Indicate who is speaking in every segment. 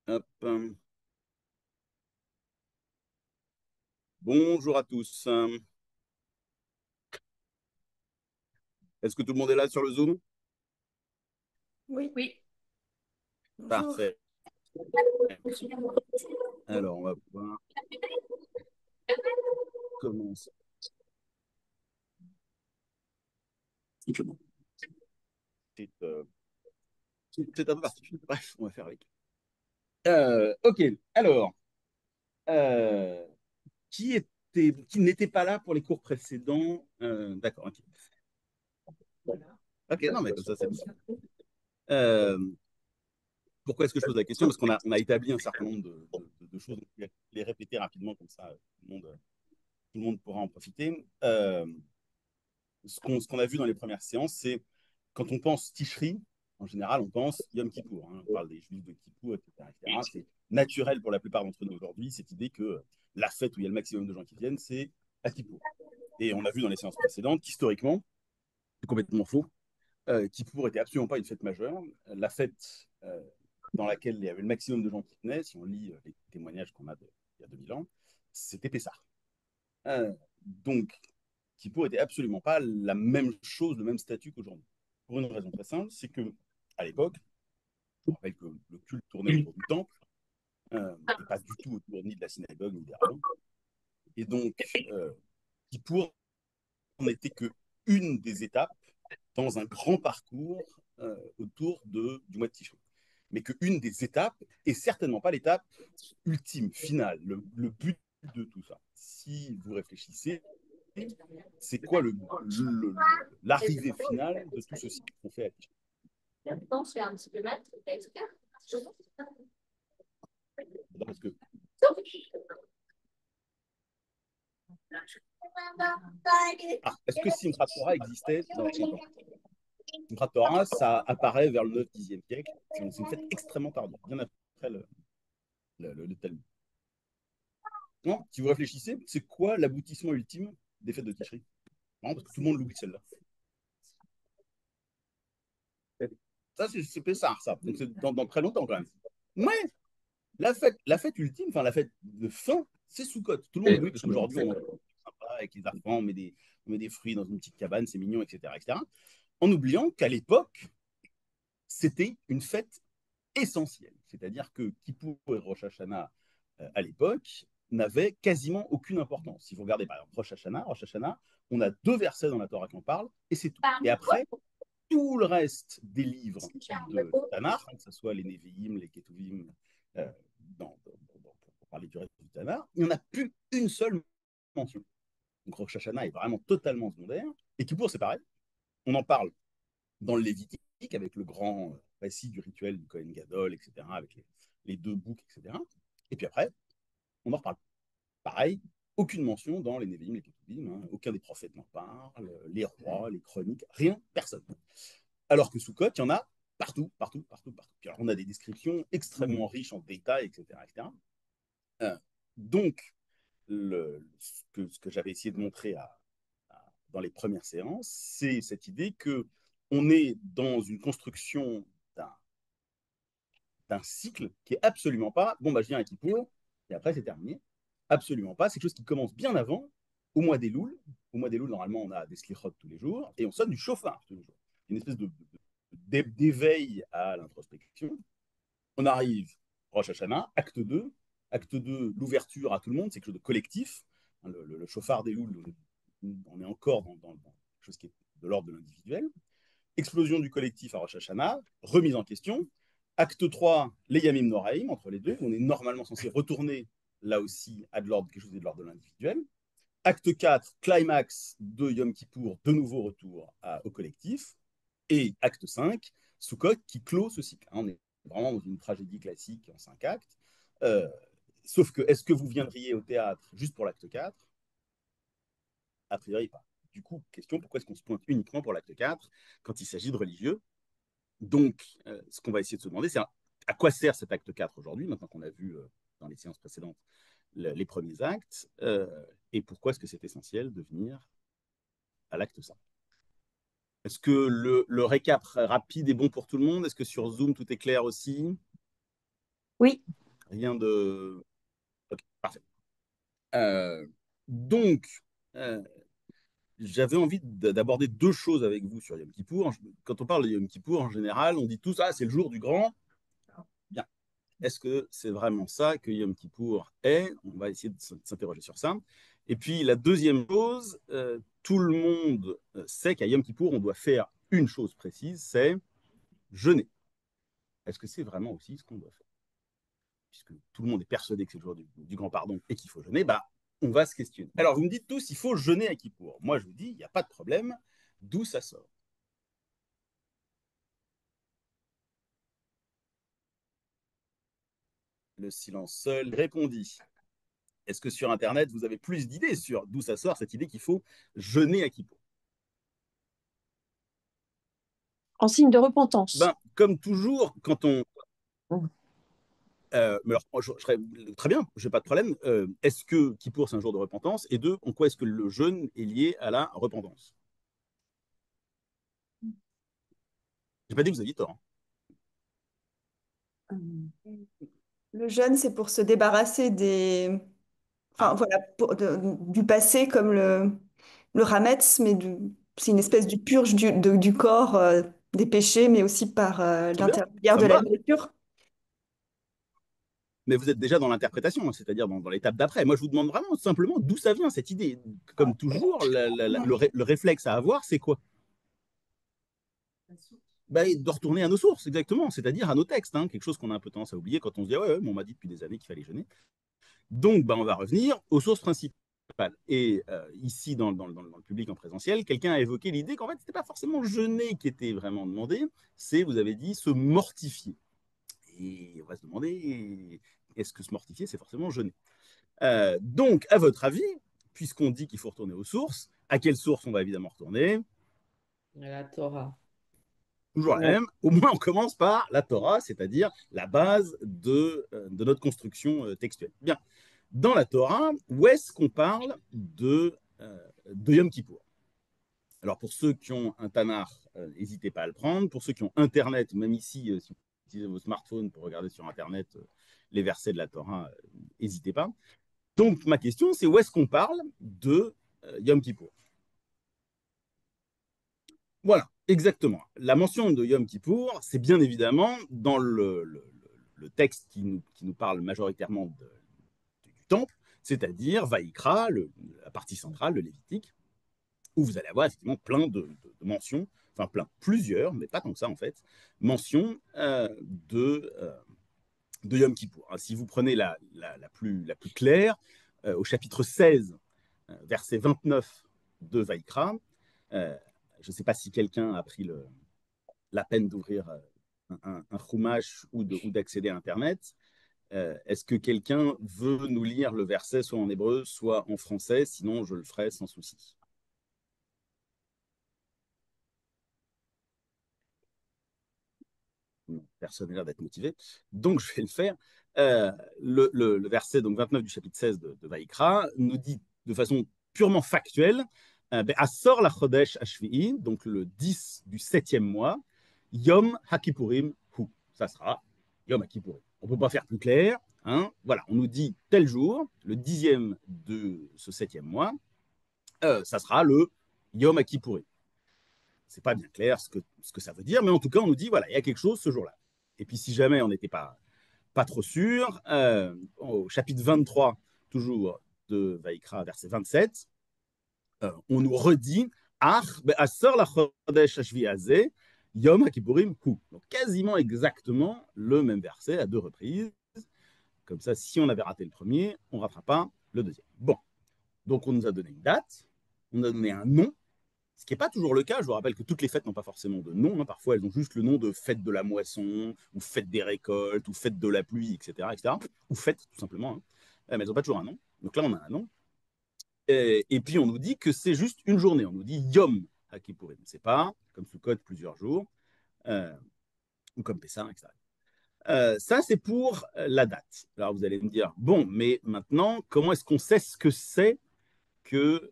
Speaker 1: Hop. Bonjour à tous. Est-ce que tout le monde est là sur le Zoom?
Speaker 2: Oui, oui. Bonjour.
Speaker 1: Parfait. Alors, on va pouvoir commencer. C'est c'est un peu particulier. Bref, on va faire avec. Ok, alors, euh, qui n'était pas là pour les cours précédents? D'accord, ok. Ok, non, mais comme ça, c'est bon. Euh, Pourquoi est-ce que je pose la question? Parce qu'on a établi un certain nombre de choses. Donc, je vais les répéter rapidement, comme ça, tout le monde pourra en profiter. Ce qu'on a vu dans les premières séances, c'est quand on pense Tishri, en général, on pense Yom Kippour. On parle des Juifs de Kippour, etc., etc. C'est naturel pour la plupart d'entre nous aujourd'hui, cette idée que la fête où il y a le maximum de gens qui viennent, c'est à Kippour. Et on a vu dans les séances précédentes qu'historiquement, c'est complètement faux. Kippour était absolument pas une fête majeure. La fête dans laquelle il y avait le maximum de gens qui venaient, si on lit les témoignages qu'on a il y a 2000 ans, c'était Pessah. Donc, Kippour était absolument pas la même chose, le même statut qu'aujourd'hui. Pour une raison très simple, c'est que à l'époque, je rappelle que le culte tournait autour du temple, et pas du tout autour ni de la synagogue ni des rabbins. Et donc, Kippour n'était que une des étapes dans un grand parcours autour du mois de Tishri. Mais qu'une des étapes, et certainement pas l'étape ultime, finale, le but de tout ça. Si vous réfléchissez, c'est quoi l'arrivée finale de tout ceci qu'on fait à Tishri? Parce que, est-ce que Simchat Torah existait dans le temps? Simchat Torah, ça apparaît vers le 9e siècle. C'est une fête extrêmement tardive, bien après le Talmud. Non, si vous réfléchissez, c'est quoi l'aboutissement ultime des fêtes de Tishri? Non, parce que tout le monde l'oublie celle-là. Ça, c'est Pessah, ça. Donc, c'est dans très longtemps, quand même. Ouais, la fête ultime, enfin, la fête de fin, c'est Sukkot. Tout le monde l'oublie parce qu'aujourd'hui, on en sympa avec les enfants, on met des fruits dans une petite cabane, c'est mignon, etc., etc. En oubliant qu'à l'époque, c'était une fête essentielle. C'est-à-dire que Kippour et Rosh Hashanah, à l'époque, n'avaient quasiment aucune importance. Si vous regardez par exemple Rosh Hashanah, on a 2 versets dans la Torah qui en parlent, et c'est tout. Et après, tout le reste des livres du Tanakh, que ce soit les Nevi'im, les Ketuvim, euh, pour parler du reste du Tanakh, il n'y en a plus une seule mention. Donc Rosh Hashanah est vraiment totalement secondaire. Et Kippour, c'est pareil. On en parle dans le Lévitique, avec le grand récit du rituel du Kohen Gadol, etc., avec les 2 boucs, etc. Et puis après, on en reparle. Pareil, aucune mention dans les Nevi'im, les Ketuvim, hein, aucun des prophètes n'en parle, les rois, les chroniques, rien, personne. Alors que sous Sukkot, il y en a partout, partout, partout, partout. Puis alors, on a des descriptions extrêmement riches en détails, etc., etc. Donc, ce que j'avais essayé de montrer dans les premières séances, c'est cette idée que on est dans une construction d'un cycle qui est absolument pas bon, bah, je viens à Kippour et après c'est terminé. Absolument pas. C'est quelque chose qui commence bien avant, au mois des Louls. Au mois des Louls, normalement, on a des slichot tous les jours et on sonne du chauffard tous les jours. Une espèce d'éveil à l'introspection. On arrive, Rosh Hashanah, acte 2. Acte 2, l'ouverture à tout le monde, c'est quelque chose de collectif. Le chauffard des Louls, on est encore dans quelque chose qui est de l'ordre de l'individuel. Explosion du collectif à Rosh Hashanah, remise en question. Acte 3, les Yamim Noraim, entre les deux. On est normalement censé retourner là aussi à de l'ordre, quelque chose de l'ordre de l'individuel. Acte 4, climax de Yom Kippour, de nouveau retour au collectif. Et acte 5, Sukkot qui clôt ce cycle. On est vraiment dans une tragédie classique en 5 actes. Euh, Sauf que, est-ce que vous viendriez au théâtre juste pour l'acte 4? A priori pas. Du coup, question, pourquoi est-ce qu'on se pointe uniquement pour l'acte 4 quand il s'agit de religieux? Donc, ce qu'on va essayer de se demander, c'est à quoi sert cet acte 4 aujourd'hui, maintenant qu'on a vu dans les séances précédentes les premiers actes, et pourquoi est-ce que c'est essentiel de venir à l'acte 5? Est-ce que le récap rapide est bon pour tout le monde? Est-ce que sur Zoom, tout est clair aussi?
Speaker 2: Oui.
Speaker 1: Rien de... Ok, parfait. Donc, euh, j'avais envie d'aborder deux choses avec vous sur Yom Kippour. Quand on parle de Yom Kippour, en général, on dit tous, ah, c'est le jour du grand. Bien. Est-ce que c'est vraiment ça que Yom Kippour est? On va essayer de s'interroger sur ça. Et puis, la deuxième chose, tout le monde sait qu'à Yom Kippour, on doit faire une chose précise, c'est jeûner. Est-ce que c'est vraiment aussi ce qu'on doit faire? Puisque tout le monde est persuadé que c'est le jour du grand pardon et qu'il faut jeûner, bah, on va se questionner. Alors, vous me dites tous, il faut jeûner à Kippour. Moi, je vous dis, il n'y a pas de problème. D'où ça sort? Le silence seul répondit. Est-ce que sur Internet, vous avez plus d'idées sur d'où ça sort cette idée qu'il faut jeûner à Kippour?
Speaker 2: En signe de repentance.
Speaker 1: Ben, comme toujours, quand on...
Speaker 2: Mhm.
Speaker 1: mais alors, je serais très bien, je n'ai pas de problème. Est-ce que Kippour, c'est un jour de repentance? Et deux, en quoi est-ce que le jeûne est lié à la repentance? J'ai pas dit que vous aviez tort, hein.
Speaker 2: Le jeûne, c'est pour se débarrasser des... Enfin,
Speaker 1: Ah,
Speaker 2: voilà, du passé comme le Hametz, mais c'est une espèce de purge du corps, des péchés, mais aussi par
Speaker 1: très bien,
Speaker 2: l'intermédiaire
Speaker 1: ça
Speaker 2: de
Speaker 1: me
Speaker 2: la
Speaker 1: va.
Speaker 2: nourriture.
Speaker 1: Mais vous êtes déjà dans l'interprétation, c'est-à-dire dans l'étape d'après. Moi, je vous demande vraiment simplement d'où ça vient cette idée. Comme toujours, le réflexe à avoir, c'est quoi? Bah, de retourner à nos sources, exactement, c'est-à-dire à nos textes, hein, quelque chose qu'on a un peu tendance à oublier quand on se dit, ah ouais, ouais, on m'a dit depuis des années qu'il fallait jeûner. Donc, bah, on va revenir aux sources principales. Et ici, dans le public en présentiel, quelqu'un a évoqué l'idée qu'en fait, ce n'était pas forcément jeûner qui était vraiment demandé, c'est, vous avez dit, se mortifier. Et on va se demander, est-ce que se mortifier, c'est forcément jeûner? Donc, à votre avis, puisqu'on dit qu'il faut retourner aux sources, à quelle source on va évidemment retourner?
Speaker 3: La Torah.
Speaker 1: Toujours la même. Au moins, on commence par la Torah, c'est-à-dire la base de notre construction textuelle. Bien. Dans la Torah, où est-ce qu'on parle de Yom Kippour? Alors, pour ceux qui ont un Tanakh, n'hésitez pas à le prendre. Pour ceux qui ont Internet, même ici, si vous utilisez vos smartphones pour regarder sur Internet les versets de la Torah, n'hésitez pas. Donc, ma question, c'est où est-ce qu'on parle de Yom Kippour? Voilà, exactement. La mention de Yom Kippour, c'est bien évidemment dans le texte qui nous parle majoritairement du temple, c'est-à-dire Vaïkra, la partie centrale, le Lévitique, où vous allez avoir effectivement plein de mentions, enfin plein, plusieurs, mais pas tant que ça en fait, mentions de Yom Kippour. Si vous prenez la plus claire, au chapitre 16, verset 29 de Vaïkra, je ne sais pas si quelqu'un a pris la peine d'ouvrir un Chumash ou d'accéder à Internet. Est-ce que quelqu'un veut nous lire le verset soit en hébreu, soit en français? Sinon, je le ferai sans souci. Personne n'a l'air d'être motivé. Donc, je vais le faire. Le verset donc 29 du chapitre 16 de Vaïkra nous dit de façon purement factuelle, Asor la Chodesh Ashvi'i, donc le 10 du 7e mois, Yom HaKippurim Hu. Ça sera Yom HaKippurim. On ne peut pas faire plus clair. Hein. Voilà, on nous dit tel jour, le 10e de ce 7e mois, ça sera le Yom HaKippurim. C'est pas bien clair ce que ça veut dire, mais en tout cas, on nous dit, voilà, il y a quelque chose ce jour-là. Et puis, si jamais on n'était pas trop sûr, au chapitre 23, toujours de Vaïkra, verset 27, on nous redit, Asser la Chodesh Ashvi Azeh, Yom HaKippurim Hu. Donc, quasiment exactement le même verset à deux reprises. Comme ça, si on avait raté le premier, on ne ratera pas le deuxième. Bon, donc on nous a donné une date, on a donné un nom, ce qui n'est pas toujours le cas. Je vous rappelle que toutes les fêtes n'ont pas forcément de nom. Hein. Parfois, elles ont juste le nom de fête de la moisson, ou fête des récoltes, ou fête de la pluie, etc. etc. Ou fête, tout simplement. Hein. Mais elles n'ont pas toujours un nom. Donc là, on a un nom. Et puis, on nous dit que c'est juste une journée. On nous dit Yom HaKippurim. C'est pas comme Sukkot plusieurs jours, euh, ou comme Pessah, etc. Ça, c'est pour la date. Alors, vous allez me dire, bon, mais maintenant, comment est-ce qu'on sait ce que c'est que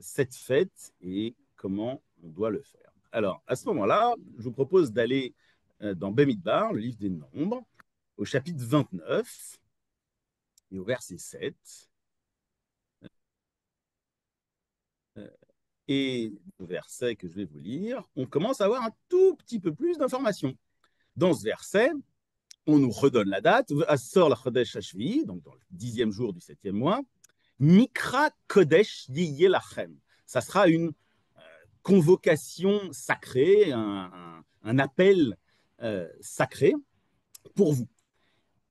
Speaker 1: cette fête et comment on doit le faire? Alors, à ce moment-là, je vous propose d'aller dans Bemidbar, le livre des Nombres, au chapitre 29. Et au verset 7, et le verset que je vais vous lire, on commence à avoir un tout petit peu plus d'informations. Dans ce verset, on nous redonne la date, Assor la Chodesh Hashvi, donc dans le 10e jour du 7e mois, Mikra Kodesh Yiyeh Lachem. Ça sera une convocation sacrée, un appel sacré pour vous.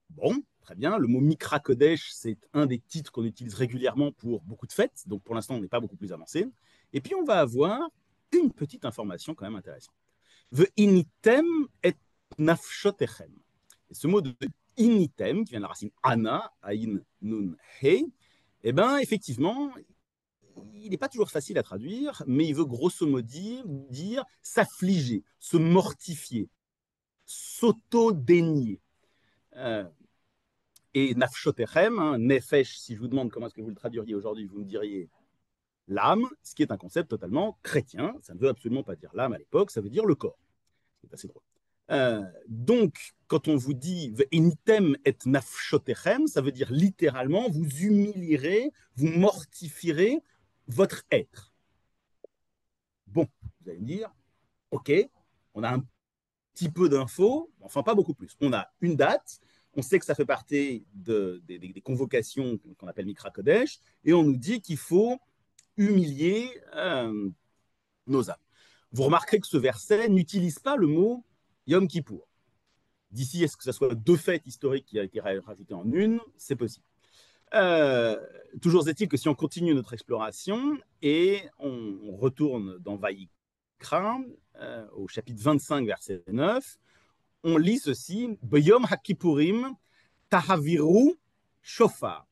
Speaker 1: Bon, très bien. Le mot Mikra Kodesh, c'est un des titres qu'on utilise régulièrement pour beaucoup de fêtes. Donc pour l'instant, on n'est pas beaucoup plus avancé. Et puis on va avoir une petite information quand même intéressante. Ve'initem et nafshotechem. Et ce mot de initem, qui vient de la racine ana, aïn, nun, he, eh bien, effectivement, il n'est pas toujours facile à traduire, mais il veut grosso modo dire s'affliger, se mortifier, s'auto-dénier. Et nafshotechem, hein, nefesh, si je vous demande comment est-ce que vous le traduiriez aujourd'hui, vous me diriez l'âme, ce qui est un concept totalement chrétien. Ça ne veut absolument pas dire l'âme à l'époque, ça veut dire le corps. C'est assez drôle. Donc, quand on vous dit initem et nafshotechem, ça veut dire littéralement vous humilierez, vous mortifierez votre être. Bon, vous allez me dire, ok, on a un petit peu d'infos, enfin pas beaucoup plus. On a une date, on sait que ça fait partie des convocations qu'on appelle Mikra Kodesh, et on nous dit qu'il faut humilier nos âmes. Vous remarquerez que ce verset n'utilise pas le mot Yom Kippour. D'ici, est-ce que ce soit deux fêtes historiques qui a été rajoutées en une? C'est possible. Toujours est-il que si on continue notre exploration et on retourne dans Vaïkra, au chapitre 25, verset 9, on lit ceci, B'yom HaKippurim tahaviru shofar.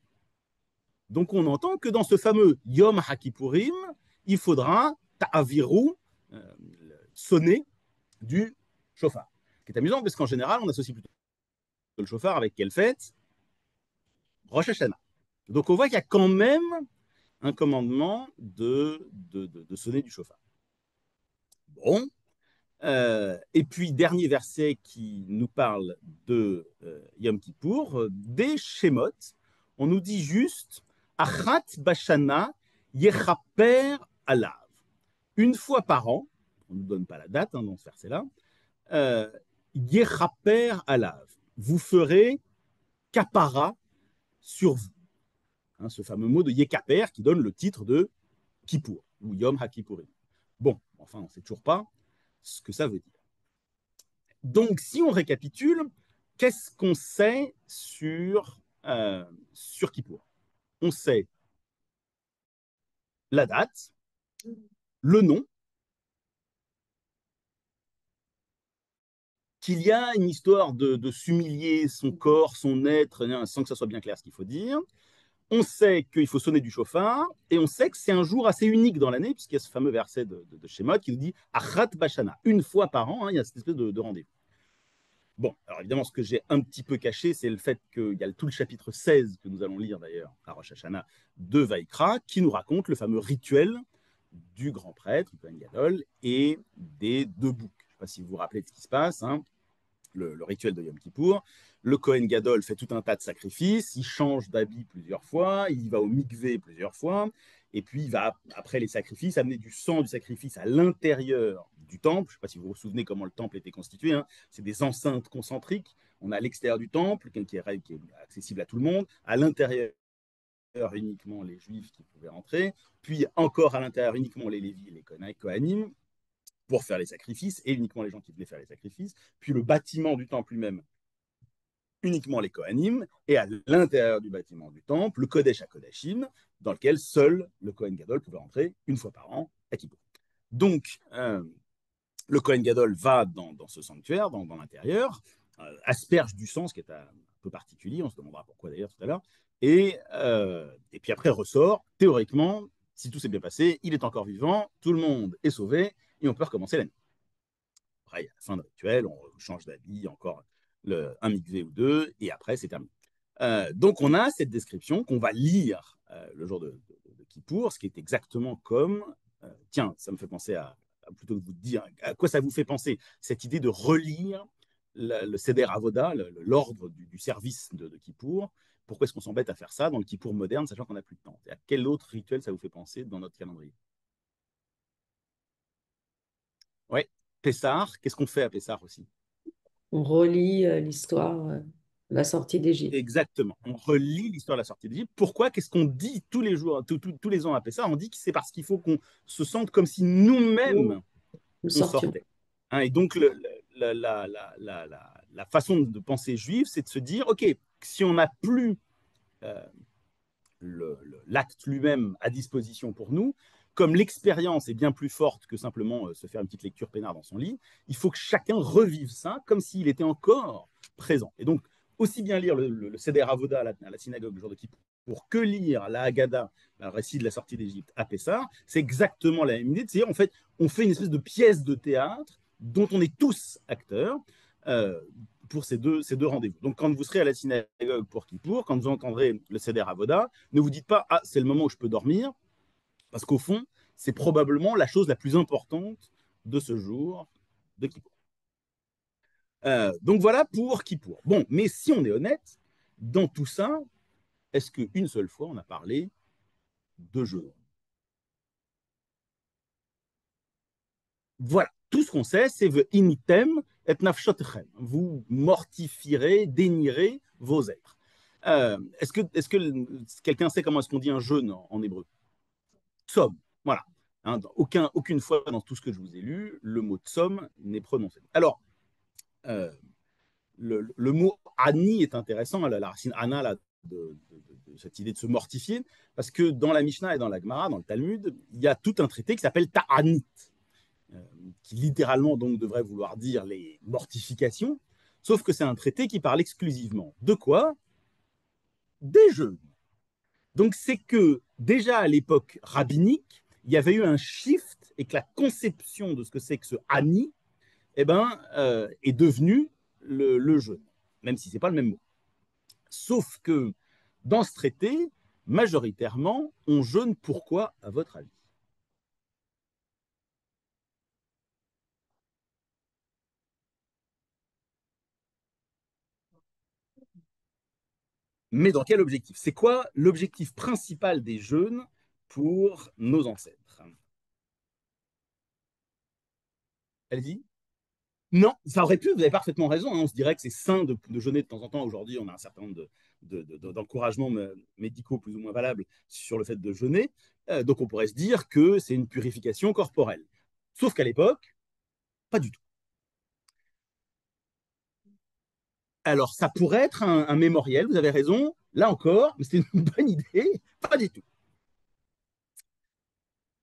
Speaker 1: Donc on entend que dans ce fameux Yom HaKippurim, il faudra tahaviru, sonner du shofar. Ce qui est amusant parce qu'en général, on associe plutôt le shofar avec quelle fête? Rosh Hashanah. Donc on voit qu'il y a quand même un commandement de sonner du shofar. Bon. Et puis, dernier verset qui nous parle de Yom Kippour, des Shemot, on nous dit juste Achat Bashana Yechaper Alav. Une fois par an, on ne nous donne pas la date dans ce verset-là, Yechaper Alav. Vous ferez kapara sur vous. Hein, ce fameux mot de Yekaper qui donne le titre de Kippour, ou Yom HaKippourim. Bon, enfin, on ne sait toujours pas ce que ça veut dire. Donc, si on récapitule, qu'est-ce qu'on sait sur Kippour? On sait la date, le nom, qu'il y a une histoire de s'humilier son corps, son être, sans que ça soit bien clair ce qu'il faut dire. On sait qu'il faut sonner du chauffard, et on sait que c'est un jour assez unique dans l'année, puisqu'il y a ce fameux verset de Shemot qui nous dit Achat Bashana, une fois par an, hein, il y a cette espèce de rendez-vous. Bon, alors évidemment, ce que j'ai un petit peu caché, c'est le fait qu'il y a tout le chapitre 16, que nous allons lire d'ailleurs à Rosh Hashanah, de Vaïkra, qui nous raconte le fameux rituel du grand prêtre, du Kohen Gadol, et des deux boucs. Je ne sais pas si vous vous rappelez de ce qui se passe, hein, le rituel de Yom Kippour. Le Kohen Gadol fait tout un tas de sacrifices, il change d'habit plusieurs fois, il va au mikvé plusieurs fois, et puis il va, après les sacrifices, amener du sang du sacrifice à l'intérieur du temple. Je ne sais pas si vous vous souvenez comment le temple était constitué, hein. C'est des enceintes concentriques. On a l'extérieur du temple, qui est accessible à tout le monde, à l'intérieur uniquement les juifs qui pouvaient rentrer, puis encore à l'intérieur uniquement les lévis et les kohanim pour faire les sacrifices, et uniquement les gens qui voulaient faire les sacrifices, puis le bâtiment du temple lui-même, uniquement les Kohanim, et à l'intérieur du bâtiment du temple, le Kodesh HaKodashim, dans lequel seul le Kohen Gadol pouvait rentrer une fois par an à Kippour. Donc, le Kohen Gadol va dans ce sanctuaire, dans l'intérieur, asperge du sang, ce qui est un peu particulier, on se demandera pourquoi d'ailleurs tout à l'heure, et puis après ressort, théoriquement, si tout s'est bien passé, il est encore vivant, tout le monde est sauvé, et on peut recommencer l'année. Après, il y a la fin de rituel, on change d'habit, encore un mikvé ou deux, et après, c'est terminé. Donc, on a cette description qu'on va lire le jour de Kippour, ce qui est exactement comme... tiens, ça me fait penser plutôt que de vous dire à quoi ça vous fait penser, cette idée de relire le Seder Avoda, l'ordre du service de Kippour, pourquoi est-ce qu'on s'embête à faire ça dans le Kippour moderne, sachant qu'on n'a plus de temps? À quel autre rituel ça vous fait penser dans notre calendrier? Oui, Pessah, qu'est-ce qu'on fait à Pessah aussi?
Speaker 3: On relit l'histoire de la sortie d'Égypte.
Speaker 1: Exactement. On relit l'histoire de la sortie d'Égypte. Pourquoi? Qu'est-ce qu'on dit tous les jours, tous les ans à Pessah? On dit que c'est parce qu'il faut qu'on se sente comme si nous-mêmes,
Speaker 3: Nous, nous
Speaker 1: on
Speaker 3: sortions.
Speaker 1: sortait. Hein, et donc, la façon de penser juive, c'est de se dire, OK, si on n'a plus euh, l'acte lui-même à disposition pour nous, comme l'expérience est bien plus forte que simplement se faire une petite lecture peinard dans son lit, il faut que chacun revive ça comme s'il était encore présent. Et donc, aussi bien lire le Seder Avoda à la synagogue le jour de Kippour pour que lire la Haggadah, le récit de la sortie d'Égypte à Pessah, c'est exactement la même idée. C'est-à-dire, en fait, on fait une espèce de pièce de théâtre dont on est tous acteurs, pour ces deux rendez-vous. Donc, quand vous serez à la synagogue pour Kippour, quand vous entendrez le Seder Avoda, ne vous dites pas, ah, c'est le moment où je peux dormir, parce qu'au fond, c'est probablement la chose la plus importante de ce jour de Kippour. Donc voilà pour Kippour. Bon, mais si on est honnête, dans tout ça, est-ce qu'une seule fois on a parlé de jeûne? Voilà, tout ce qu'on sait, c'est initem et nafshotechem. Vous mortifierez, dénierez vos êtres. Est-ce que quelqu'un sait comment est-ce qu'on dit un jeûne en hébreu? Tsom, voilà. Hein, aucune fois dans tout ce que je vous ai lu, le mot tsom n'est prononcé. Alors, le mot ani est intéressant, la racine ana là, de cette idée de se mortifier, parce que dans la Mishnah et dans la Gemara, dans le Talmud, il y a tout un traité qui s'appelle Ta'anit, qui littéralement donc devrait vouloir dire les mortifications, sauf que c'est un traité qui parle exclusivement de quoi? Des jeûnes. Donc c'est que déjà à l'époque rabbinique, il y avait eu un shift et que la conception de ce que c'est que ce Ani est devenue le jeûne, même si ce n'est pas le même mot. Sauf que dans ce traité, majoritairement, on jeûne pourquoi, à votre avis? Mais dans quel objectif? C'est quoi l'objectif principal des jeûnes pour nos ancêtres? Allez-y. Non, ça aurait pu, vous avez parfaitement raison. Hein, on se dirait que c'est sain de jeûner de temps en temps. Aujourd'hui, on a un certain nombre d'encouragements médicaux plus ou moins valables sur le fait de jeûner. Donc, on pourrait se dire que c'est une purification corporelle. Sauf qu'à l'époque, pas du tout. Alors, ça pourrait être un mémoriel, vous avez raison. Là encore, mais c'est une bonne idée. Pas du tout.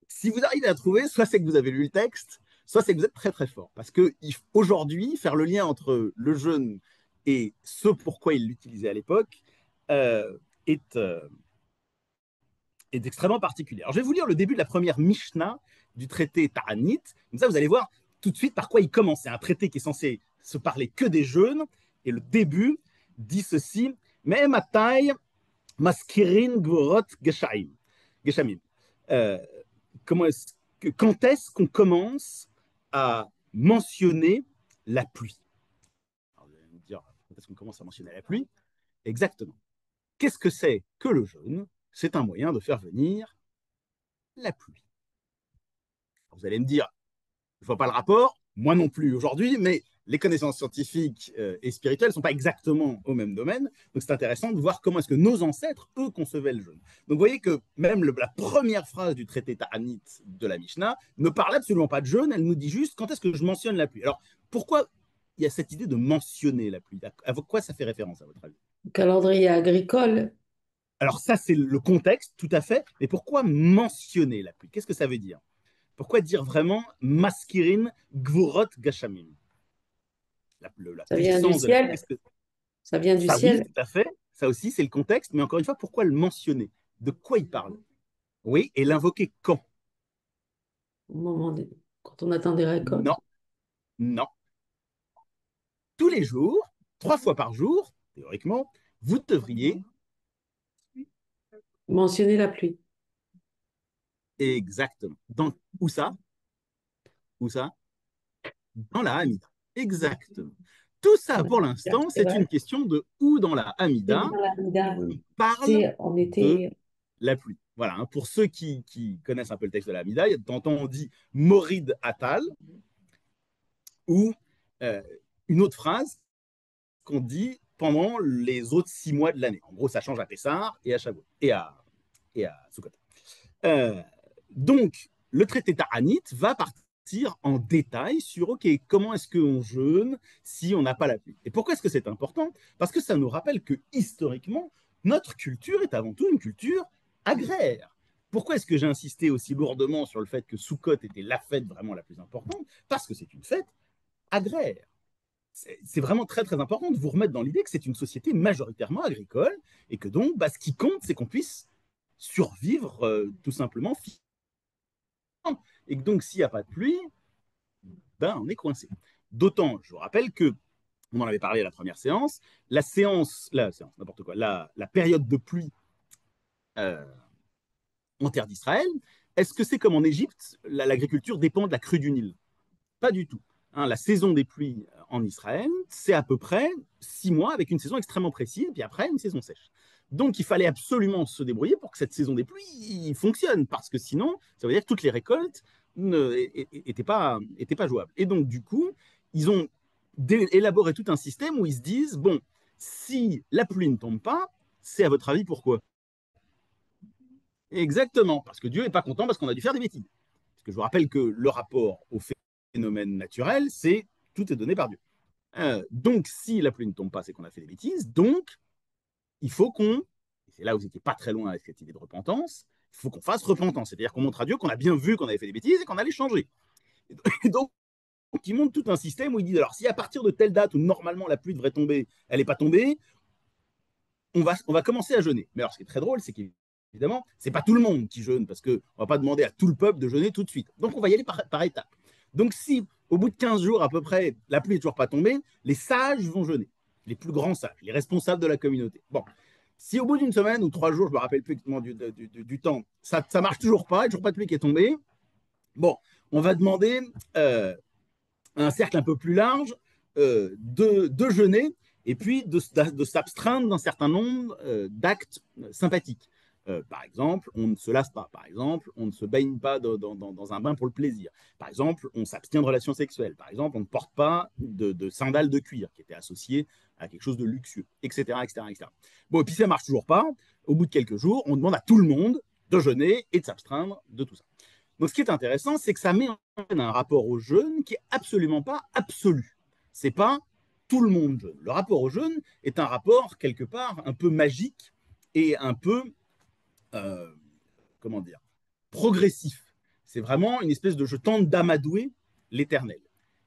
Speaker 1: Si vous arrivez à trouver, soit c'est que vous avez lu le texte, soit c'est que vous êtes très très fort. Parce que aujourd'hui, faire le lien entre le jeûne et ce pourquoi il l'utilisait à l'époque euh, est, euh, est extrêmement particulier. Alors je vais vous lire le début de la première Mishnah du traité Ta'anit. Comme ça, vous allez voir tout de suite par quoi il commence. C'est un traité qui est censé se parler que des jeûnes. Et le début dit ceci: Mais matai maskirin gvorot geshamim. Euh, quand est-ce qu'on commence à mentionner la pluie? Alors, vous allez me dire, quand est-ce qu'on commence à mentionner la pluie? Exactement. Qu'est-ce que c'est que le jeûne? C'est un moyen de faire venir la pluie. Alors, vous allez me dire, je ne vois pas le rapport, moi non plus aujourd'hui, mais les connaissances scientifiques et spirituelles ne sont pas exactement au même domaine. Donc c'est intéressant de voir comment est-ce que nos ancêtres, eux, concevaient le jeûne. Donc vous voyez que même la première phrase du traité Ta'anit de la Mishnah ne parle absolument pas de jeûne, elle nous dit juste quand est-ce que je mentionne la pluie. Alors pourquoi il y a cette idée de mentionner la pluie? À quoi ça fait référence à votre avis?
Speaker 3: Calendrier agricole.
Speaker 1: Alors ça, c'est le contexte, tout à fait. Mais pourquoi mentionner la pluie? Qu'est-ce que ça veut dire? Pourquoi dire vraiment maskirin gvorot gashamim? La
Speaker 3: Ça vient du
Speaker 1: puissance de la pluie.
Speaker 3: ciel. Ça vient du
Speaker 1: Ça, oui,
Speaker 3: ciel.
Speaker 1: tout à fait. Ça aussi, c'est le contexte. Mais encore une fois, pourquoi le mentionner? De quoi il parle? Oui, et l'invoquer quand?
Speaker 3: Au moment quand on attend des récoltes.
Speaker 1: Non, non. Tous les jours, 3 fois par jour, théoriquement, vous devriez
Speaker 3: Mentionner la pluie.
Speaker 1: exactement. Où ça? Où ça? Dans la Hamida. Exactement. Tout ça, pour l'instant, c'est une question de où dans la Hamida on parle
Speaker 3: On
Speaker 1: de
Speaker 3: était...
Speaker 1: la pluie. Voilà, hein, pour ceux qui connaissent un peu le texte de la Hamida, de temps en temps on dit Morid Atal, ou une autre phrase qu'on dit pendant les autres 6 mois de l'année. En gros, ça change à Pessah et à Shavuot et à Sukkot. Donc, le traité Ta'anit va partir en détail sur, OK, comment est-ce qu'on jeûne si on n'a pas la pluie. Et pourquoi est-ce que c'est important? Parce que ça nous rappelle que, historiquement, notre culture est avant tout une culture agraire. Pourquoi est-ce que j'ai insisté aussi lourdement sur le fait que Sukkot était la fête vraiment la plus importante? Parce que c'est une fête agraire. C'est vraiment très très important de vous remettre dans l'idée que c'est une société majoritairement agricole et que donc ce qui compte c'est qu'on puisse survivre tout simplement. Et que donc s'il n'y a pas de pluie, on est coincé. D'autant, je vous rappelle que, on en avait parlé à la première séance, n'importe quoi, la période de pluie en terre d'Israël, est-ce que c'est comme en Égypte, l'agriculture dépend de la crue du Nil? Pas du tout. Hein, la saison des pluies en Israël, c'est à peu près 6 mois avec une saison extrêmement précise, et puis après, une saison sèche. Donc, il fallait absolument se débrouiller pour que cette saison des pluies fonctionne, parce que sinon, ça veut dire que toutes les récoltes n'étaient pas jouables. Et donc, du coup, ils ont élaboré tout un système où ils se disent, bon, si la pluie ne tombe pas, c'est à votre avis pourquoi? Exactement, parce que Dieu n'est pas content parce qu'on a dû faire des bêtises. Parce que je vous rappelle que le rapport au phénomène naturel, c'est tout est donné par Dieu. Donc, si la pluie ne tombe pas, c'est qu'on a fait des bêtises. Donc, il faut qu'on, c'est là où vous n'étiez pas très loin avec cette idée de repentance, il faut qu'on fasse repentance. C'est-à-dire qu'on montre à Dieu qu'on a bien vu qu'on avait fait des bêtises et qu'on allait changer. Et donc, il monte tout un système où il dit alors, si à partir de telle date où normalement la pluie devrait tomber, elle n'est pas tombée, on va commencer à jeûner. Mais alors, ce qui est très drôle, c'est qu'évidemment, ce n'est pas tout le monde qui jeûne, parce qu'on ne va pas demander à tout le peuple de jeûner tout de suite. Donc, on va y aller par étapes. Donc, si au bout de 15 jours à peu près, la pluie n'est toujours pas tombée, les sages vont jeûner, les plus grands sages, les responsables de la communauté. Bon, si au bout d'une semaine ou 3 jours, je ne me rappelle plus exactement du temps, ça ne marche toujours pas, il n'y a toujours pas de pluie qui est tombée, bon, on va demander un cercle un peu plus large de jeûner et puis de s'abstraindre d'un certain nombre d'actes sympathiques. Par exemple, on ne se lave pas. Par exemple, on ne se baigne pas dans un bain pour le plaisir. Par exemple, on s'abstient de relations sexuelles. Par exemple, on ne porte pas de sandales de cuir qui étaient associées à quelque chose de luxueux, etc., etc., etc. Bon, et puis ça ne marche toujours pas. Au bout de quelques jours, on demande à tout le monde de jeûner et de s'abstraindre de tout ça. Donc, ce qui est intéressant, c'est que ça met un rapport au jeûne qui est absolument pas absolu. C'est pas tout le monde jeûne. Le rapport au jeûne est un rapport quelque part un peu magique et un peu, euh, comment dire, progressif. C'est vraiment une espèce de je tente d'amadouer l'éternel.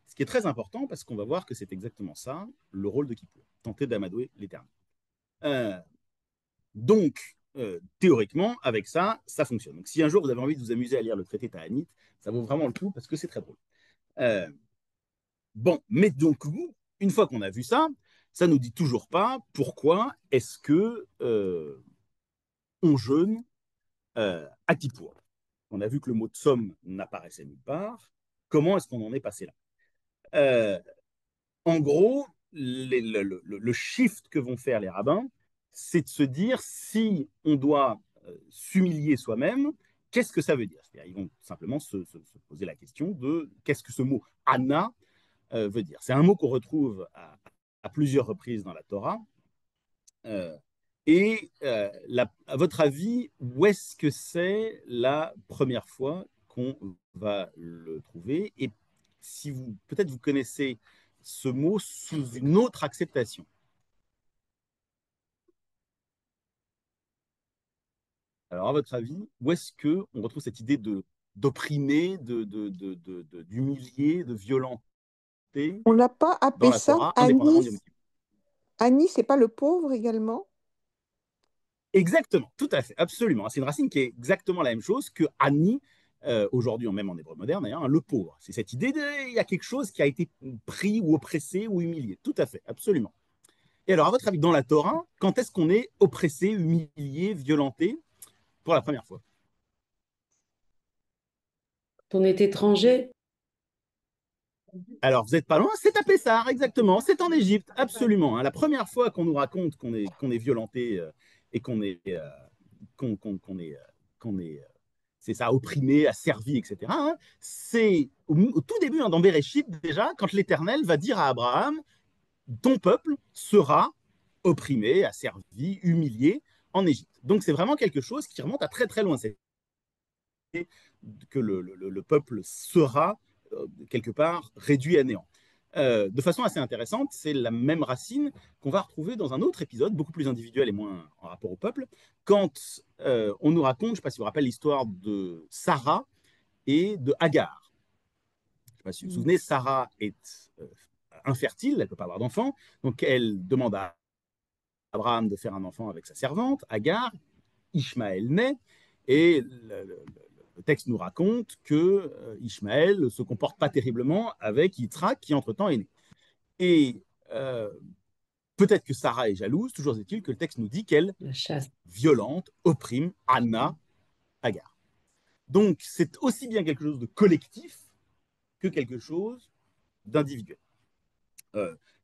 Speaker 1: Ce qui est très important parce qu'on va voir que c'est exactement ça, le rôle de Kippour, tenter d'amadouer l'éternel. Donc, théoriquement, avec ça, ça fonctionne. Donc, si un jour vous avez envie de vous amuser à lire le traité Ta'anit, ça vaut vraiment le coup parce que c'est très drôle. Bon, mais donc, une fois qu'on a vu ça, ça nous dit toujours pas pourquoi est-ce que on jeûne à Kippour. On a vu que le mot de somme n'apparaissait nulle part. Comment est-ce qu'on en est passé là? En gros, le shift que vont faire les rabbins, c'est de se dire si on doit s'humilier soi-même, qu'est-ce que ça veut dire? C'est-à-dire, ils vont simplement se poser la question de qu'est-ce que ce mot Anna veut dire. C'est un mot qu'on retrouve à plusieurs reprises dans la Torah. À votre avis, où est-ce que c'est la première fois qu'on va le trouver? Et si vous, peut-être vous connaissez ce mot sous une autre acceptation. Alors, à votre avis, où est-ce qu'on retrouve cette idée d'opprimer, d'humilier, de violenter
Speaker 4: On l'a pas
Speaker 1: dans
Speaker 4: appelé
Speaker 1: la
Speaker 4: ça
Speaker 1: Torah, indépendamment du
Speaker 4: Anis.
Speaker 1: motif?
Speaker 4: Anis, c'est pas le pauvre également?
Speaker 1: Exactement, tout à fait, absolument. C'est une racine qui est exactement la même chose que Ani, aujourd'hui, même en hébreu moderne, d'ailleurs, hein, le pauvre. C'est cette idée il y a quelque chose qui a été pris ou oppressé ou humilié. Tout à fait, absolument. Et alors, à votre avis, dans la Torah, quand est-ce qu'on est oppressé, humilié, violenté pour la première fois?
Speaker 3: On est étranger.
Speaker 1: Alors, vous n'êtes pas loin, c'est à Pessar, exactement. C'est en Égypte, absolument. Hein. La première fois qu'on nous raconte qu'on est violenté et qu'on est, qu'on est, qu'on est c'est ça, opprimé, asservi, etc. Hein, c'est au tout début, hein, dans Béréchit, déjà, quand l'Éternel va dire à Abraham, ton peuple sera opprimé, asservi, humilié en Égypte. Donc c'est vraiment quelque chose qui remonte à très très loin. C'est que le peuple sera quelque part réduit à néant. De façon assez intéressante, c'est la même racine qu'on va retrouver dans un autre épisode, beaucoup plus individuel et moins en rapport au peuple, quand on nous raconte, je ne sais pas si vous vous rappelez l'histoire de Sarah et de Agar. Je ne sais pas si vous vous souvenez, Sarah est infertile, elle ne peut pas avoir d'enfant, donc elle demande à Abraham de faire un enfant avec sa servante, Agar, Ishmaël naît, et le texte nous raconte que Ishmaël ne se comporte pas terriblement avec Yitzhak, qui entre-temps est né. Et peut-être que Sarah est jalouse, toujours est-il que le texte nous dit qu'elle violente, opprime Anna, Agar. Donc c'est aussi bien quelque chose de collectif que quelque chose d'individuel.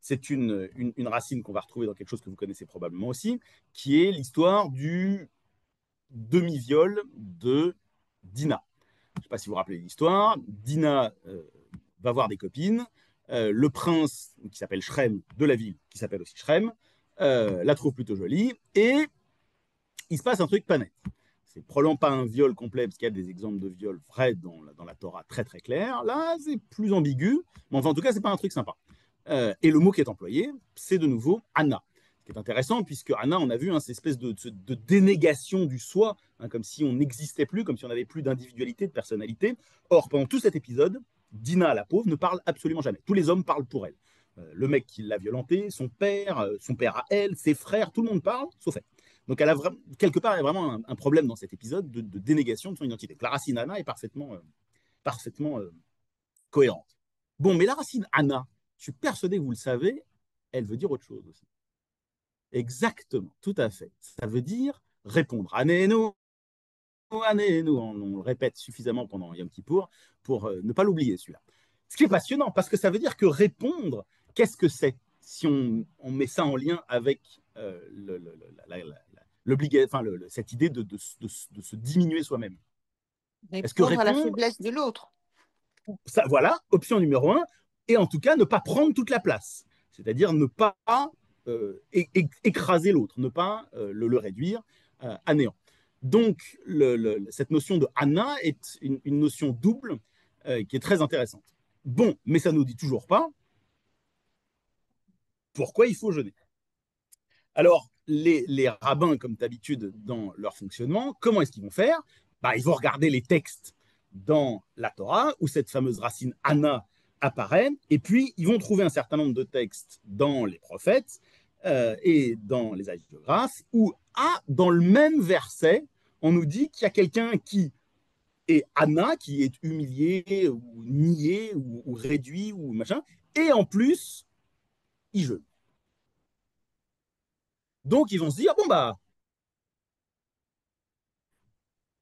Speaker 1: C'est une racine qu'on va retrouver dans quelque chose que vous connaissez probablement aussi, qui est l'histoire du demi-viol de Dina. Je ne sais pas si vous vous rappelez l'histoire. Dina va voir des copines. Le prince, qui s'appelle Shrem, de la ville, qui s'appelle aussi Shrem, la trouve plutôt jolie. Et il se passe un truc pas net. C'est probablement pas un viol complet, parce qu'il y a des exemples de viols vrais dans la Torah très très clairs. Là, c'est plus ambigu, mais enfin, en tout cas, c'est pas un truc sympa. Et le mot qui est employé, c'est de nouveau Anna. Ce qui est intéressant, puisque Anna, on a vu, hein, cette espèce de dénégation du soi, hein, comme si on n'existait plus, comme si on n'avait plus d'individualité, de personnalité. Or, pendant tout cet épisode, Dina, la pauvre, ne parle absolument jamais. Tous les hommes parlent pour elle. Le mec qui l'a violentée, son père à elle, ses frères, tout le monde parle, sauf elle. Donc, elle a quelque part, il y a vraiment un problème dans cet épisode de dénégation de son identité. La racine Anna est parfaitement cohérente. Bon, mais la racine Anna, je suis persuadé que vous le savez, elle veut dire autre chose aussi. Exactement, tout à fait. Ça veut dire répondre. Anéno, anéno. On le répète suffisamment pendant Yom Kippour pour ne pas l'oublier, celui-là. Ce qui est passionnant, parce que ça veut dire que répondre, qu'est-ce que c'est si on met ça en lien avec cette idée de se diminuer soi-même.
Speaker 4: Est-ce que répondre à la faiblesse de l'autre?
Speaker 1: Ça, voilà, option numéro 1, et en tout cas, ne pas prendre toute la place. C'est-à-dire ne pas écraser l'autre, ne pas le réduire à néant. Donc, cette notion de Anna est une notion double qui est très intéressante. Bon, mais ça ne nous dit toujours pas pourquoi il faut jeûner. Alors, les rabbins, comme d'habitude dans leur fonctionnement, comment est-ce qu'ils vont faire? Ils vont regarder les textes dans la Torah, où cette fameuse racine Anna apparaît, et puis ils vont trouver un certain nombre de textes dans les prophètes et dans les hagiographes, où dans le même verset, on nous dit qu'il y a quelqu'un qui est Anna, qui est humilié, ou nié, ou réduit, ou machin, et en plus, il jeûne. Donc ils vont se dire,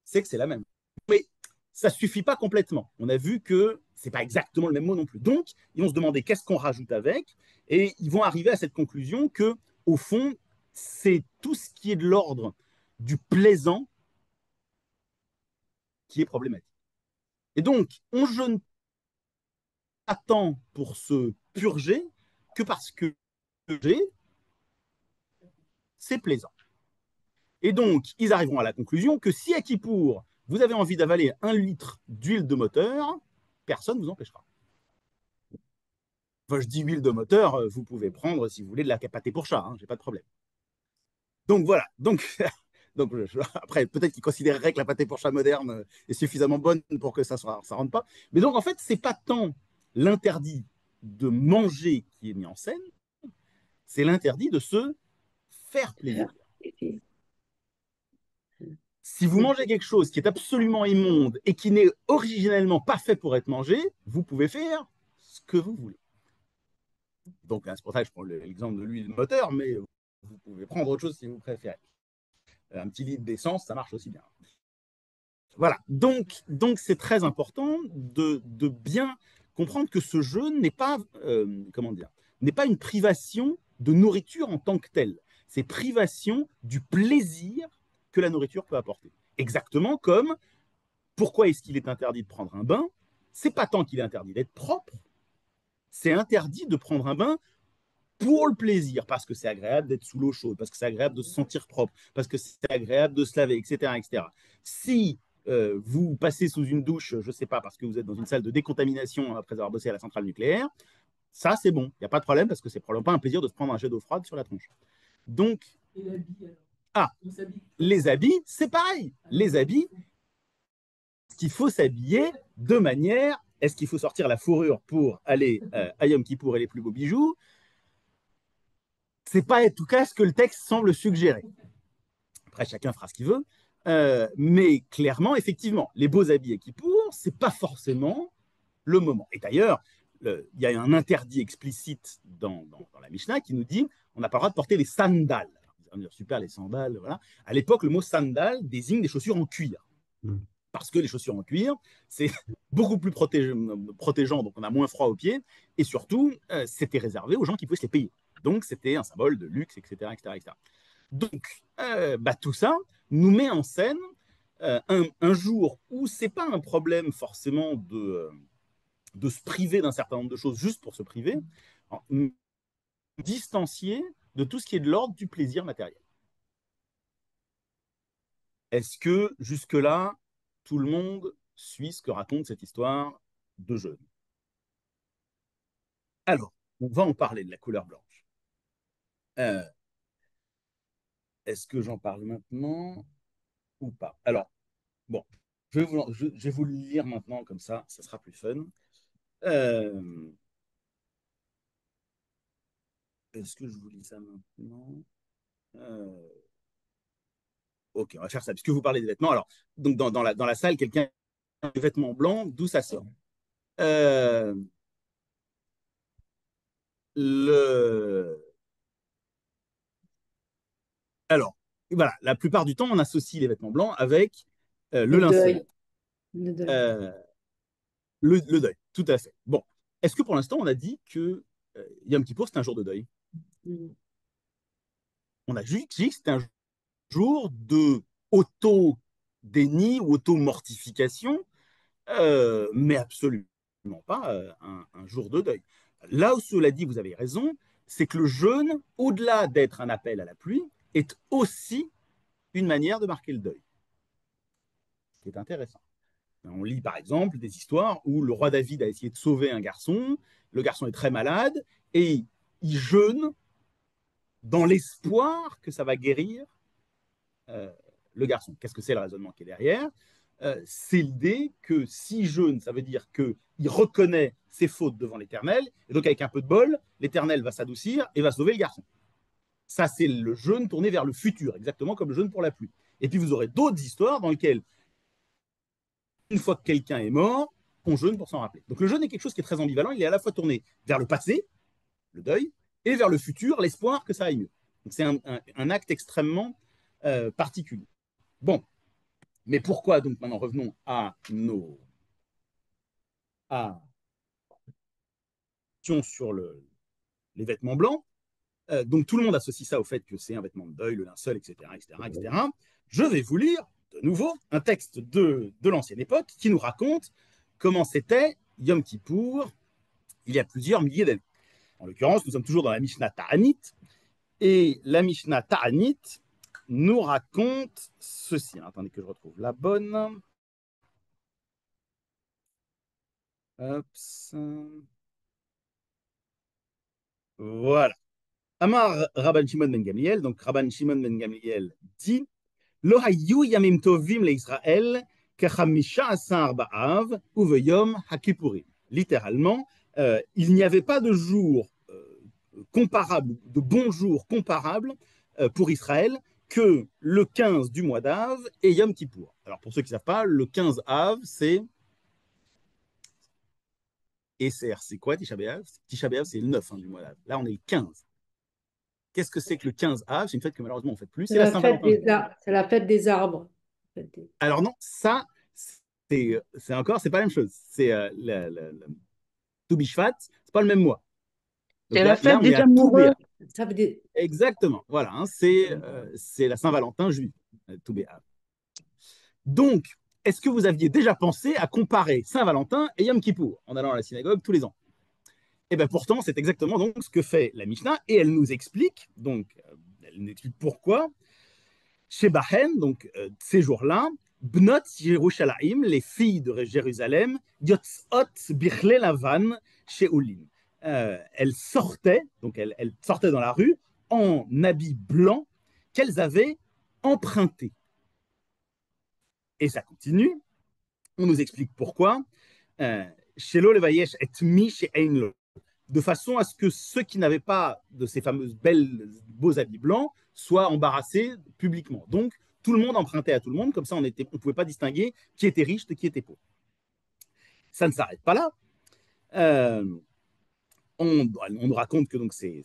Speaker 1: c'est que c'est la même. Mais ça ne suffit pas complètement. On a vu que ce n'est pas exactement le même mot non plus. Donc, ils vont se demander qu'est-ce qu'on rajoute avec, et ils vont arriver à cette conclusion que, au fond, c'est tout ce qui est de l'ordre du plaisant qui est problématique. Et donc, on jeûne pas tant pour se purger que parce que purger, c'est plaisant. Et donc, ils arriveront à la conclusion que si à Kippour, vous avez envie d'avaler 1 litre d'huile de moteur, personne ne vous empêchera. Enfin, je dis huile de moteur, vous pouvez prendre, si vous voulez, de la pâté pour chat, hein, j'ai pas de problème. Donc voilà. Donc après, peut-être qu'ils considéreraient que la pâté pour chat moderne est suffisamment bonne pour que ça rentre pas. Mais donc, en fait, c'est pas tant l'interdit de manger qui est mis en scène, c'est l'interdit de se faire plaisir. Si vous mangez quelque chose qui est absolument immonde et qui n'est originellement pas fait pour être mangé, vous pouvez faire ce que vous voulez. Donc, c'est pour ça que je prends l'exemple de l'huile de moteur, mais vous pouvez prendre autre chose si vous préférez. Un petit litre d'essence, ça marche aussi bien. Voilà. Donc c'est très important de bien comprendre que ce jeûne n'est pas, comment dire, n'est pas une privation de nourriture en tant que telle. C'est privation du plaisir que la nourriture peut apporter. Exactement comme, pourquoi est-ce qu'il est interdit de prendre un bain? C'est pas tant qu'il est interdit d'être propre, c'est interdit de prendre un bain pour le plaisir, parce que c'est agréable d'être sous l'eau chaude, parce que c'est agréable de se sentir propre, parce que c'est agréable de se laver, etc. etc. Si vous passez sous une douche, je ne sais pas, parce que vous êtes dans une salle de décontamination après avoir bossé à la centrale nucléaire, ça c'est bon, il n'y a pas de problème, parce que c'est probablement pas un plaisir de se prendre un jet d'eau froide sur la tronche. Donc, les habits, c'est pareil. Les habits, il faut s'habiller de manière, est-ce qu'il faut sortir la fourrure pour aller à Yom Kippour et les plus beaux bijoux? C'est pas en tout cas ce que le texte semble suggérer. Après, chacun fera ce qu'il veut. Mais clairement, effectivement, les beaux habits à Kippour, c'est pas forcément le moment. Et d'ailleurs, il y a un interdit explicite dans la Mishnah qui nous dit on n'a pas le droit de porter les sandales. On dit super, les sandales, voilà. À l'époque, le mot sandal désigne des chaussures en cuir. Parce que les chaussures en cuir, c'est beaucoup plus protégeant, donc on a moins froid aux pieds, et surtout, c'était réservé aux gens qui pouvaient se les payer. Donc, c'était un symbole de luxe, etc. etc., etc. Donc, tout ça nous met en scène un jour où ce n'est pas un problème forcément de se priver d'un certain nombre de choses juste pour se priver, distancié de tout ce qui est de l'ordre du plaisir matériel. Est-ce que jusque-là, tout le monde suit ce que raconte cette histoire de jeûne? Alors, on va en parler de la couleur blanche. Est-ce que j'en parle maintenant ou pas? Alors, bon, je vais vous le lire maintenant, comme ça sera plus fun. Est-ce que je vous lis ça maintenant? Ok, on va faire ça, puisque vous parlez des vêtements. Alors, donc dans la salle, quelqu'un a des vêtements blancs, d'où ça sort? Alors, voilà, la plupart du temps, on associe les vêtements blancs avec le linceul.
Speaker 3: Le deuil.
Speaker 1: Le deuil, tout à fait. Bon, est-ce que pour l'instant, on a dit que Yom Kippour, c'est un jour de deuil? On a juste dit que c'était un jour de auto-déni ou auto-mortification, mais absolument pas un jour de deuil. Là où cela dit, vous avez raison, c'est que le jeûne, au-delà d'être un appel à la pluie, est aussi une manière de marquer le deuil. C'est intéressant. On lit par exemple des histoires où le roi David a essayé de sauver un garçon, le garçon est très malade, et il jeûne dans l'espoir que ça va guérir le garçon. Qu'est-ce que c'est le raisonnement qui est derrière? C'est l'idée que si jeûne, ça veut dire qu'il reconnaît ses fautes devant l'Éternel, et donc avec un peu de bol, l'Éternel va s'adoucir et va sauver le garçon. Ça, c'est le jeûne tourné vers le futur, exactement comme le jeûne pour la pluie. Et puis vous aurez d'autres histoires dans lesquelles, une fois que quelqu'un est mort, on jeûne pour s'en rappeler. Donc le jeûne est quelque chose qui est très ambivalent, il est à la fois tourné vers le passé, le deuil, et vers le futur, l'espoir que ça aille mieux. Donc c'est un acte extrêmement particulier. Bon, mais pourquoi donc maintenant revenons à nos sur les vêtements blancs. Donc tout le monde associe ça au fait que c'est un vêtement de deuil, le linceul, etc., etc., etc. Je vais vous lire de nouveau un texte de l'ancienne époque qui nous raconte comment c'était Yom Kippour il y a plusieurs milliers d'années. En l'occurrence, nous sommes toujours dans la Mishnah Ta'anit, et la Mishnah Ta'anit nous raconte ceci. Attendez que je retrouve la bonne. Hops. Voilà. Amar Rabban Shimon ben Gamliel, donc Rabban Shimon ben Gamliel dit Lo hayu yamim tovim leIsraël kechamisha asar ba'av uveyom hakipurim. Littéralement, il n'y avait pas de jour comparable, de bons jours comparables pour Israël que le 15 du mois d'Av et Yom Kippour. Alors pour ceux qui ne savent pas, le 15 Av, c'est c'est quoi Tisha B'Av? Tisha B'Av, c'est le 9 du mois d'Av. Là, on est le 15. Qu'est-ce que c'est que le 15 Av? C'est une fête que malheureusement on ne fait plus. C'est la Saint-Valentin.
Speaker 3: C'est la fête des arbres.
Speaker 1: Alors non, ça, c'est encore, c'est pas la même chose. C'est To Bishvat, c'est pas le même mois. Donc
Speaker 5: C'est la
Speaker 1: là,
Speaker 5: fête
Speaker 1: on
Speaker 5: des
Speaker 1: est à
Speaker 5: amoureux.
Speaker 1: Toubéa.
Speaker 3: Ça veut dire...
Speaker 1: Exactement. Voilà, hein, c'est la Saint-Valentin juive, Toubéa. Donc, est-ce que vous aviez déjà pensé à comparer Saint-Valentin et Yom Kippour en allant à la synagogue tous les ans? Et bien pourtant, c'est exactement donc ce que fait la Mishnah et elle nous explique, elle nous explique pourquoi. Chez Bahen, donc ces jours-là, Bnot Yerushalayim, les filles de Jérusalem, Yotzot Bichle Lavan chez Olim. Elles sortaient, donc elles sortaient dans la rue en habits blancs qu'elles avaient empruntés. Et ça continue. On nous explique pourquoi. Chez Levayesh et Mi chez Einlo. De façon à ce que ceux qui n'avaient pas de ces fameuses beaux habits blancs soient embarrassés publiquement. Donc, tout le monde empruntait à tout le monde, comme ça on ne pouvait pas distinguer qui était riche de qui était pauvre. Ça ne s'arrête pas là. On nous raconte que donc, ces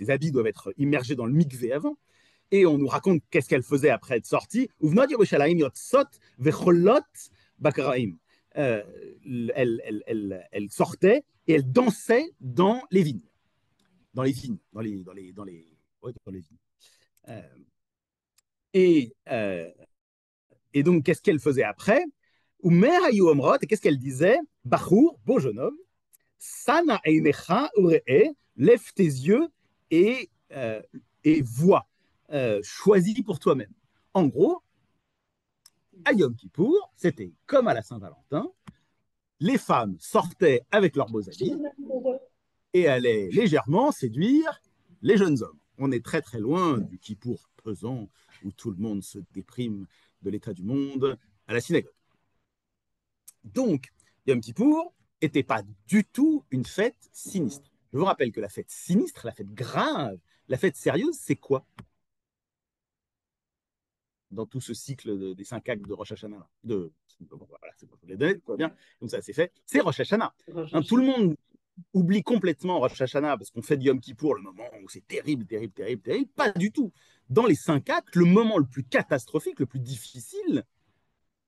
Speaker 1: habits doivent être immergés dans le mikvé avant, et on nous raconte qu'est-ce qu'elle faisait après être sortie. Elle sortait et elle dansait dans les vignes. Ouais, dans les vignes. Et donc, qu'est-ce qu'elle faisait après? Et qu'est-ce qu'elle disait? Bachour, beau jeune homme, Sana einecha uree, lève tes yeux et vois. Choisis pour toi-même. En gros, à Yom Kippour, c'était comme à la Saint-Valentin, les femmes sortaient avec leurs beaux habits et allaient légèrement séduire les jeunes hommes. On est très très loin du Kippour pesant où tout le monde se déprime de l'état du monde à la synagogue. Donc, Yom Kippour n'était pas du tout une fête sinistre. Je vous rappelle que la fête sinistre, la fête grave, la fête sérieuse, c'est quoi dans tout ce cycle des 5 actes de Rosh Hashanah? Voilà, c'est pour les donner, tout va bien. Donc ça, c'est fait. C'est Rosh Hashanah. Tout le monde oublie complètement Rosh Hashanah parce qu'on fait de Yom Kippour le moment où c'est terrible, terrible, terrible, terrible. Pas du tout. Dans les 5 actes, le moment le plus catastrophique, le plus difficile,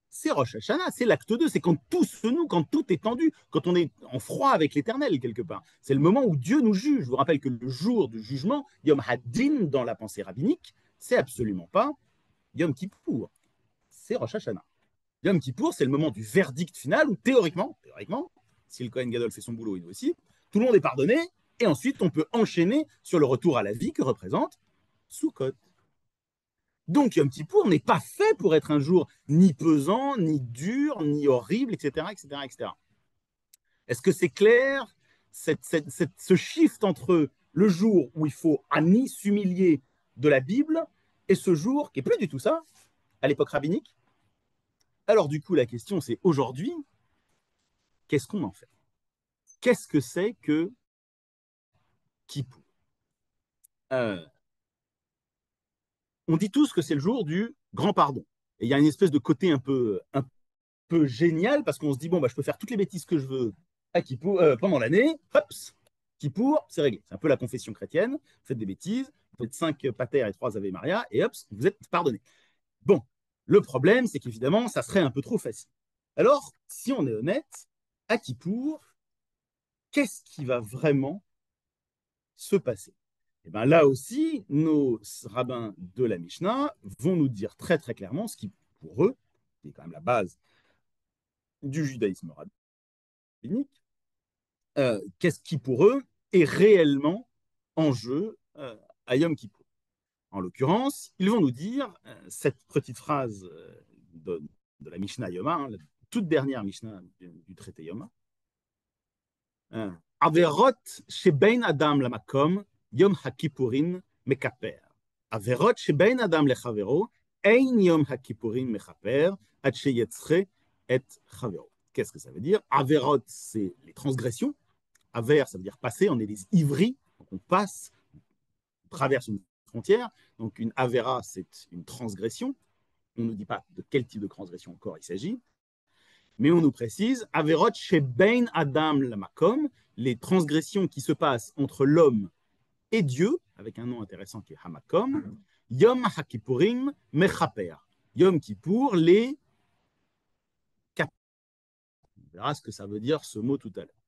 Speaker 1: c'est Rosh Hashanah, c'est l'acte 2, c'est quand tout se noue, quand tout est tendu, quand on est en froid avec l'éternel quelque part. C'est le moment où Dieu nous juge. Je vous rappelle que le jour du jugement, Yom Haddin, dans la pensée rabbinique, c'est absolument pas Yom Kippour, c'est Rosh Hashanah. Yom Kippour, c'est le moment du verdict final où théoriquement, si le Kohen Gadol fait son boulot, il aussi, tout le monde est pardonné et ensuite on peut enchaîner sur le retour à la vie que représente Sukkot. Donc Yom Kippour n'est pas fait pour être un jour ni pesant, ni dur, ni horrible, etc. etc., etc. Est-ce que c'est clair, ce shift entre le jour où il faut Ani s'humilier de la Bible et ce jour qui n'est plus du tout ça, à l'époque rabbinique? Alors du coup, la question c'est aujourd'hui, qu'est-ce qu'on en fait? Qu'est-ce que c'est que Kippour? On dit tous que c'est le jour du grand pardon. Et il y a une espèce de côté un peu génial parce qu'on se dit, bon, bah, je peux faire toutes les bêtises que je veux à Kippour, pendant l'année, hop, Kippour, c'est réglé. C'est un peu la confession chrétienne, vous faites des bêtises, vous faites 5 pater et 3 Ave Maria, et hop, vous êtes pardonné. Bon, le problème, c'est qu'évidemment, ça serait un peu trop facile. Alors, si on est honnête, à Kippour, qu'est-ce qui va vraiment se passer? Et bien là aussi, nos rabbins de la Mishnah vont nous dire très très clairement ce qui, pour eux, qui est quand même la base du judaïsme rabbinique, qu'est-ce qui pour eux est réellement en jeu à Yom Kippour. En l'occurrence, ils vont nous dire cette petite phrase de la Mishnah Yoma, hein, la toute dernière Mishnah du traité Yoma. Averot shebein adam lamakom Yom HaKippurim mekaper. Averot shebein adam lechavero ein Yom HaKippurim mechaper ad sheyetzre et chavero. Qu'est-ce que ça veut dire? Averot, c'est les transgressions. Aver, ça veut dire passer, on est des ivris, donc on passe, on traverse une frontière. Donc une avera, c'est une transgression. On ne nous dit pas de quel type de transgression encore il s'agit, mais on nous précise Averot shebein adam lamakom, les transgressions qui se passent entre l'homme et Dieu, avec un nom intéressant qui est Hamakom, Yom HaKippurim mechaper. Yom Kippour, les verra ce que ça veut dire ce mot tout à l'heure.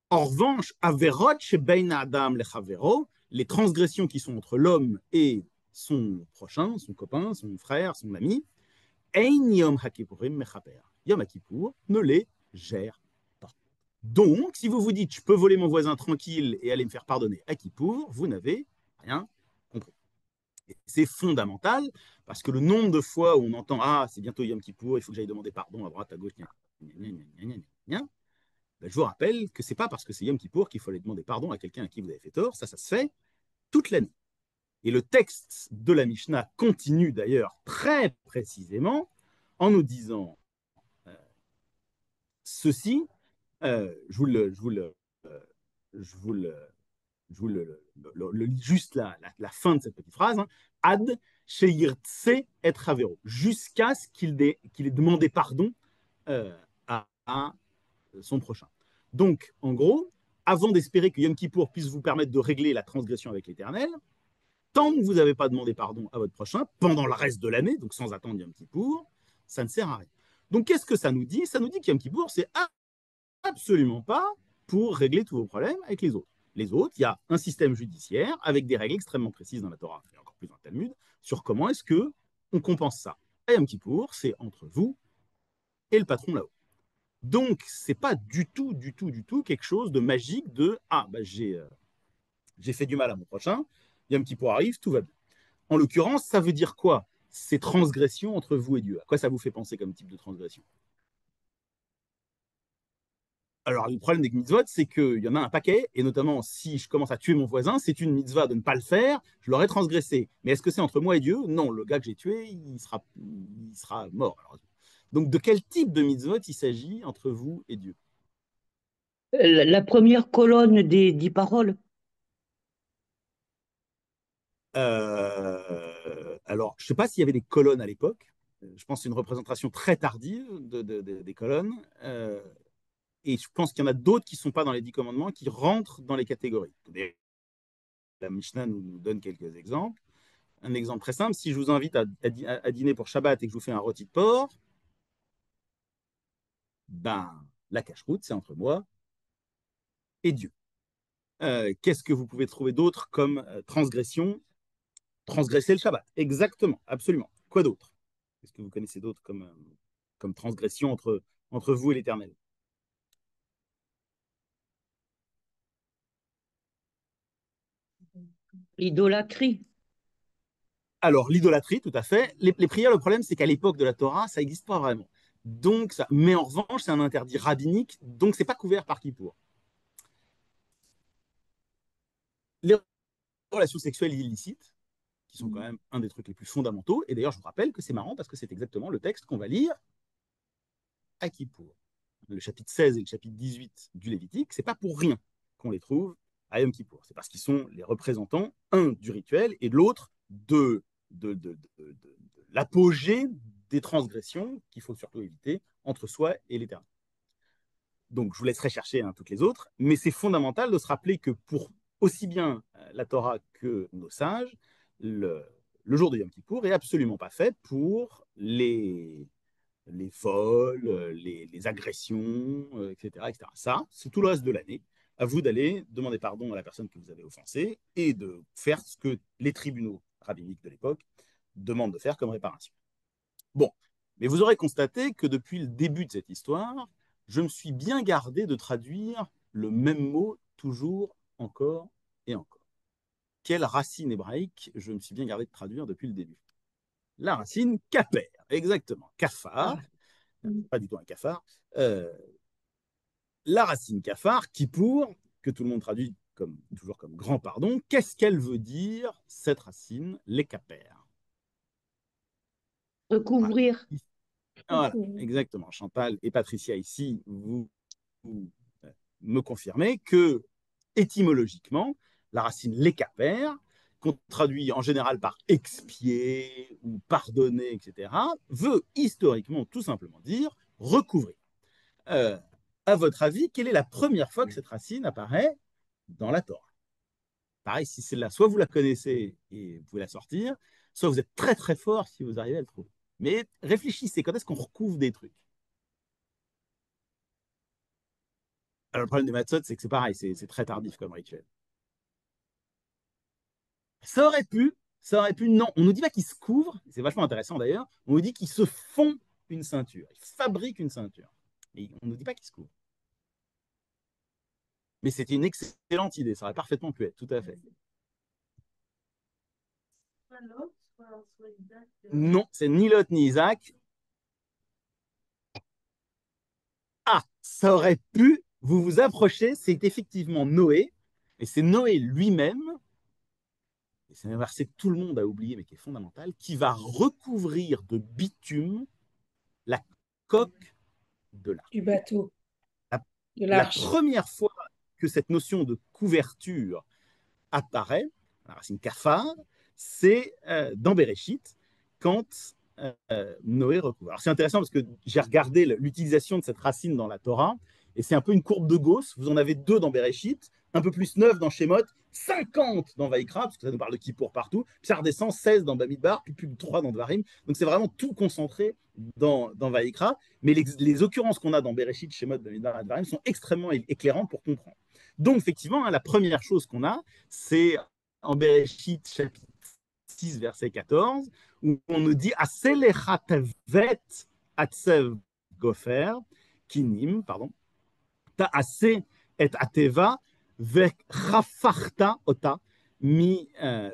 Speaker 1: En revanche, averot shebein adam lechavero, les transgressions qui sont entre l'homme et son prochain, son copain, son frère, son ami, ein yom hakippurim mechaper. Yom Kippour ne les gère pas. Donc, si vous vous dites, je peux voler mon voisin tranquille et aller me faire pardonner à Kippour, vous n'avez rien compris. C'est fondamental parce que le nombre de fois où on entend ah c'est bientôt Yom Kippour, il faut que j'aille demander pardon à droite, à gauche, ben, je vous rappelle que c'est pas parce que c'est Yom Kippour qu'il faut aller demander pardon à quelqu'un à qui vous avez fait tort, ça se fait toute l'année. Et le texte de la Mishnah continue d'ailleurs très précisément en nous disant ceci, je vous le lis juste la fin de cette petite phrase, hein. Ad sheyirtse et havero, jusqu'à ce qu'il ait demandé pardon à son prochain. Donc, en gros, avant d'espérer que Yom Kippour puisse vous permettre de régler la transgression avec l'Éternel, tant que vous n'avez pas demandé pardon à votre prochain, pendant le reste de l'année, donc sans attendre Yom Kippour, ça ne sert à rien. Donc, qu'est-ce que ça nous dit? Ça nous dit que Yom Kippour, c'est absolument pas pour régler tous vos problèmes avec les autres. Les autres, il y a un système judiciaire avec des règles extrêmement précises dans la Torah, et encore plus dans le Talmud, sur comment est-ce qu'on compense ça. Et Yom Kippour, c'est entre vous et le patron là-haut. Donc, c'est pas du tout quelque chose de magique de « Ah, bah, j'ai fait du mal à mon prochain, Yom Kippour arrive, tout va bien ». En l'occurrence, ça veut dire quoi? Ces transgressions entre vous et Dieu. À quoi ça vous fait penser comme type de transgression? Alors, le problème des mitzvot, c'est qu'il y en a un paquet, et notamment si je commence à tuer mon voisin, c'est une mitzvah de ne pas le faire, je l'aurais transgressé. Mais est-ce que c'est entre moi et Dieu? Non, le gars que j'ai tué, il sera mort. Alors, donc, de quel type de mitzvot il s'agit entre vous et Dieu?
Speaker 3: La première colonne des 10 paroles.
Speaker 1: Alors, je ne sais pas s'il y avait des colonnes à l'époque. Je pense que c'est une représentation très tardive des colonnes. Et je pense qu'il y en a d'autres qui ne sont pas dans les 10 commandements, qui rentrent dans les catégories. La Mishnah nous donne quelques exemples. Un exemple très simple, si je vous invite à dîner pour Shabbat et que je vous fais un rôti de porc, ben, la cache-route, c'est entre moi et Dieu. Qu'est-ce que vous pouvez trouver d'autre comme transgression? Transgresser le Shabbat. Exactement, absolument. Quoi d'autre? Est-ce que vous connaissez d'autres comme transgression entre vous et l'Éternel?
Speaker 3: L'idolâtrie.
Speaker 1: Alors, l'idolâtrie, tout à fait. Les prières, le problème, c'est qu'à l'époque de la Torah, ça n'existe pas vraiment. Donc, mais en revanche, c'est un interdit rabbinique, donc c'est pas couvert par Kippour. Les relations sexuelles illicites, qui sont quand même un des trucs les plus fondamentaux, et d'ailleurs, je vous rappelle que c'est marrant parce que c'est exactement le texte qu'on va lire à Kippour. Le chapitre 16 et le chapitre 18 du Lévitique, c'est pas pour rien qu'on les trouve à Yom Kippour. C'est parce qu'ils sont les représentants, un, du rituel, et de l'autre, de l'apogée des transgressions qu'il faut surtout éviter entre soi et l'Éternel. Donc, je vous laisserai chercher toutes les autres, mais c'est fondamental de se rappeler que pour aussi bien la Torah que nos sages, le jour de Yom Kippour est absolument pas fait pour les vols, les agressions, etc., etc. Ça, c'est tout le reste de l'année. À vous d'aller demander pardon à la personne que vous avez offensée et de faire ce que les tribunaux rabbiniques de l'époque demandent de faire comme réparation. Bon, mais vous aurez constaté que depuis le début de cette histoire, je me suis bien gardé de traduire le même mot toujours, encore et encore. Quelle racine hébraïque je me suis bien gardé de traduire depuis le début? La racine kaper, exactement. Kafar, pas du tout un cafard. La racine kafar, kippour, que tout le monde traduit toujours comme grand pardon, qu'est-ce qu'elle veut dire, cette racine, les kapers?
Speaker 3: Recouvrir.
Speaker 1: Voilà, exactement. Chantal et Patricia, ici, vous me confirmez que, étymologiquement, la racine lécaper, qu'on traduit en général par expier ou pardonner, etc., veut historiquement tout simplement dire recouvrir. À votre avis, quelle est la première fois que cette racine apparaît dans la Torah? Pareil, si celle-là, soit vous la connaissez et vous pouvez la sortir, soit vous êtes très très fort si vous arrivez à le trouver. Mais réfléchissez, quand est-ce qu'on recouvre des trucs? Alors, le problème des matzot, c'est que c'est pareil, c'est très tardif comme rituel. Ça aurait pu, non. On ne nous dit pas qu'ils se couvrent, c'est vachement intéressant d'ailleurs, on nous dit qu'ils se font une ceinture, ils fabriquent une ceinture. Et on ne nous dit pas qu'ils se couvrent. Mais c'était une excellente idée, ça aurait parfaitement pu être, tout à fait. Non, c'est ni Lot ni Isaac. Ah, ça aurait pu, vous vous approchez, c'est effectivement Noé, et c'est Noé lui-même, et c'est un verset que tout le monde a oublié, mais qui est fondamental, qui va recouvrir de bitume la coque de l'arche.
Speaker 3: Du bateau,
Speaker 1: La,
Speaker 3: de
Speaker 1: la
Speaker 3: l'arche.
Speaker 1: première fois que cette notion de couverture apparaît, la racine kafar, c'est dans Bereshit, quand Noé recouvre. Alors c'est intéressant parce que j'ai regardé l'utilisation de cette racine dans la Torah, et c'est un peu une courbe de Gauss. Vous en avez 2 dans Bereshit, un peu plus 9 dans Shemot, 50 dans Vaïkra, parce que ça nous parle de Kippour partout, puis ça redescend 16 dans Bamidbar, puis plus de 3 dans Dvarim. Donc c'est vraiment tout concentré dans Vaïkra, mais les occurrences qu'on a dans Bereshit, Shemot, Bamidbar et Dvarim sont extrêmement éclairantes pour comprendre. Donc effectivement, hein, la première chose qu'on a, c'est en Bereshit, chapitre 6, verset 14, où on nous dit Aselecha tevet atsev gofer, kinim, pardon, ta'ase et ateva, vechafachta ota, mi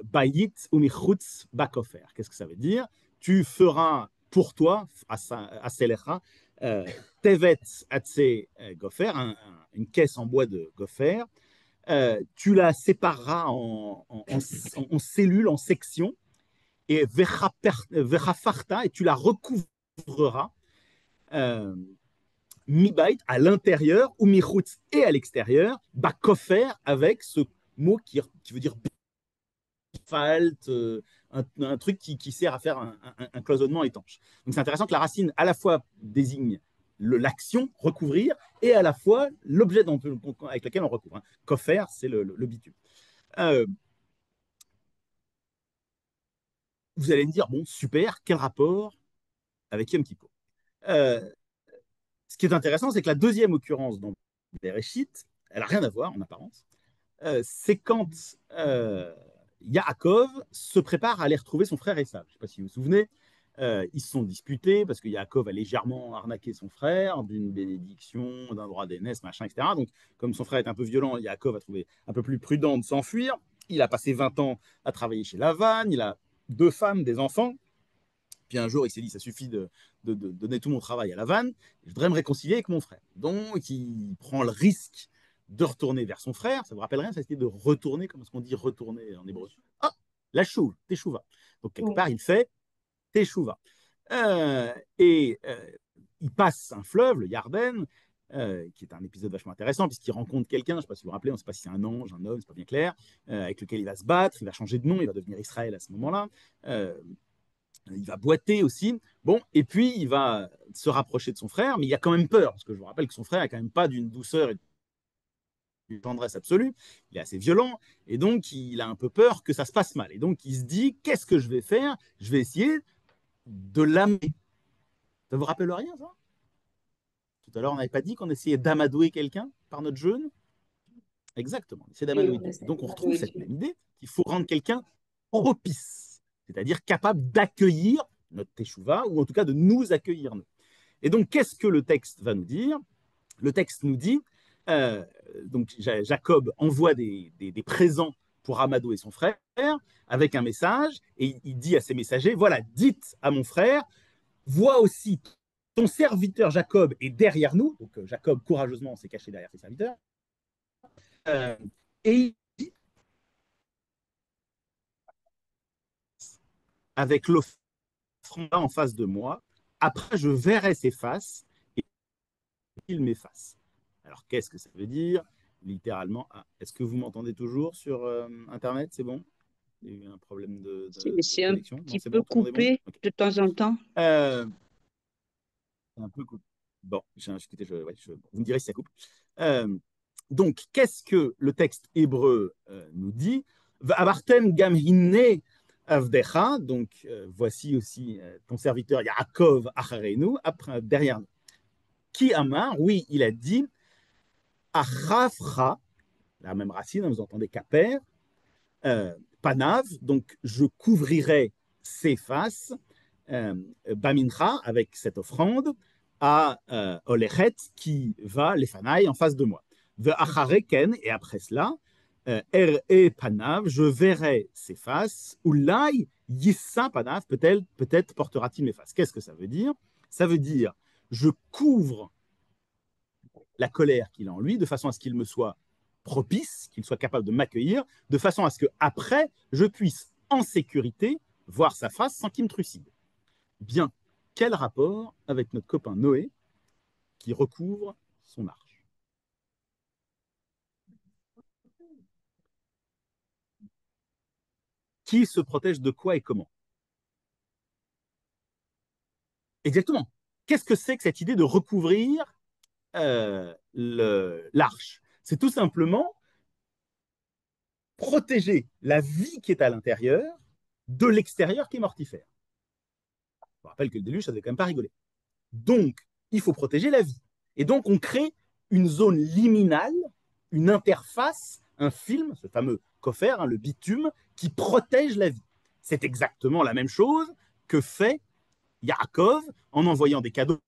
Speaker 1: bayit ou mi chutz bakofer. Qu'est-ce que ça veut dire? Tu feras pour toi, Aselecha, tevet atse gofer, une caisse en bois de gofer, tu la sépareras en cellules, en sections, et vechafarta, et tu la recouvreras mi-bait à l'intérieur, ou mi-chutz et à l'extérieur, bakofer avec ce mot qui veut dire falt, un truc qui sert à faire un cloisonnement étanche. Donc c'est intéressant que la racine à la fois désigne l'action, recouvrir, et à la fois l'objet avec lequel on recouvre. Kofer, c'est le bitume. Vous allez me dire, bon, super, quel rapport avec Yom Kippur? Ce qui est intéressant, c'est que la deuxième occurrence dans Bereshit, elle n'a rien à voir en apparence, c'est quand Yaakov se prépare à aller retrouver son frère Esav. Je ne sais pas si vous vous souvenez, ils se sont disputés parce que Yaakov a légèrement arnaqué son frère d'une bénédiction, d'un droit d'aînesse, machin, etc. Donc, comme son frère est un peu violent, Yaakov a trouvé un peu plus prudent de s'enfuir. Il a passé 20 ans à travailler chez Lavan, il a 2 femmes, des enfants. Puis un jour, il s'est dit, ça suffit de donner tout mon travail à Lavan, je voudrais me réconcilier avec mon frère. Donc, il prend le risque de retourner vers son frère. Ça vous rappelle rien, ça c'était de retourner, comme est-ce qu'on dit retourner en hébreu? Ah, la chouve, teshuva. Donc, quelque part, il fait teshuva. Et il passe un fleuve, le Yarden, qui est un épisode vachement intéressant, puisqu'il rencontre quelqu'un, je ne sais pas si vous vous rappelez, on ne sait pas si c'est un ange, un homme, c'est pas bien clair, avec lequel il va se battre, il va changer de nom, il va devenir Israël à ce moment-là. Il va boiter aussi. Bon, et puis il va se rapprocher de son frère, mais il a quand même peur, parce que je vous rappelle que son frère n'est quand même pas d'une douceur et d'une tendresse absolue. Il est assez violent, et donc il a un peu peur que ça se passe mal. Et donc il se dit, qu'est-ce que je vais faire? Je vais essayer de l'amener. Ça vous rappelle rien, ça? Tout à l'heure, on n'avait pas dit qu'on essayait d'amadouer quelqu'un par notre jeûne? Exactement, on essaie d'amadouer. Donc on retrouve cette même idée qu'il faut rendre quelqu'un propice, c'est-à-dire capable d'accueillir notre teshuva, ou en tout cas de nous accueillir nous. Et donc, qu'est-ce que le texte va nous dire? Le texte nous dit, donc Jacob envoie des présents pour Amadou et son frère, avec un message, et il dit à ses messagers, voilà, dites à mon frère, vois aussi, ton serviteur Jacob est derrière nous, donc Jacob courageusement s'est caché derrière ses serviteurs, et avec l'offrande en face de moi, après je verrai ses faces, et il m'efface. Alors, qu'est-ce que ça veut dire? Littéralement, est-ce que vous m'entendez toujours sur Internet? C'est bon? Il y a eu un problème de
Speaker 4: C'est un
Speaker 1: connexion? Non,
Speaker 4: petit
Speaker 1: c'est
Speaker 4: peu
Speaker 1: bon, tout le monde est bon?
Speaker 4: coupé
Speaker 1: Okay.
Speaker 4: de temps en temps.
Speaker 1: Un peu coupé. Bon, écoutez, vous me direz si ça coupe. Donc, qu'est-ce que le texte hébreu nous dit? Avartem gam hinne avdecha, donc voici aussi ton serviteur Yaakov acharenu, derrière nous. Qui Amar, oui, il a dit, Achavra, la même racine, hein, vous entendez kaper, panav, donc je couvrirai ses faces, bamincha, avec cette offrande, à Olechet, qui va les fanailles en face de moi. Ken, et après cela, et panav, je verrai ses faces, ou l'ai yissa panav, peut-être portera-t-il mes faces. Qu'est-ce que ça veut dire? Ça veut dire, je couvre la colère qu'il a en lui, de façon à ce qu'il me soit propice, qu'il soit capable de m'accueillir, de façon à ce que après je puisse en sécurité voir sa face sans qu'il me trucide. Bien, quel rapport avec notre copain Noé qui recouvre son arche? Qui se protège de quoi et comment? Exactement. Qu'est-ce que c'est que cette idée de recouvrir l'arche? C'est tout simplement protéger la vie qui est à l'intérieur de l'extérieur qui est mortifère. Je vous rappelle que le déluge, ça ne devait quand même pas rigoler. Donc, il faut protéger la vie. Et donc, on crée une zone liminale, une interface, un film, ce fameux coffer, hein, le bitume, qui protège la vie. C'est exactement la même chose que fait Yaakov en envoyant des cadeaux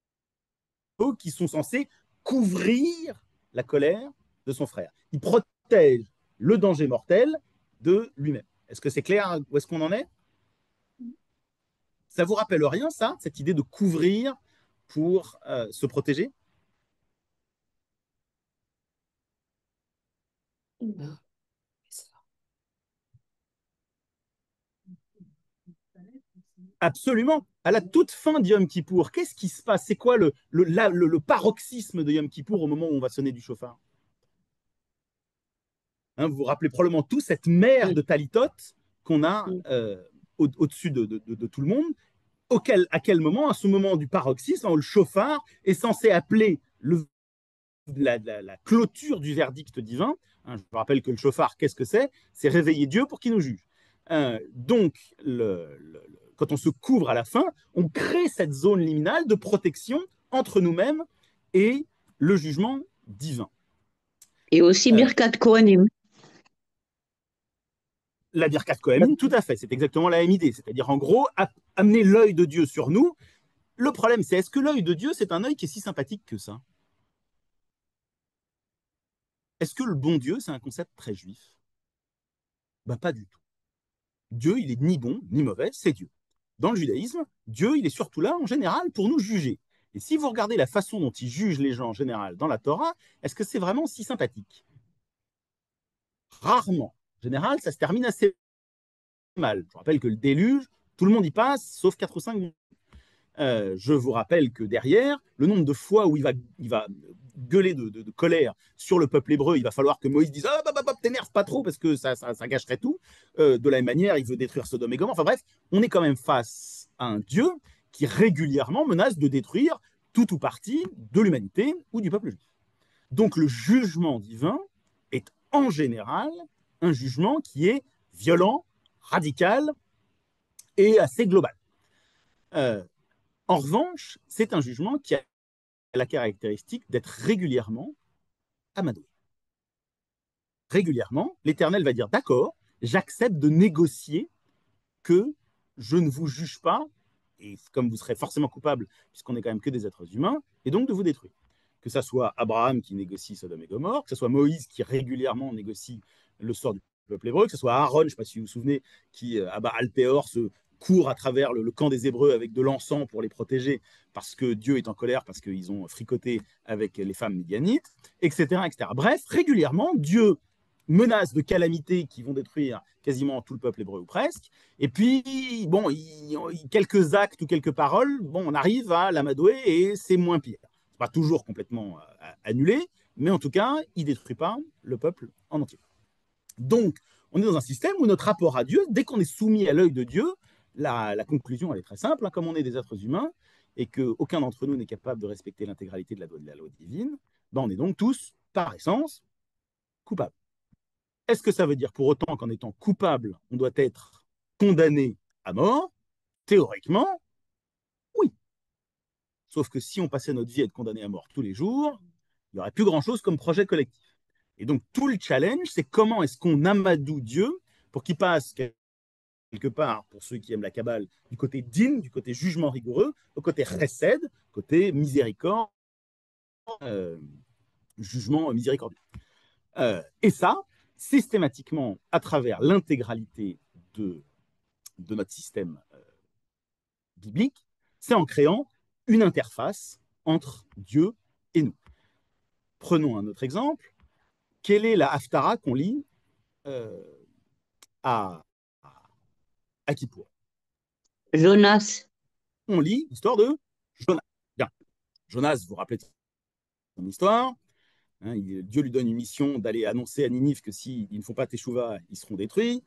Speaker 1: qui sont censés couvrir la colère de son frère. Il protège le danger mortel de lui-même. Est-ce que c'est clair où est-ce qu'on en est? Ça vous rappelle rien, ça, cette idée de couvrir pour se protéger? Absolument. À la toute fin de Yom Kippour, qu'est-ce qui se passe? C'est quoi le paroxysme de Yom Kippour au moment où on va sonner du chauffard? Hein, vous vous rappelez probablement tous cette mer de Talitot qu'on a au-dessus de tout le monde. À quel moment, à ce moment du paroxysme, le chauffard est censé appeler la clôture du verdict divin. Hein, je vous rappelle que le chauffard, qu'est-ce que c'est? C'est réveiller Dieu pour qu'il nous juge. Donc, quand on se couvre à la fin, on crée cette zone liminale de protection entre nous-mêmes et le jugement divin.
Speaker 5: Et aussi Birkat Kohanim.
Speaker 1: La Birkat Kohanim, tout à fait, c'est exactement la même idée. C'est-à-dire, en gros, amener l'œil de Dieu sur nous. Le problème, c'est est-ce que l'œil de Dieu, c'est un œil qui est si sympathique que ça? Est-ce que le bon Dieu, c'est un concept très juif? Ben, pas du tout. Dieu, il est ni bon, ni mauvais, c'est Dieu. Dans le judaïsme, Dieu, il est surtout là, en général, pour nous juger. Et si vous regardez la façon dont il juge les gens en général dans la Torah, est-ce que c'est vraiment si sympathique? Rarement. En général, ça se termine assez mal. Je vous rappelle que le déluge, tout le monde y passe, sauf 4 ou 5 minutes. Je vous rappelle que derrière, le nombre de fois où il va gueuler de colère sur le peuple hébreu, il va falloir que Moïse dise « t'énerve pas trop parce que ça gâcherait tout ». De la même manière, il veut détruire Sodome et Gomorrhe. Enfin bref, on est quand même face à un Dieu qui régulièrement menace de détruire tout ou partie de l'humanité ou du peuple juif. Donc le jugement divin est en général un jugement qui est violent, radical et assez global. En revanche, c'est un jugement qui a la caractéristique d'être régulièrement amadoué. Régulièrement, l'Éternel va dire d'accord, j'accepte de négocier que je ne vous juge pas, et comme vous serez forcément coupable, puisqu'on n'est quand même que des êtres humains, et donc de vous détruire. Que ce soit Abraham qui négocie Sodome et Gomorrhe, que ce soit Moïse qui régulièrement négocie le sort du peuple hébreu, que ce soit Aaron, je ne sais pas si vous vous souvenez, qui à Baal-Péor se court à travers le camp des Hébreux avec de l'encens pour les protéger parce que Dieu est en colère, parce qu'ils ont fricoté avec les femmes midianites, etc., etc. Bref, régulièrement, Dieu menace de calamités qui vont détruire quasiment tout le peuple hébreu ou presque. Et puis, bon, quelques actes ou quelques paroles, bon, on arrive à l'amadouer et c'est moins pire. C'est pas toujours complètement annulé, mais en tout cas, il ne détruit pas le peuple en entier. Donc, on est dans un système où notre rapport à Dieu, dès qu'on est soumis à l'œil de Dieu, la conclusion, elle est très simple, hein, comme on est des êtres humains et qu'aucun d'entre nous n'est capable de respecter l'intégralité de la loi divine, ben on est donc tous, par essence, coupables. Est-ce que ça veut dire pour autant qu'en étant coupable, on doit être condamné à mort? Théoriquement, oui. Sauf que si on passait notre vie à être condamné à mort tous les jours, il n'y aurait plus grand-chose comme projet collectif. Et donc, tout le challenge, c'est comment est-ce qu'on amadoue Dieu pour qu'il passe quelque part, pour ceux qui aiment la Kabbale, du côté din, du côté jugement rigoureux, au côté chesed, côté miséricorde, jugement miséricordieux. Et ça, systématiquement, à travers l'intégralité de notre système biblique, c'est en créant une interface entre Dieu et nous. Prenons un autre exemple. Quelle est la Haftara qu'on lit à Kippour?
Speaker 5: Jonas.
Speaker 1: On lit l'histoire de Jonas. Bien. Jonas, vous vous rappelez de son histoire. Hein, Dieu lui donne une mission d'aller annoncer à Ninive que s'ils ne font pas Teshuvah, ils seront détruits.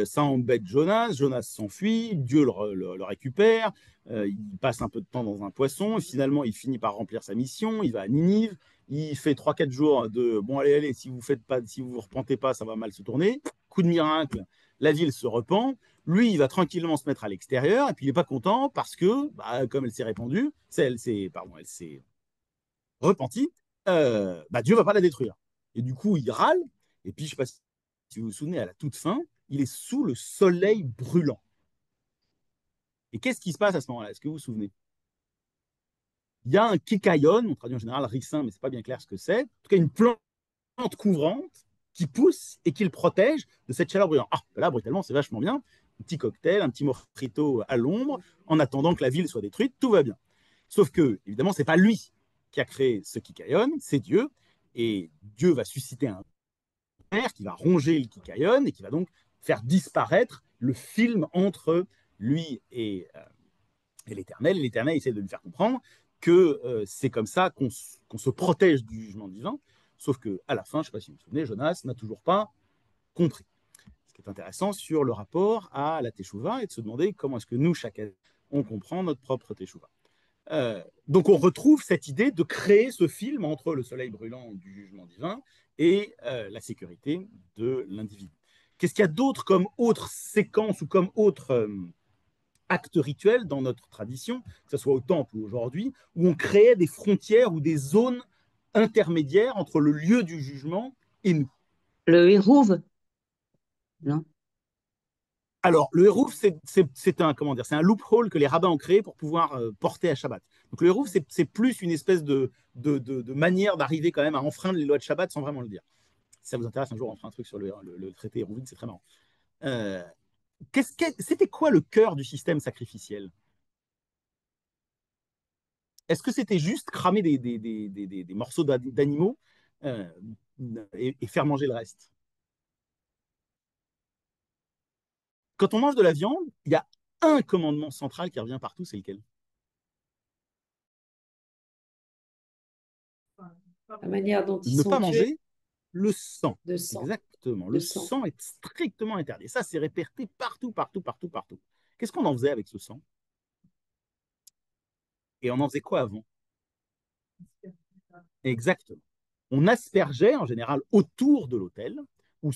Speaker 1: Ça embête Jonas, Jonas s'enfuit, Dieu le récupère, il passe un peu de temps dans un poisson, et finalement il finit par remplir sa mission, il va à Ninive, il fait 3-4 jours de bon allez, si vous vous repentez pas, ça va mal se tourner, coup de miracle, la ville se repent, lui il va tranquillement se mettre à l'extérieur, et puis il n'est pas content parce que, comme elle s'est répandue, elle s'est repentie, Dieu va pas la détruire. Et du coup il râle, et puis je sais pas si vous vous souvenez, à la toute fin, il est sous le soleil brûlant. Et qu'est-ce qui se passe à ce moment-là? Est-ce que vous vous souvenez? Il y a un kikayon, on traduit en général ricin, mais ce n'est pas bien clair ce que c'est. En tout cas, une plante couvrante qui pousse et qui le protège de cette chaleur brûlante. Ah, là, brutalement, c'est vachement bien. Un petit cocktail, un petit mojito à l'ombre, en attendant que la ville soit détruite, tout va bien. Sauf que, évidemment, ce n'est pas lui qui a créé ce kikayon, c'est Dieu. Et Dieu va susciter un père qui va ronger le kikayon et qui va donc faire disparaître le film entre lui et l'Éternel. Et l'Éternel essaie de lui faire comprendre que c'est comme ça qu'on se protège du jugement divin. Sauf qu'à la fin, je ne sais pas si vous vous souvenez, Jonas n'a toujours pas compris. Ce qui est intéressant sur le rapport à la Teshuvah et de se demander comment est-ce que nous, chacun, on comprend notre propre Teshuvah. Donc on retrouve cette idée de créer ce film entre le soleil brûlant du jugement divin et la sécurité de l'individu. Qu'est-ce qu'il y a d'autre comme autre séquence ou comme autre acte rituel dans notre tradition, que ce soit au temple ou aujourd'hui, où on créait des frontières ou des zones intermédiaires entre le lieu du jugement et nous?
Speaker 5: Le Hérouv, non?
Speaker 1: Alors, le Hérouf, c'est un loophole que les rabbins ont créé pour pouvoir porter à Shabbat. Donc, le Hérouf, c'est plus une espèce de manière d'arriver quand même à enfreindre les lois de Shabbat sans vraiment le dire. Si ça vous intéresse, un jour, on fera un truc sur le traité Hérouvide, c'est très marrant. C'était quoi le cœur du système sacrificiel? Est-ce que c'était juste cramer des morceaux d'animaux et faire manger le reste? Quand on mange de la viande, il y a un commandement central qui revient partout, c'est lequel?
Speaker 3: La manière dont ils
Speaker 1: Ne
Speaker 3: sont
Speaker 1: pas
Speaker 3: tués
Speaker 1: manger le sang.
Speaker 3: de sang.
Speaker 1: Exactement.
Speaker 3: De
Speaker 1: Le
Speaker 3: sang.
Speaker 1: sang est strictement interdit. Ça, c'est réperté partout, partout, partout, partout. Qu'est-ce qu'on en faisait avec ce sang? Et on en faisait quoi avant? Exactement. On aspergeait en général autour de l'autel ou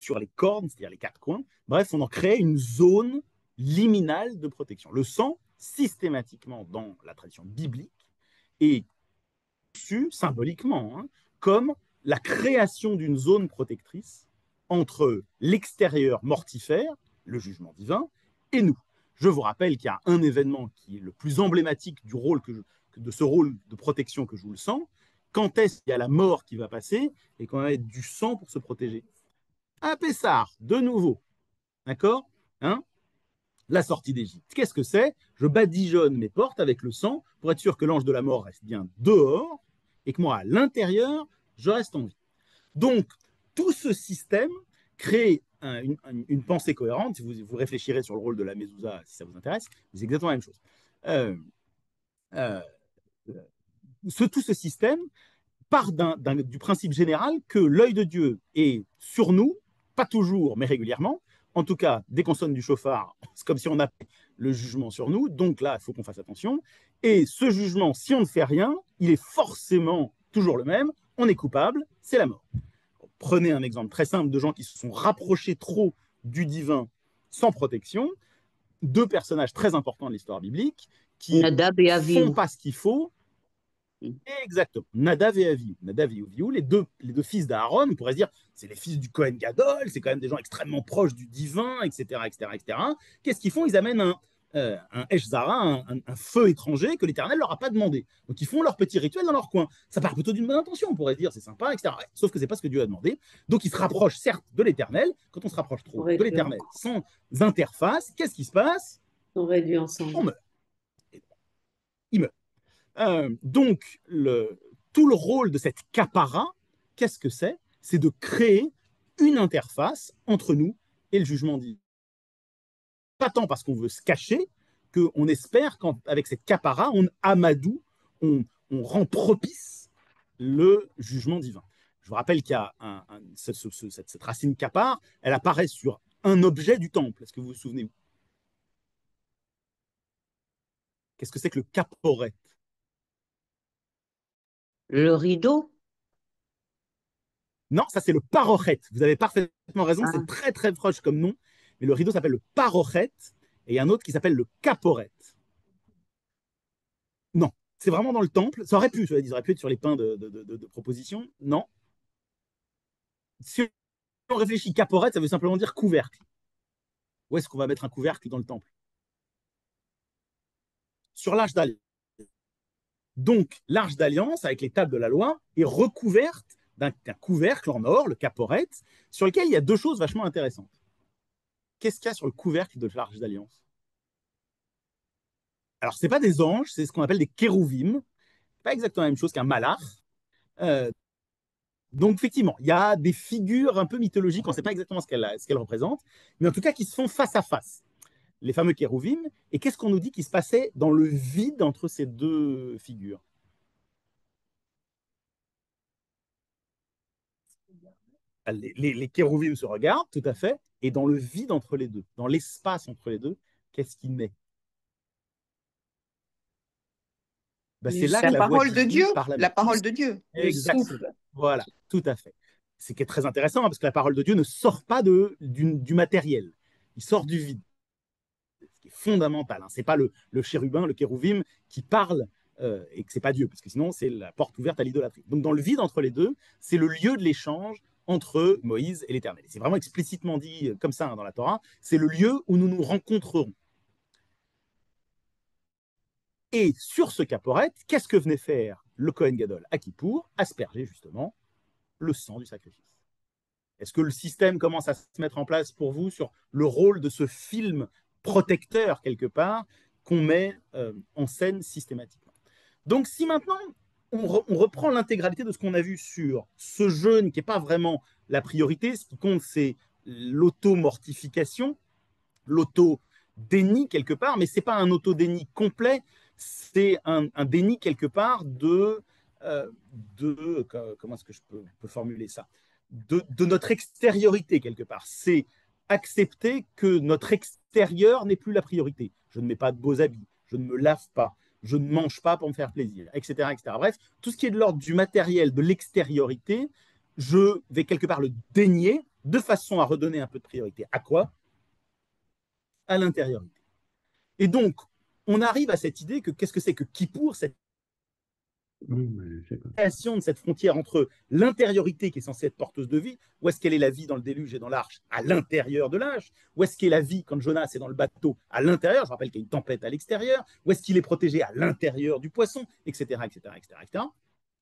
Speaker 1: sur les cornes, c'est-à-dire les quatre coins. Bref, on en créait une zone liminale de protection. Le sang, systématiquement dans la tradition biblique, est su symboliquement comme la création d'une zone protectrice entre l'extérieur mortifère, le jugement divin, et nous. Je vous rappelle qu'il y a un événement qui est le plus emblématique du rôle de ce rôle de protection que joue le sang. Quand est-ce qu'il y a la mort qui va passer et qu'on va mettre du sang pour se protéger? À Pessah, de nouveau. D'accord, la sortie d'Égypte. Qu'est-ce que c'est? Je badigeonne mes portes avec le sang pour être sûr que l'ange de la mort reste bien dehors et que moi, à l'intérieur, je reste en vie. Donc, tout ce système crée une pensée cohérente. Si vous réfléchirez sur le rôle de la mezouza, si ça vous intéresse, c'est exactement la même chose. Tout ce système part du principe général que l'œil de Dieu est sur nous, pas toujours, mais régulièrement. En tout cas, dès qu'on sonne du chauffard, c'est comme si on a le jugement sur nous. Donc là, il faut qu'on fasse attention. Et ce jugement, si on ne fait rien, il est forcément toujours le même. On est coupable, c'est la mort. Prenez un exemple très simple de gens qui se sont rapprochés trop du divin sans protection. Deux personnages très importants de l'histoire biblique qui ne font pas ce qu'il faut. Exactement. Nadav et Avihu. Nadav et Avihu, les deux fils d'Aaron, on pourrait se dire, c'est les fils du Kohen Gadol, c'est quand même des gens extrêmement proches du divin, etc. etc., etc. Qu'est-ce qu'ils font? Ils amènent un Esh Zara, un feu étranger que l'Éternel leur a pas demandé. Donc ils font leur petit rituel dans leur coin. Ça part plutôt d'une bonne intention, on pourrait se dire, c'est sympa, etc. Sauf que c'est pas ce que Dieu a demandé. Donc ils se rapprochent certes de l'Éternel. Quand on se rapproche trop de l'Éternel sans interface, qu'est-ce qui se passe?
Speaker 3: On réduit ensemble.
Speaker 1: On meurt. Il meurt. Donc, tout le rôle de cette capara, qu'est-ce que c'est? C'est de créer une interface entre nous et le jugement divin. Pas tant parce qu'on veut se cacher, qu'on espère qu'avec cette capara, on amadoue, on rend propice le jugement divin. Je vous rappelle qu'il y a cette racine kapar, elle apparaît sur un objet du temple. Est-ce que vous vous souvenez? Qu'est-ce que c'est que le caporet?
Speaker 5: Le rideau?
Speaker 1: Non, ça c'est le parochet. Vous avez parfaitement raison, c'est très très proche comme nom. Mais le rideau s'appelle le parochet et il y a un autre qui s'appelle le caporet. Non, c'est vraiment dans le temple. Ça aurait pu, ça aurait pu être sur les pains de proposition. Non. Si on réfléchit caporet, ça veut simplement dire couvercle. Où est-ce qu'on va mettre un couvercle dans le temple? Sur l'Arche d'Alliance. Donc, l'Arche d'Alliance, avec les tables de la loi, est recouverte d'un couvercle en or, le caporet, sur lequel il y a deux choses vachement intéressantes. Qu'est-ce qu'il y a sur le couvercle de l'Arche d'Alliance? Alors, ce n'est pas des anges, c'est ce qu'on appelle des kérouvim. Pas exactement la même chose qu'un malach. Donc, effectivement, il y a des figures un peu mythologiques, on ne sait pas exactement ce qu'elles représentent, mais en tout cas qui se font face à face. Les fameux kérouvim. Et qu'est-ce qu'on nous dit qui se passait dans le vide entre ces deux figures? Les kérouvim se regardent, tout à fait, et dans le vide entre les deux, dans l'espace entre les deux, qu'est-ce qui naît? C'est là
Speaker 4: la
Speaker 1: que
Speaker 4: parole de Dieu,
Speaker 1: la
Speaker 4: parole de Dieu.
Speaker 1: Exactement. Voilà, tout à fait. C'est qui est très intéressant parce que la parole de Dieu ne sort pas du matériel, il sort du vide. Ce qui est fondamental. C'est pas le chérubin, le kérouvim qui parle et que c'est pas Dieu, parce que sinon c'est la porte ouverte à l'idolâtrie. Donc dans le vide entre les deux, c'est le lieu de l'échange entre Moïse et l'Éternel. C'est vraiment explicitement dit comme ça dans la Torah, c'est le lieu où nous nous rencontrerons. Et sur ce caporet, qu'est-ce que venait faire le Kohen Gadol à Kippour? Asperger justement le sang du sacrifice. Est-ce que le système commence à se mettre en place pour vous sur le rôle de ce film protecteur quelque part qu'on met en scène systématiquement? Donc si maintenant on reprend l'intégralité de ce qu'on a vu sur ce jeûne qui n'est pas vraiment la priorité, ce qui compte c'est l'auto-mortification, l'auto-déni quelque part, mais ce n'est pas un auto-déni complet, c'est un déni quelque part comment est-ce que je peux formuler ça, de notre extériorité quelque part. C'est accepter que notre extérieur n'est plus la priorité. Je ne mets pas de beaux habits, je ne me lave pas, je ne mange pas pour me faire plaisir, etc., etc. Bref, tout ce qui est de l'ordre du matériel, de l'extériorité, je vais quelque part le dénier de façon à redonner un peu de priorité. À quoi? À l'intériorité. Et donc, on arrive à cette idée que qu'est-ce que c'est que Kippour, cette création de cette frontière entre l'intériorité qui est censée être porteuse de vie, où est-ce qu'elle est la vie dans le déluge et dans l'arche, à l'intérieur de l'arche, où est-ce qu'est la vie quand Jonas est dans le bateau, à l'intérieur, je rappelle qu'il y a une tempête à l'extérieur, où est-ce qu'il est protégé à l'intérieur du poisson, etc., etc., etc., etc.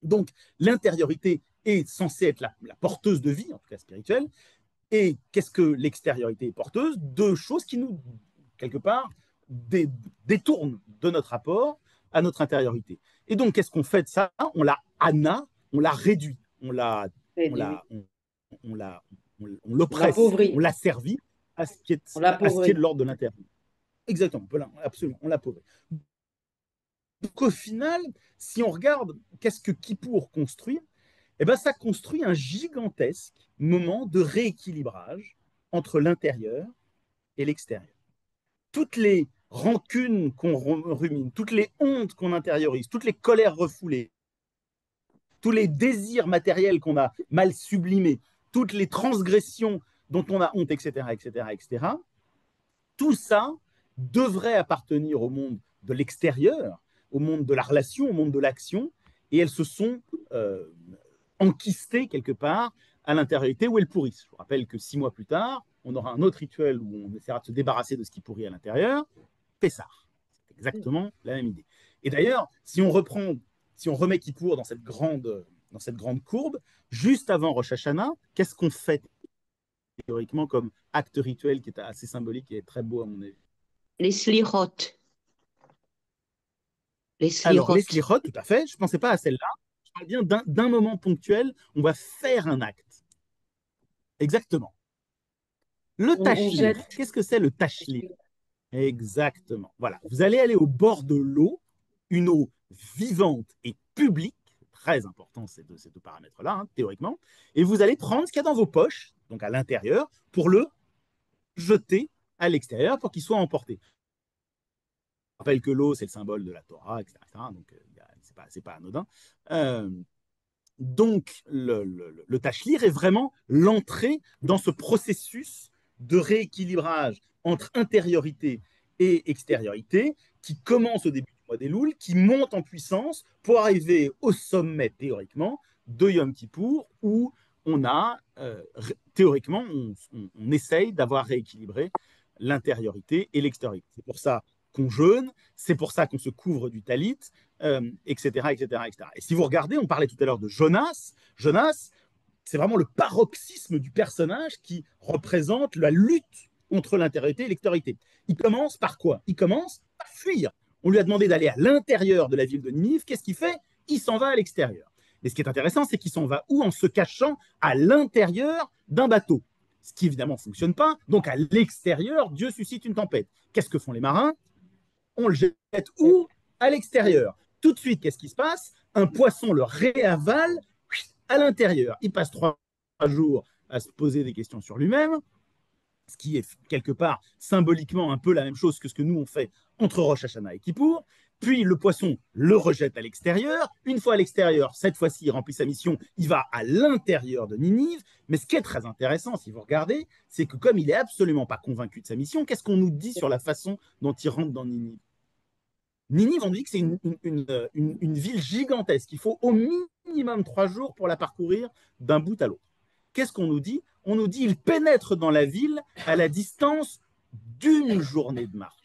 Speaker 1: Donc, l'intériorité est censée être la porteuse de vie, en tout cas spirituelle, et qu'est-ce que l'extériorité est porteuse? Deux choses qui nous, quelque part, détournent de notre rapport à notre intériorité. Et donc, qu'est-ce qu'on fait de ça? On l'a on l'a réduit, on l'oppresse, on l'a servi à ce qui est de l'ordre de l'intérieur. Exactement, absolument, on l'appauvrit. Donc, au final, si on regarde qu'est-ce que Kippour construit, eh ben, ça construit un gigantesque moment de rééquilibrage entre l'intérieur et l'extérieur. Toutes les rancunes qu'on rumine, toutes les hontes qu'on intériorise, toutes les colères refoulées, tous les désirs matériels qu'on a mal sublimés, toutes les transgressions dont on a honte, etc., etc., etc., tout ça devrait appartenir au monde de l'extérieur, au monde de la relation, au monde de l'action, et elles se sont enquistées quelque part à l'intériorité où elles pourrissent. Je vous rappelle que 6 mois plus tard, on aura un autre rituel où on essaiera de se débarrasser de ce qui pourrit à l'intérieur, Pessah. C'est exactement la même idée. Et d'ailleurs, si on remet Kippour dans cette grande courbe, juste avant Rosh Hashanah, qu'est-ce qu'on fait théoriquement comme acte rituel qui est assez symbolique et très beau à mon avis?
Speaker 5: Les slichot.
Speaker 1: Alors, les slichot, tout à fait. Je ne pensais pas à celle-là. Je parle bien d'un moment ponctuel. On va faire un acte. Exactement. Le tachlir. Qu'est-ce que c'est le tachlir? Exactement. Voilà. Vous allez aller au bord de l'eau, une eau vivante et publique. Très important ces deux paramètres-là, hein, théoriquement. Et vous allez prendre ce qu'il y a dans vos poches, donc à l'intérieur, pour le jeter à l'extérieur pour qu'il soit emporté. Je rappelle que l'eau, c'est le symbole de la Torah, etc. Donc, c'est pas anodin. Donc, le tachlir est vraiment l'entrée dans ce processus de rééquilibrage entre intériorité et extériorité qui commence au début du mois d'Elul, qui monte en puissance pour arriver au sommet, théoriquement, de Yom Kippour, où on a, théoriquement, on essaye d'avoir rééquilibré l'intériorité et l'extériorité. C'est pour ça qu'on jeûne, c'est pour ça qu'on se couvre du talit, etc., etc., etc. Et si vous regardez, on parlait tout à l'heure de Jonas. Jonas, c'est vraiment le paroxysme du personnage qui représente la lutte entre l'intériorité et l'extériorité. Il commence par quoi? Il commence par fuir. On lui a demandé d'aller à l'intérieur de la ville de Ninive. Qu'est-ce qu'il fait? Il s'en va à l'extérieur. Et ce qui est intéressant, c'est qu'il s'en va où? En se cachant à l'intérieur d'un bateau. Ce qui évidemment ne fonctionne pas. Donc à l'extérieur, Dieu suscite une tempête. Qu'est-ce que font les marins? On le jette où? À l'extérieur. Tout de suite, qu'est-ce qui se passe? Un poisson le réavale à l'intérieur. Il passe 3 jours à se poser des questions sur lui-même, ce qui est quelque part symboliquement un peu la même chose que ce que nous on fait entre Rosh Hashanah et Kippour. Puis le poisson le rejette à l'extérieur. Une fois à l'extérieur, cette fois-ci, il remplit sa mission, il va à l'intérieur de Ninive. Mais ce qui est très intéressant, si vous regardez, c'est que comme il n'est absolument pas convaincu de sa mission, qu'est-ce qu'on nous dit sur la façon dont il rentre dans Ninive? Ninive, on dit que c'est une ville gigantesque. Il faut au minimum 3 jours pour la parcourir d'un bout à l'autre. Qu'est-ce qu'on nous dit? On nous dit qu'il pénètre dans la ville à la distance d'une journée de marche.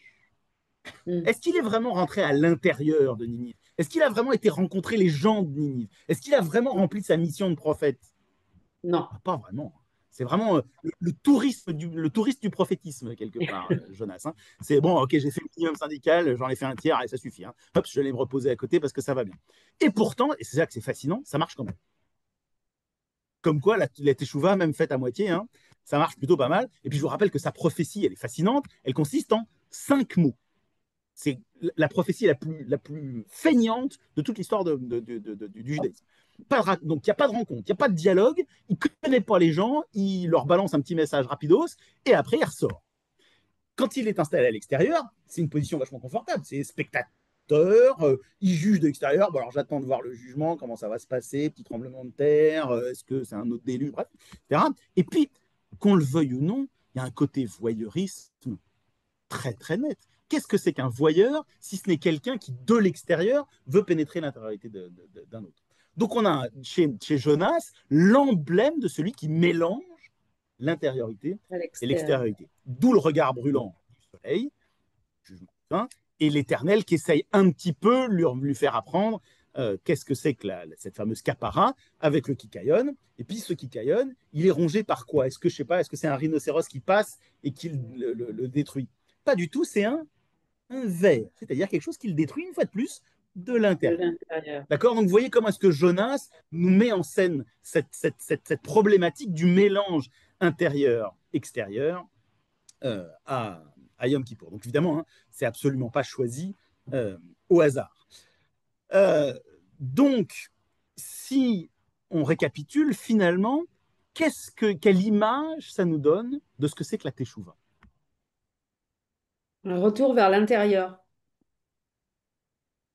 Speaker 1: Est-ce qu'il est vraiment rentré à l'intérieur de Ninive? Est-ce qu'il a vraiment été rencontrer les gens de Ninive? Est-ce qu'il a vraiment rempli sa mission de prophète?
Speaker 3: Non.
Speaker 1: Pas vraiment. C'est vraiment le touriste du prophétisme, quelque part, Jonas. Hein. C'est bon, ok, j'ai fait le minimum syndical, j'en ai fait un tiers, et ça suffit. Hein. Hop, je vais me reposer à côté parce que ça va bien. Et pourtant, et c'est ça que c'est fascinant, ça marche quand même. Comme quoi, la teshuva, même faite à moitié, hein, ça marche plutôt pas mal. Et puis, je vous rappelle que sa prophétie, elle est fascinante. Elle consiste en 5 mots. C'est la prophétie la plus feignante de toute l'histoire du judaïsme. Donc, il n'y a pas de rencontre, il n'y a pas de dialogue, il ne connaît pas les gens, il leur balance un petit message rapidos, et après, il ressort. Quand il est installé à l'extérieur, c'est une position vachement confortable, c'est spectateur, il juge de l'extérieur, bon, alors j'attends de voir le jugement, comment ça va se passer, petit tremblement de terre, est-ce que c'est un autre déluge, bref, etc. Et puis, qu'on le veuille ou non, il y a un côté voyeurisme très, très net. Qu'est-ce que c'est qu'un voyeur si ce n'est quelqu'un qui, de l'extérieur, veut pénétrer l'intériorité d'un autre? Donc, on a chez Jonas l'emblème de celui qui mélange l'intériorité et l'extériorité. D'où le regard brûlant du soleil, jugement divin, et l'Éternel qui essaye un petit peu lui faire apprendre qu'est-ce que c'est que cette fameuse capara avec le kikayon. Et puis ce kikayon, il est rongé par quoi? Est-ce que, je sais pas, est-ce que c'est un rhinocéros qui passe et qui le détruit? Pas du tout, c'est un ver, c'est-à-dire quelque chose qui le détruit une fois de plus de l'intérieur. D'accord? Donc vous voyez comment est-ce que Jonas nous met en scène cette problématique du mélange intérieur-extérieur à Yom Kippour. Donc évidemment, hein, c'est absolument pas choisi au hasard. Donc, si on récapitule, finalement, quelle image ça nous donne de ce que c'est que la Teshuvah?
Speaker 3: Un retour vers l'intérieur.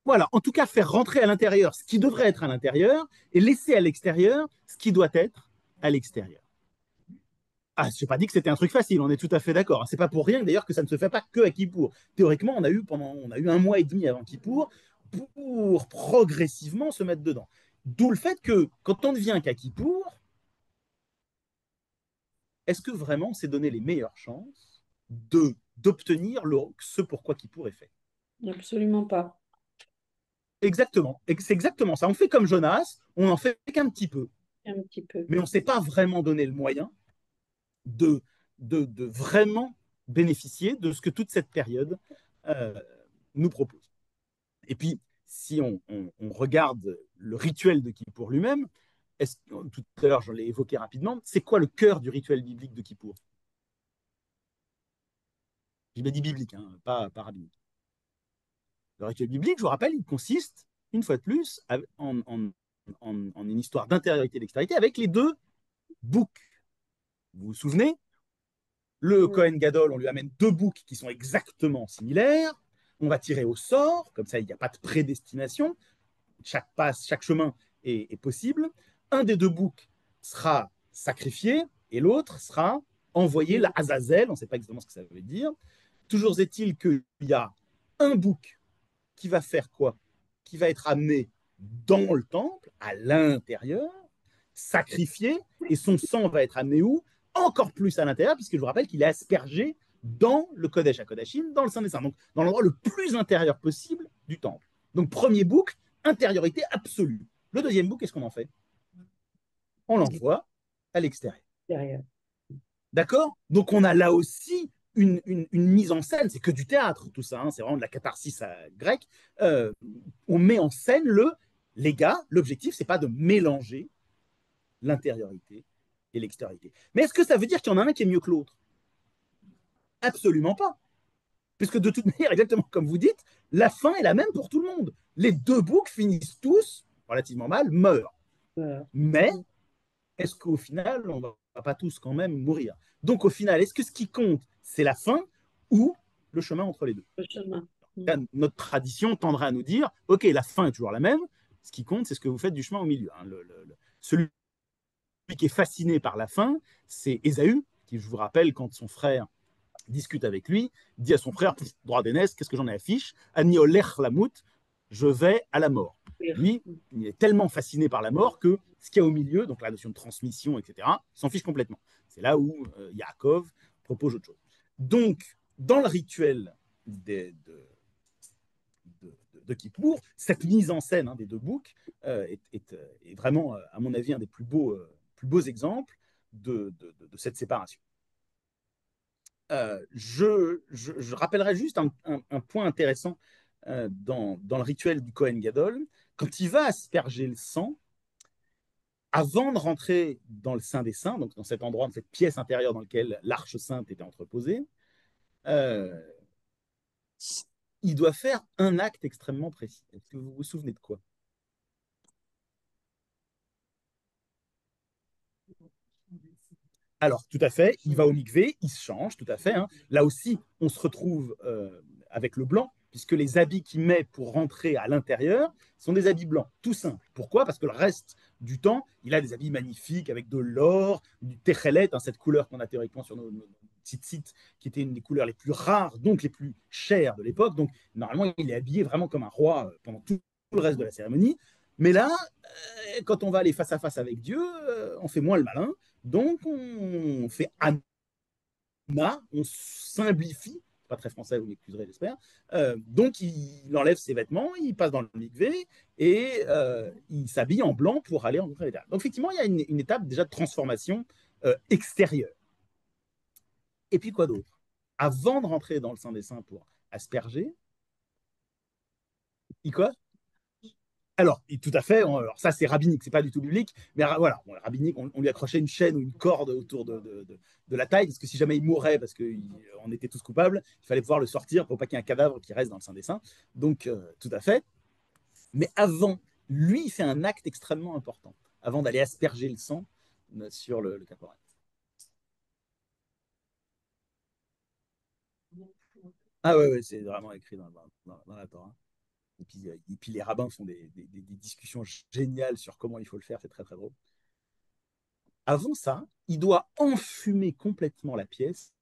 Speaker 1: Voilà, en tout cas, faire rentrer à l'intérieur ce qui devrait être à l'intérieur et laisser à l'extérieur ce qui doit être à l'extérieur. Ah, je n'ai pas dit que c'était un truc facile, on est tout à fait d'accord. C'est pas pour rien d'ailleurs que ça ne se fait pas que à Kippour. Théoriquement, on a eu un mois et demi avant Kippour pour progressivement se mettre dedans. D'où le fait que quand on devient qu'à Kippour, est-ce que vraiment c'est donner les meilleures chances d'obtenir ce pourquoi Kippour est fait?
Speaker 3: Absolument pas.
Speaker 1: Exactement. C'est exactement ça. On fait comme Jonas, on n'en fait qu'un petit peu.
Speaker 3: Un petit peu.
Speaker 1: Mais on ne s'est pas vraiment donné le moyen de, de vraiment bénéficier de ce que toute cette période euh, nous propose. Et puis, si on regarde le rituel de Kippour lui-même, tout à l'heure, je l'ai évoqué rapidement, c'est quoi le cœur du rituel biblique de Kippour? J'ai bien dit biblique, hein, pas rabbinique. Le rituel biblique, je vous rappelle, il consiste, une fois de plus, en une histoire d'intériorité et d'extériorité avec les deux boucs. Vous vous souvenez? Le Kohen Gadol, on lui amène deux boucs qui sont exactement similaires. On va tirer au sort, comme ça, il n'y a pas de prédestination. Chaque passe, chaque chemin est possible. Un des deux boucs sera sacrifié et l'autre sera envoyé, la Azazel, on ne sait pas exactement ce que ça veut dire. Toujours est-il qu'il y a un bouc qui va faire quoi? Qui va être amené dans le temple, à l'intérieur, sacrifié, et son sang va être amené où? Encore plus à l'intérieur, puisque je vous rappelle qu'il est aspergé dans le Kodesh HaKodashim, dans le Saint des Saints, donc dans l'endroit le plus intérieur possible du temple. Donc premier bouc, intériorité absolue. Le deuxième bouc, qu'est-ce qu'on en fait? On l'envoie à l'extérieur. D'accord? Donc on a là aussi une mise en scène, c'est que du théâtre tout ça, hein, c'est vraiment de la catharsis grecque. On met en scène les gars, l'objectif c'est pas de mélanger l'intériorité et l'extériorité. Mais est-ce que ça veut dire qu'il y en a un qui est mieux que l'autre? Absolument pas. Puisque de toute manière, exactement comme vous dites, la fin est la même pour tout le monde. Les deux boucs finissent tous relativement mal, meurent. Mais est-ce qu'au final, on ne va pas tous quand même mourir? Donc au final, est-ce que ce qui compte, c'est la fin ou le chemin entre les deux?
Speaker 3: Le chemin.
Speaker 1: Notre tradition tendrait à nous dire, ok, la fin est toujours la même, ce qui compte, c'est ce que vous faites du chemin au milieu. Hein. Celui qui est fasciné par la fin, c'est Ésaü, qui, je vous rappelle, quand son frère discute avec lui, dit à son frère, droit d'aînesse, qu'est-ce que j'en ai à fiche? Ani olech lamut, je vais à la mort. Lui, il est tellement fasciné par la mort que ce qu'il y a au milieu, donc la notion de transmission, etc., s'en fiche complètement. C'est là où Yaakov propose autre chose. Donc, dans le rituel de Kippour, cette mise en scène des deux boucs est vraiment, à mon avis, un des plus beaux exemples de cette séparation. Je rappellerai juste un point intéressant dans le rituel du Kohen Gadol. Quand il va asperger le sang, avant de rentrer dans le Saint des Saints, donc dans cet endroit, dans cette pièce intérieure dans laquelle l'Arche Sainte était entreposée, il doit faire un acte extrêmement précis. Est-ce que vous vous souvenez de quoi? Alors, tout à fait, il va au mikvé, il se change, tout à fait. Hein. Là aussi, on se retrouve avec le blanc, puisque les habits qu'il met pour rentrer à l'intérieur sont des habits blancs, tout simple. Pourquoi? Parce que le reste du temps, il a des habits magnifiques avec de l'or, du téchelet, hein, cette couleur qu'on a théoriquement sur nos sites, qui était une des couleurs les plus rares, donc les plus chères de l'époque. Donc, normalement, il est habillé vraiment comme un roi pendant tout le reste de la cérémonie. Mais là, quand on va aller face à face avec Dieu, on fait moins le malin. Donc, on fait Anna, on simplifie, pas très français, vous m'excuserez, j'espère. Donc, il enlève ses vêtements, il passe dans le mikvé et il s'habille en blanc pour aller rencontrer l'éternel. Donc, effectivement, il y a une étape déjà de transformation extérieure. Et puis, quoi d'autre? Avant de rentrer dans le Saint des Saints pour asperger, il quoi? Alors, tout à fait, alors ça c'est rabbinique, c'est pas du tout biblique, mais voilà, bon, rabbinique, on lui accrochait une chaîne ou une corde autour de la taille, parce que si jamais il mourait, parce qu'on était tous coupables, il fallait pouvoir le sortir pour pas qu'il y ait un cadavre qui reste dans le Saint des Saints. Donc, tout à fait. Mais avant, lui, il fait un acte extrêmement important, avant d'aller asperger le sang sur le caporal. Ah ouais, c'est vraiment écrit dans la Torah. Et puis les rabbins font des discussions géniales sur comment il faut le faire, c'est très très drôle. Avant ça, il doit enfumer complètement la pièce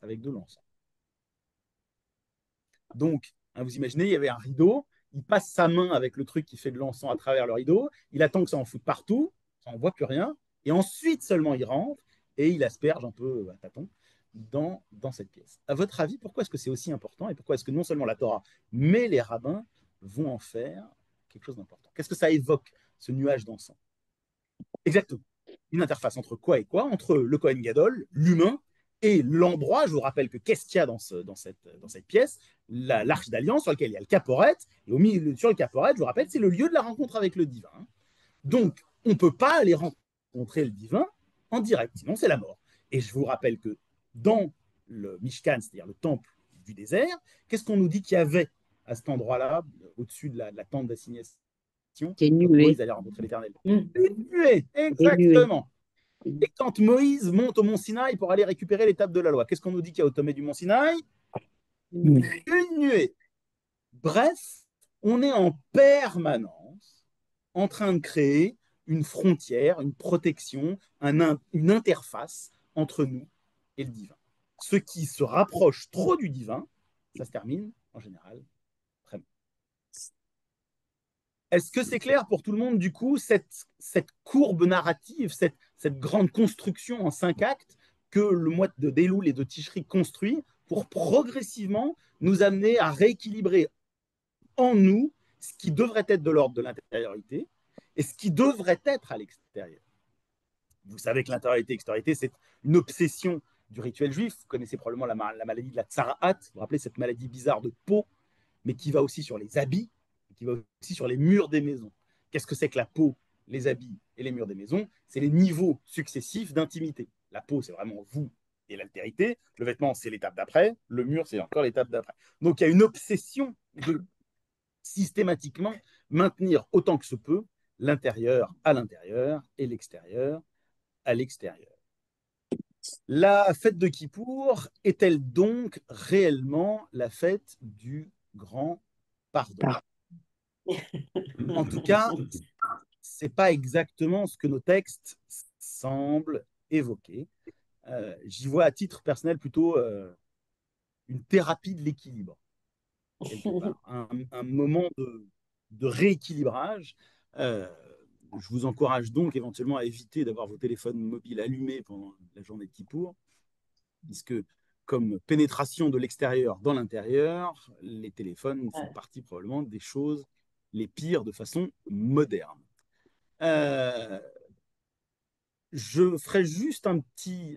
Speaker 1: avec de l'encens. Donc, hein, vous imaginez, il y avait un rideau, il passe sa main avec le truc qui fait de l'encens à travers le rideau, il attend que ça en foute partout, ça n'en voit plus rien, et ensuite seulement il rentre et il asperge un peu à tâtons dans cette pièce. À votre avis, pourquoi est-ce que c'est aussi important et pourquoi est-ce que non seulement la Torah, mais les rabbins vont en faire quelque chose d'important? Qu'est-ce que ça évoque, ce nuage d'encens? Exactement. Une interface entre quoi et quoi? Entre le Kohen Gadol, l'humain, et l'endroit. Je vous rappelle que qu'est-ce qu'il y a dans cette pièce? L'arche d'alliance sur laquelle il y a le caporet, et au milieu sur le caporet, je vous rappelle, c'est le lieu de la rencontre avec le divin. Donc, on ne peut pas aller rencontrer le divin en direct, sinon c'est la mort. Et je vous rappelle que dans le Mishkan, c'est-à-dire le temple du désert, qu'est-ce qu'on nous dit qu'il y avait à cet endroit-là, au-dessus de la tente d'assignation?
Speaker 5: Des nuées.
Speaker 1: Moïse allait rencontrer l'Éternel. Des nuées, exactement. Et quand Moïse monte au mont Sinaï pour aller récupérer les tables de la loi, qu'est-ce qu'on nous dit qu'il y a au sommet du mont Sinaï? Une nuée. Bref, on est en permanence en train de créer une frontière, une protection, une interface entre nous et le divin. Ce qui se rapproche trop du divin, ça se termine en général très mal. Est-ce que c'est clair pour tout le monde, du coup, cette courbe narrative, cette grande construction en 5 actes que le mois de Elul et de Tishri construit pour progressivement nous amener à rééquilibrer en nous ce qui devrait être de l'ordre de l'intériorité et ce qui devrait être à l'extérieur? Vous savez que l'intériorité et l'extériorité, c'est une obsession du rituel juif. Vous connaissez probablement la maladie de la tsaraat, vous vous rappelez cette maladie bizarre de peau, mais qui va aussi sur les habits, qui va aussi sur les murs des maisons. Qu'est-ce que c'est que la peau, les habits et les murs des maisons? C'est les niveaux successifs d'intimité. La peau, c'est vraiment vous et l'altérité. Le vêtement, c'est l'étape d'après. Le mur, c'est encore l'étape d'après. Donc, il y a une obsession de systématiquement maintenir autant que se peut l'intérieur à l'intérieur et l'extérieur à l'extérieur. La fête de Kippour est-elle donc réellement la fête du grand pardon? En tout cas, ce n'est pas exactement ce que nos textes semblent évoquer. J'y vois à titre personnel plutôt une thérapie de l'équilibre, quelque part. Un moment de rééquilibrage. Je vous encourage donc éventuellement à éviter d'avoir vos téléphones mobiles allumés pendant la journée de Kippour, puisque comme pénétration de l'extérieur dans l'intérieur, les téléphones font partie probablement des choses les pires de façon moderne. Je ferai juste un petit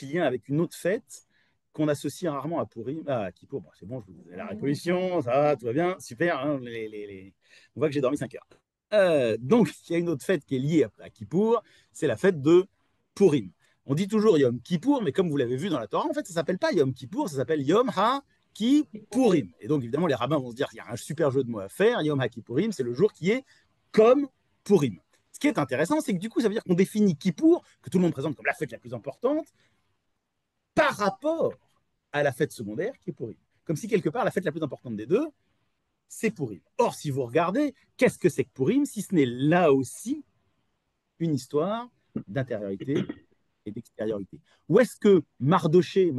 Speaker 1: lien avec une autre fête qu'on associe rarement à Pourim, à Kippour. Bon, c'est bon, je vous ai la révolution, ça va, tout va bien, super. Hein, on voit que j'ai dormi 5 heures. Donc, il y a une autre fête qui est liée à Kippour, c'est la fête de Pourim. On dit toujours Yom Kippour, mais comme vous l'avez vu dans la Torah, en fait, ça ne s'appelle pas Yom Kippour, ça s'appelle Yom HaKippurim. Et donc, évidemment, les rabbins vont se dire qu'il y a un super jeu de mots à faire. Yom HaKippurim, c'est le jour qui est comme Pourim. Ce qui est intéressant, c'est que du coup, ça veut dire qu'on définit Kippour, que tout le monde présente comme la fête la plus importante, par rapport à la fête secondaire qui est Pourim. Comme si quelque part, la fête la plus importante des deux, c'est Pourim. Or, si vous regardez, qu'est-ce que c'est que Pourim, si ce n'est là aussi une histoire d'intériorité et d'extériorité? Où est-ce que Mordechai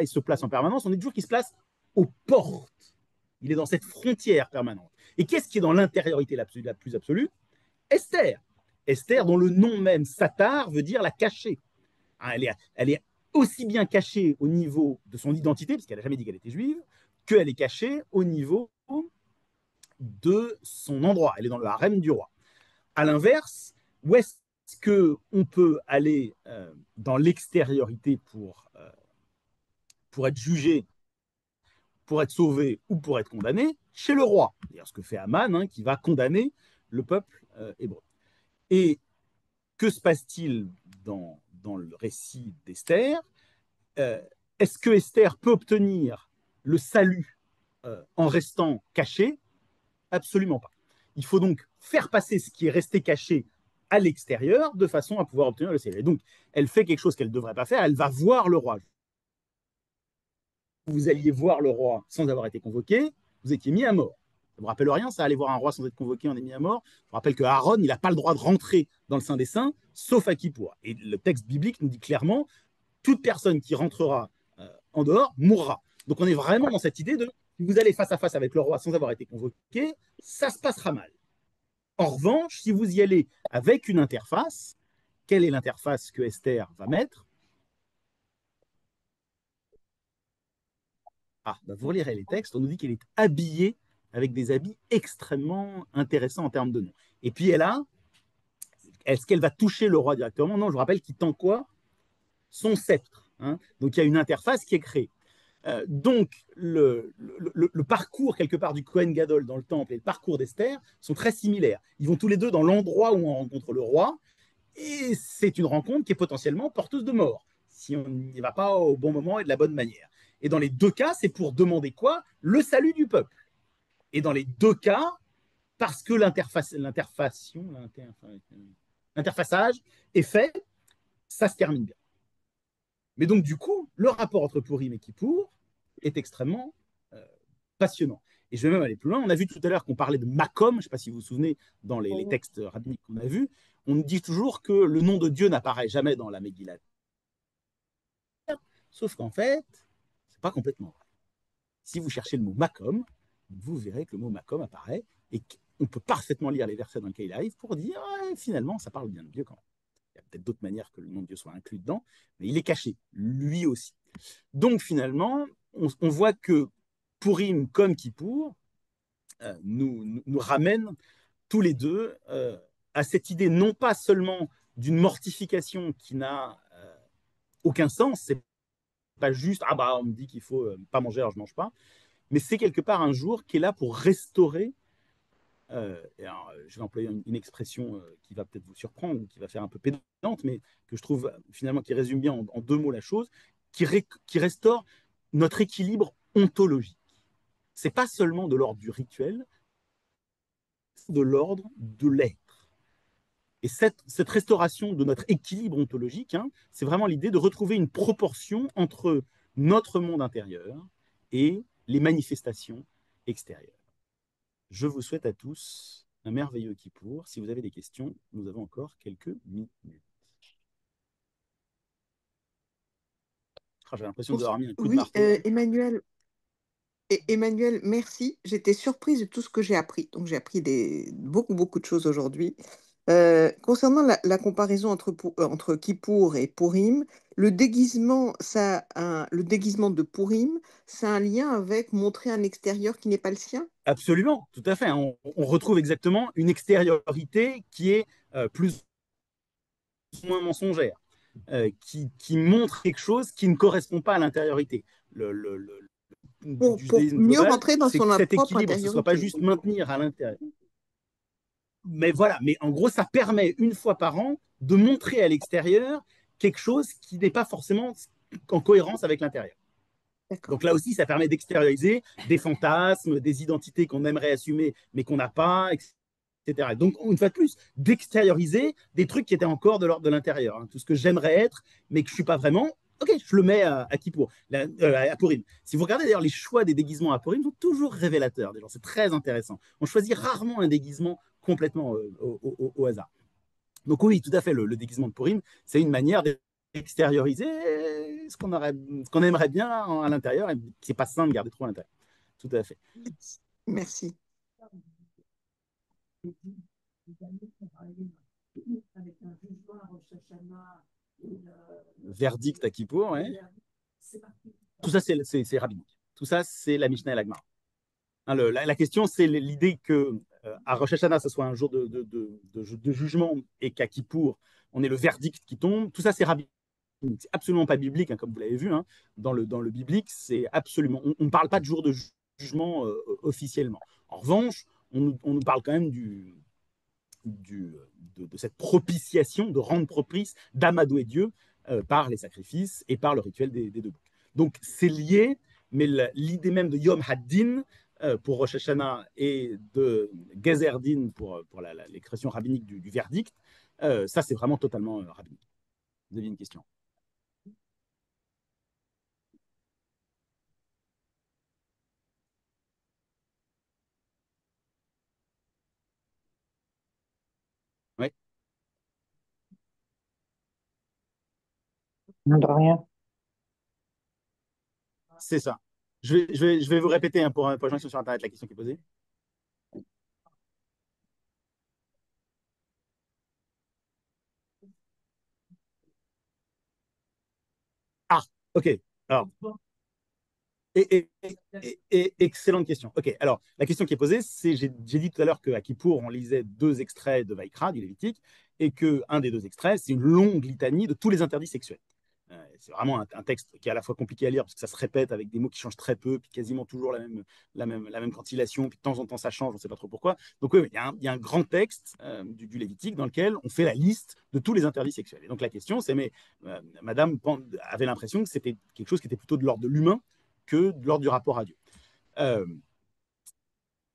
Speaker 1: se place en permanence? On dit toujours qu'il se place aux portes. Il est dans cette frontière permanente. Et qu'est-ce qui est dans l'intériorité la plus absolue? Esther. Esther, dont le nom même, Satar, veut dire la cachée. Elle est aussi bien cachée au niveau de son identité, puisqu'elle n'a jamais dit qu'elle était juive, qu'elle est cachée au niveau de son endroit. Elle est dans le harem du roi. À l'inverse, où est-ce qu'on peut aller dans l'extériorité pour être jugé, pour être sauvé ou pour être condamné? Chez le roi. C'est ce que fait Aman, hein, qui va condamner le peuple hébreu. Et que se passe-t-il dans le récit d'Esther? Est-ce que Esther peut obtenir le salut en restant cachée? Absolument pas. Il faut donc faire passer ce qui est resté caché à l'extérieur de façon à pouvoir obtenir le salut. Et donc, elle fait quelque chose qu'elle ne devrait pas faire, elle va voir le roi. Vous alliez voir le roi sans avoir été convoqué, vous étiez mis à mort. Ça ne vous rappelle rien, ça, aller voir un roi sans être convoqué, on est mis à mort? Je vous rappelle que Aaron, il n'a pas le droit de rentrer dans le Saint des Saints, sauf à Kippour. Et le texte biblique nous dit clairement, toute personne qui rentrera en dehors mourra. Donc on est vraiment dans cette idée de si vous allez face à face avec le roi sans avoir été convoqué, ça se passera mal. En revanche, si vous y allez avec une interface, quelle est l'interface que Esther va mettre? Vous relirez les textes, on nous dit qu'elle est habillée avec des habits extrêmement intéressants en termes de nom. Et puis est-ce qu'elle va toucher le roi directement? Non, je vous rappelle qu'il tend quoi? Son sceptre. Hein. Donc il y a une interface qui est créée. Donc le parcours quelque part du Kohen Gadol dans le temple et le parcours d'Esther sont très similaires. Ils vont tous les deux dans l'endroit où on rencontre le roi, et c'est une rencontre qui est potentiellement porteuse de mort, si on n'y va pas au bon moment et de la bonne manière. Et dans les deux cas, c'est pour demander quoi? Le salut du peuple. Et dans les deux cas, parce que l'interfaçage est fait, ça se termine bien. Mais donc, du coup, le rapport entre Purim et Kippour est extrêmement passionnant. Et je vais même aller plus loin. On a vu tout à l'heure qu'on parlait de Makom, je ne sais pas si vous vous souvenez, dans les textes rabbiniques qu'on a vus. On dit toujours que le nom de Dieu n'apparaît jamais dans la Megillah. Sauf qu'en fait, ce n'est pas complètement vrai. Si vous cherchez le mot Makom, vous verrez que le mot Makom apparaît et qu'on peut parfaitement lire les versets dans lesquels il arrive pour dire finalement, ça parle bien de Dieu quand même. Il y a peut-être d'autres manières que le nom de Dieu soit inclus dedans, mais il est caché, lui aussi. Donc finalement, on voit que Purim comme Kippour nous ramènent tous les deux à cette idée non pas seulement d'une mortification qui n'a aucun sens, c'est pas juste on me dit qu'il faut pas manger alors je mange pas, mais c'est quelque part un jour qui est là pour restaurer. Alors, je vais employer une expression qui va peut-être vous surprendre, qui va faire un peu pédante, mais que je trouve finalement qui résume bien en deux mots la chose, qui restaure notre équilibre ontologique. C'est pas seulement de l'ordre du rituel, c'est de l'ordre de l'être. Et cette restauration de notre équilibre ontologique, c'est vraiment l'idée de retrouver une proportion entre notre monde intérieur et les manifestations extérieures. Je vous souhaite à tous un merveilleux Kippour. Si vous avez des questions, nous avons encore quelques minutes. J'ai l'impression d'avoir mis un coup de marteau.
Speaker 4: Emmanuel, merci. J'étais surprise de tout ce que j'ai appris. Donc, j'ai appris beaucoup de choses aujourd'hui. Concernant la comparaison entre Kippour et Purim, le déguisement de Purim, c'est un lien avec montrer un extérieur qui n'est pas le sien?
Speaker 1: Absolument, tout à fait. On retrouve exactement une extériorité qui est plus ou moins mensongère, qui montre quelque chose qui ne correspond pas à l'intériorité.
Speaker 4: Pour
Speaker 1: Judaïsme
Speaker 4: mieux
Speaker 1: global,
Speaker 4: rentrer dans
Speaker 1: c'est
Speaker 4: son
Speaker 1: que cet
Speaker 4: propre
Speaker 1: équilibre, ce ne soit pas
Speaker 4: intériorité.
Speaker 1: juste maintenir à l'intérieur. Mais voilà, mais en gros, ça permet une fois par an de montrer à l'extérieur quelque chose qui n'est pas forcément en cohérence avec l'intérieur. Donc là aussi, ça permet d'extérioriser des fantasmes, des identités qu'on aimerait assumer, mais qu'on n'a pas, etc. Donc, une fois de plus, d'extérioriser des trucs qui étaient encore de l'ordre de l'intérieur. Tout ce que j'aimerais être, mais que je ne suis pas vraiment, ok, je le mets à Kippour, à Purim. Si vous regardez d'ailleurs les choix des déguisements à Purim, sont toujours révélateurs. C'est très intéressant. On choisit rarement un déguisement complètement au hasard. Donc oui, tout à fait, le déguisement de Purim, c'est une manière d'extérioriser ce qu'on aimerait bien à l'intérieur et qui n'est pas sain de garder trop à l'intérieur. Tout à fait.
Speaker 4: Merci.
Speaker 1: Verdict à Kippour, ouais. Tout ça, c'est rabbinique. Tout ça, c'est la Mishnah et la Gemara. La question, c'est l'idée que à Rosh Hashanah, ce soit un jour de jugement et qu'à Kippour, on ait le verdict qui tombe. Tout ça, c'est rabbinique. C'est absolument pas biblique, comme vous l'avez vu. Dans le biblique, c'est absolument. On ne parle pas de jour de jugement officiellement. En revanche, on nous parle quand même de cette propitiation, de rendre propice, d'amadouer Dieu par les sacrifices et par le rituel des deux boucs. Donc c'est lié, mais l'idée même de Yom Haddin pour Rosh Hashanah et de Gezer Din pour l'expression rabbinique du verdict, ça c'est vraiment totalement rabbinique. Vous avez une question? Oui.
Speaker 6: Non, de rien.
Speaker 1: C'est ça. Je vais vous répéter hein, pour les gens qui sont sur Internet la question qui est posée. Ah, ok. Alors, excellente question. Ok, alors la question qui est posée, c'est j'ai dit tout à l'heure qu'à Kippour, on lisait 2 extraits de Vaikra, du Lévitique, et qu'un des 2 extraits, c'est une longue litanie de tous les interdits sexuels. C'est vraiment un texte qui est à la fois compliqué à lire parce que ça se répète avec des mots qui changent très peu, puis quasiment toujours la même cantillation, puis de temps en temps ça change, on ne sait pas trop pourquoi. Donc oui, il y a un grand texte du Lévitique dans lequel on fait la liste de tous les interdits sexuels. Et donc la question, c'est, mais Madame avait l'impression que c'était quelque chose qui était plutôt de l'ordre de l'humain que de l'ordre du rapport à Dieu.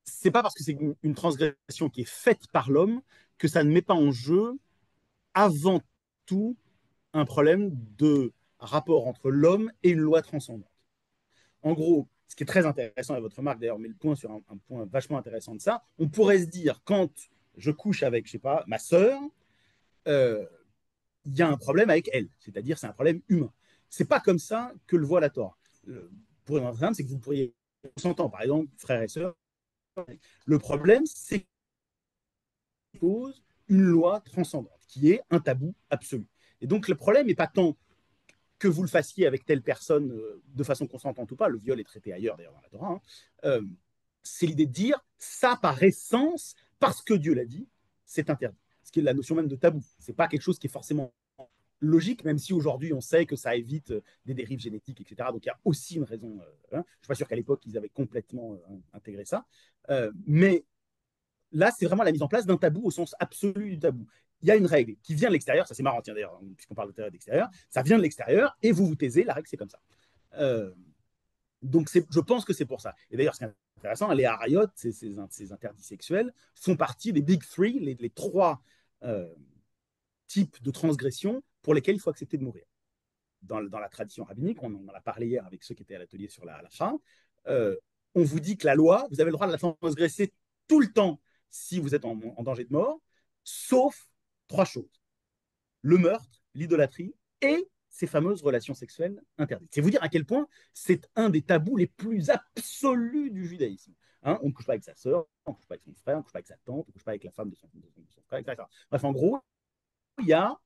Speaker 1: C'est pas parce que c'est une transgression qui est faite par l'homme que ça ne met pas en jeu avant tout un problème de rapport entre l'homme et une loi transcendante. En gros, ce qui est très intéressant, et votre remarque d'ailleurs met le point sur un point vachement intéressant de ça, on pourrait se dire, quand je couche avec, je sais pas, ma sœur, il y a un problème avec elle, c'est-à-dire c'est un problème humain. C'est pas comme ça que le voit la Torah. Pour un exemple, c'est que vous pourriez, on s'entend, par exemple, frères et sœurs, le problème, c'est qu'il pose une loi transcendante, qui est un tabou absolu. Et donc le problème n'est pas tant que vous le fassiez avec telle personne de façon consentante ou pas, le viol est traité ailleurs d'ailleurs dans la Torah, hein, c'est l'idée de dire ça par essence, parce que Dieu l'a dit, c'est interdit. Ce qui est la notion même de tabou. C'est pas quelque chose qui est forcément logique, même si aujourd'hui on sait que ça évite des dérives génétiques, etc. Donc il y a aussi une raison. Je ne suis pas sûr qu'à l'époque ils avaient complètement intégré ça. Mais là, c'est vraiment la mise en place d'un tabou au sens absolu du tabou. Il y a une règle qui vient de l'extérieur, ça c'est marrant, tiens d'ailleurs, puisqu'on parle d'extérieur, ça vient de l'extérieur et vous vous taisez, la règle c'est comme ça. Euh, donc je pense que c'est pour ça. Et d'ailleurs, ce qui est intéressant, les harayot, ces interdits sexuels, font partie des big three, les 3 types de transgressions pour lesquels il faut accepter de mourir. Dans la tradition rabbinique, on en a parlé hier avec ceux qui étaient à l'atelier sur la fin, on vous dit que la loi, vous avez le droit de la transgresser tout le temps si vous êtes en danger de mort, sauf 3 choses. Le meurtre, l'idolâtrie et ces fameuses relations sexuelles interdites. C'est vous dire à quel point c'est un des tabous les plus absolus du judaïsme. Hein, on ne couche pas avec sa sœur, on ne couche pas avec son frère, on ne couche pas avec sa tante, on ne couche pas avec la femme de son frère, etc. Bref, en gros, il y a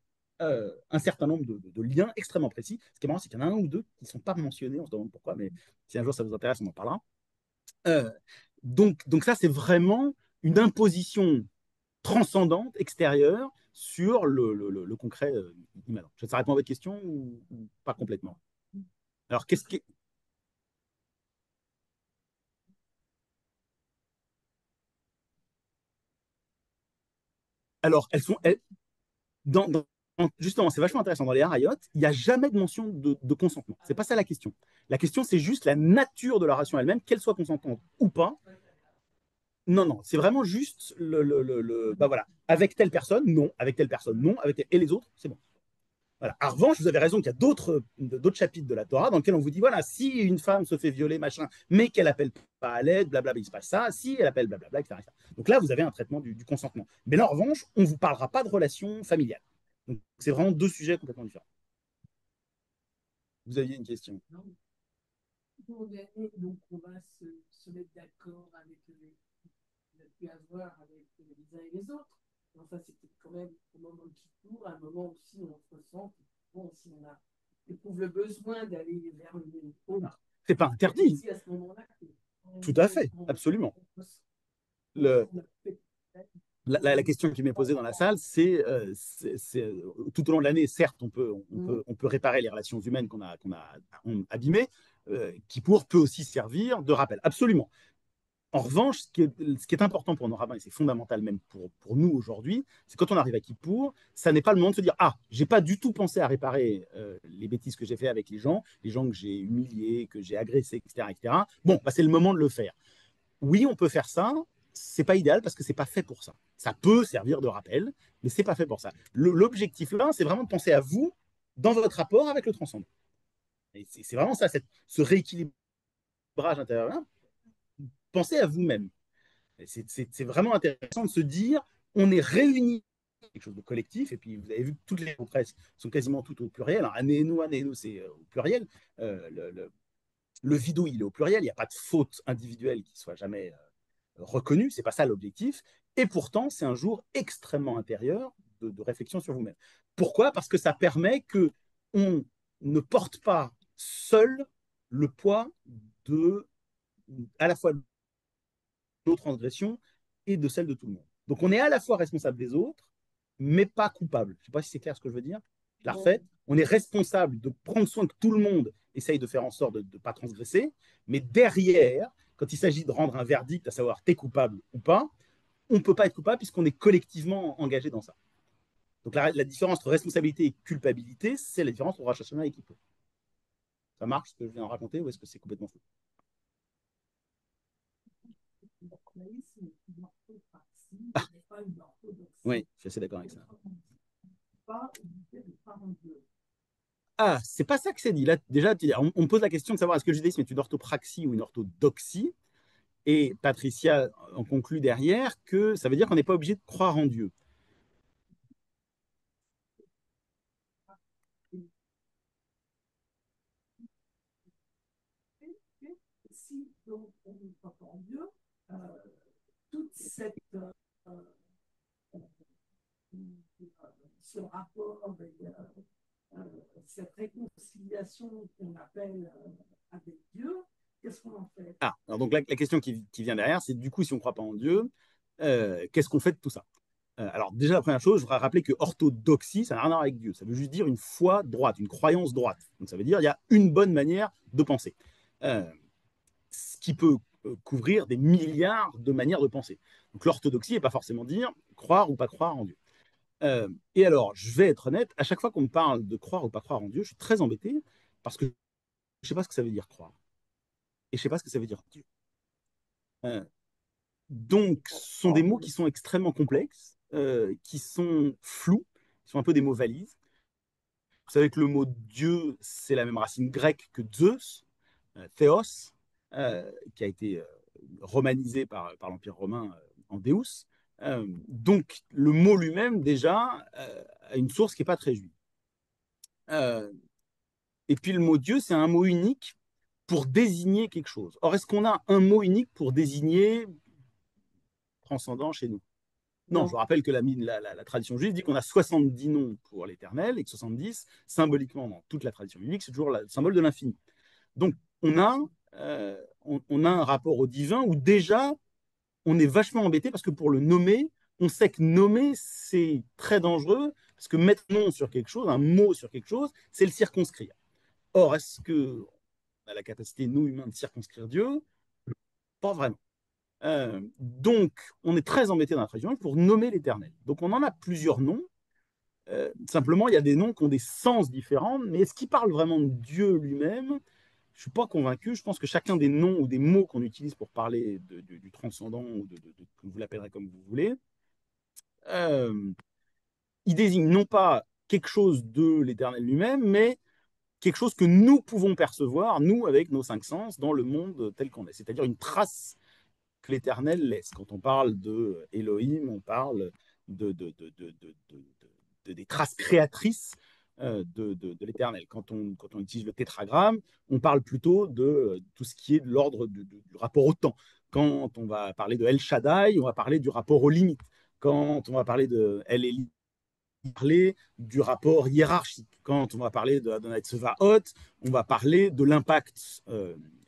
Speaker 1: un certain nombre de liens extrêmement précis. Ce qui est marrant, c'est qu'il y en a un ou deux qui ne sont pas mentionnés, on se demande pourquoi, mais si un jour ça vous intéresse, on en parlera. Euh, donc ça, c'est vraiment une imposition transcendante, extérieure, sur le concret immanent. Ça répond à votre question ou pas complètement? Alors, qu'est-ce qui... Alors, justement, c'est vachement intéressant. Dans les harayot, il n'y a jamais de mention de consentement. C'est pas ça la question. La question, c'est juste la nature de la relation elle-même, qu'elle soit consentante ou pas. Non, non, c'est vraiment juste bah voilà, avec telle personne, non, avec telle personne, non, et les autres, c'est bon. Voilà. En revanche, vous avez raison qu'il y a d'autres chapitres de la Torah dans lesquels on vous dit voilà, si une femme se fait violer, machin, mais qu'elle appelle pas à l'aide, blablabla, il se passe ça, si elle appelle blablabla, etc., etc. Donc là, vous avez un traitement du consentement. Mais là, en revanche, on ne vous parlera pas de relation familiale. Donc c'est vraiment 2 sujets complètement différents. Vous aviez une question?
Speaker 6: Donc on va se mettre d'accord avec qu'on a pu avoir avec les uns et les autres. Enfin, c'était quand même au moment de Kippour, un moment aussi où on se ressent, bon, si on éprouve le besoin d'aller vers le
Speaker 1: c'est pas interdit.
Speaker 6: À ce moment-là,
Speaker 1: tout à fait, absolument. La question qui m'est posée dans la salle, c'est tout au long de l'année, certes, on peut réparer les relations humaines qu'on a abîmées, Kippour peut aussi servir de rappel, absolument. En revanche, ce qui est important pour nos rabbins, et c'est fondamental même pour nous aujourd'hui, c'est quand on arrive à Kippour, ça n'est pas le moment de se dire « Ah, j'ai pas du tout pensé à réparer les bêtises que j'ai fait avec les gens que j'ai humiliés, que j'ai agressés, etc. etc. Bon, bah, c'est le moment de le faire. » Oui, on peut faire ça, c'est pas idéal parce que c'est pas fait pour ça. Ça peut servir de rappel, mais c'est pas fait pour ça. L'objectif là, c'est vraiment de penser à vous dans votre rapport avec le transcendant. Et c'est vraiment ça, ce rééquilibrage intérieur-là. Pensez à vous-même. C'est vraiment intéressant de se dire, on est réunis quelque chose de collectif, et puis vous avez vu que toutes les presses sont quasiment toutes au pluriel. Alors, anéno, c'est au pluriel. Le vidou, il est au pluriel, il n'y a pas de faute individuelle qui soit jamais reconnue, c'est pas ça l'objectif. Et pourtant, c'est un jour extrêmement intérieur de réflexion sur vous-même. Pourquoi? Parce que ça permet que on ne porte pas seul le poids de à la fois de nos transgressions et de celles de tout le monde. Donc on est à la fois responsable des autres, mais pas coupable. Je ne sais pas si c'est clair ce que je veux dire. Je la refais. On est responsable de prendre soin que tout le monde essaye de faire en sorte de ne pas transgresser, mais derrière, quand il s'agit de rendre un verdict, à savoir t'es coupable ou pas, on ne peut pas être coupable puisqu'on est collectivement engagé dans ça. Donc la différence entre responsabilité et culpabilité, c'est la différence entre Rosh Hashanah et Kippour. Ça marche ce que je viens de raconter ou est-ce que c'est complètement fou? Oui, je suis assez d'accord avec ça. Ah, c'est pas ça que c'est dit. Là, déjà, on me pose la question de savoir est-ce que le judaïsme est une orthopraxie ou une orthodoxie. Et Patricia en conclut derrière que ça veut dire qu'on n'est pas obligé de croire en Dieu.
Speaker 6: Si donc on ne croit pas en Dieu, toute cette ce rapport avec cette réconciliation qu'on appelle avec Dieu, qu'est-ce qu'on en fait?
Speaker 1: Ah, alors donc la question qui vient derrière, c'est du coup, si on ne croit pas en Dieu, qu'est-ce qu'on fait de tout ça? Alors déjà, la première chose, je voudrais rappeler que orthodoxie, ça n'a rien à voir avec Dieu. Ça veut juste dire une foi droite, une croyance droite. Donc ça veut dire qu'il y a une bonne manière de penser. Ce qui peut couvrir des milliards de manières de penser. Donc l'orthodoxie n'est pas forcément dire croire ou pas croire en Dieu. Et alors, je vais être honnête, à chaque fois qu'on me parle de croire ou pas croire en Dieu, je suis très embêté parce que je ne sais pas ce que ça veut dire croire. Et je ne sais pas ce que ça veut dire Dieu. Donc, ce sont des mots qui sont extrêmement complexes, qui sont flous, qui sont un peu des mots valises. Vous savez que le mot Dieu, c'est la même racine grecque que Zeus, Théos, qui a été romanisé par l'Empire romain en Deus. Donc, le mot lui-même, déjà, a une source qui n'est pas très juive. Et puis, le mot Dieu, c'est un mot unique pour désigner quelque chose. Or, est-ce qu'on a un mot unique pour désigner transcendant chez nous? Non, je vous rappelle que la tradition juive dit qu'on a 70 noms pour l'Éternel et que 70, symboliquement, dans toute la tradition biblique, c'est toujours le symbole de l'infini. Donc, on a un rapport au divin où déjà, on est vachement embêté parce que pour le nommer, on sait que nommer, c'est très dangereux parce que mettre nom sur quelque chose, un mot sur quelque chose, c'est le circonscrire. Or, est-ce qu'on a la capacité, nous humains, de circonscrire Dieu? Pas vraiment. Donc, on est très embêté dans la tradition pour nommer l'Éternel. Donc, on en a plusieurs noms. Simplement, il y a des noms qui ont des sens différents, mais est-ce qu'ils parlent vraiment de Dieu lui-même? Je ne suis pas convaincu. Je pense que chacun des noms ou des mots qu'on utilise pour parler du transcendant ou vous l'appellerez comme vous voulez, il désigne non pas quelque chose de l'Éternel lui-même, mais quelque chose que nous pouvons percevoir, nous, avec nos 5 sens, dans le monde tel qu'on est. C'est-à-dire une trace que l'Éternel laisse. Quand on parle de Elohim, on parle des traces créatrices de l'Éternel. Quand on utilise le tétragramme, on parle plutôt de tout ce qui est de l'ordre du rapport au temps. Quand on va parler de El Shaddai, on va parler du rapport aux limites. Quand on va parler de El Eli, on va parler du rapport hiérarchique. Quand on va parler de Adonai Tsevaot, on va parler de l'impact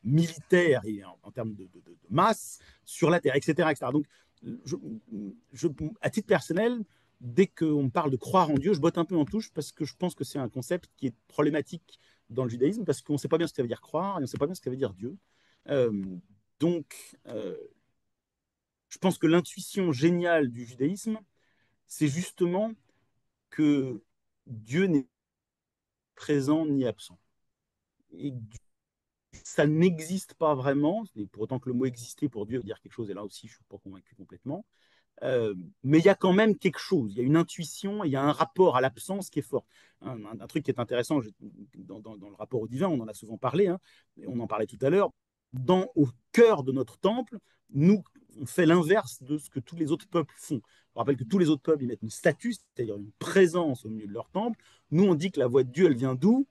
Speaker 1: militaire et en termes de masse sur la Terre, etc. etc. Donc, à titre personnel, dès qu'on parle de croire en Dieu, je botte un peu en touche parce que je pense que c'est un concept qui est problématique dans le judaïsme parce qu'on ne sait pas bien ce que ça veut dire croire et on ne sait pas bien ce que ça veut dire Dieu. Donc, je pense que l'intuition géniale du judaïsme, c'est justement que Dieu n'est présent ni absent. Et ça n'existe pas vraiment, et pour autant que le mot exister pour Dieu veut dire quelque chose, et là aussi je ne suis pas convaincu complètement, mais il y a quand même quelque chose, il y a une intuition, il y a un rapport à l'absence qui est fort. Un truc qui est intéressant dans le rapport au divin, on en a souvent parlé, hein, on en parlait tout à l'heure, au cœur de notre temple, nous, on fait l'inverse de ce que tous les autres peuples font. Je rappelle que tous les autres peuples, ils mettent une statue, c'est-à-dire une présence au milieu de leur temple. Nous, on dit que la voix de Dieu, elle vient d'où?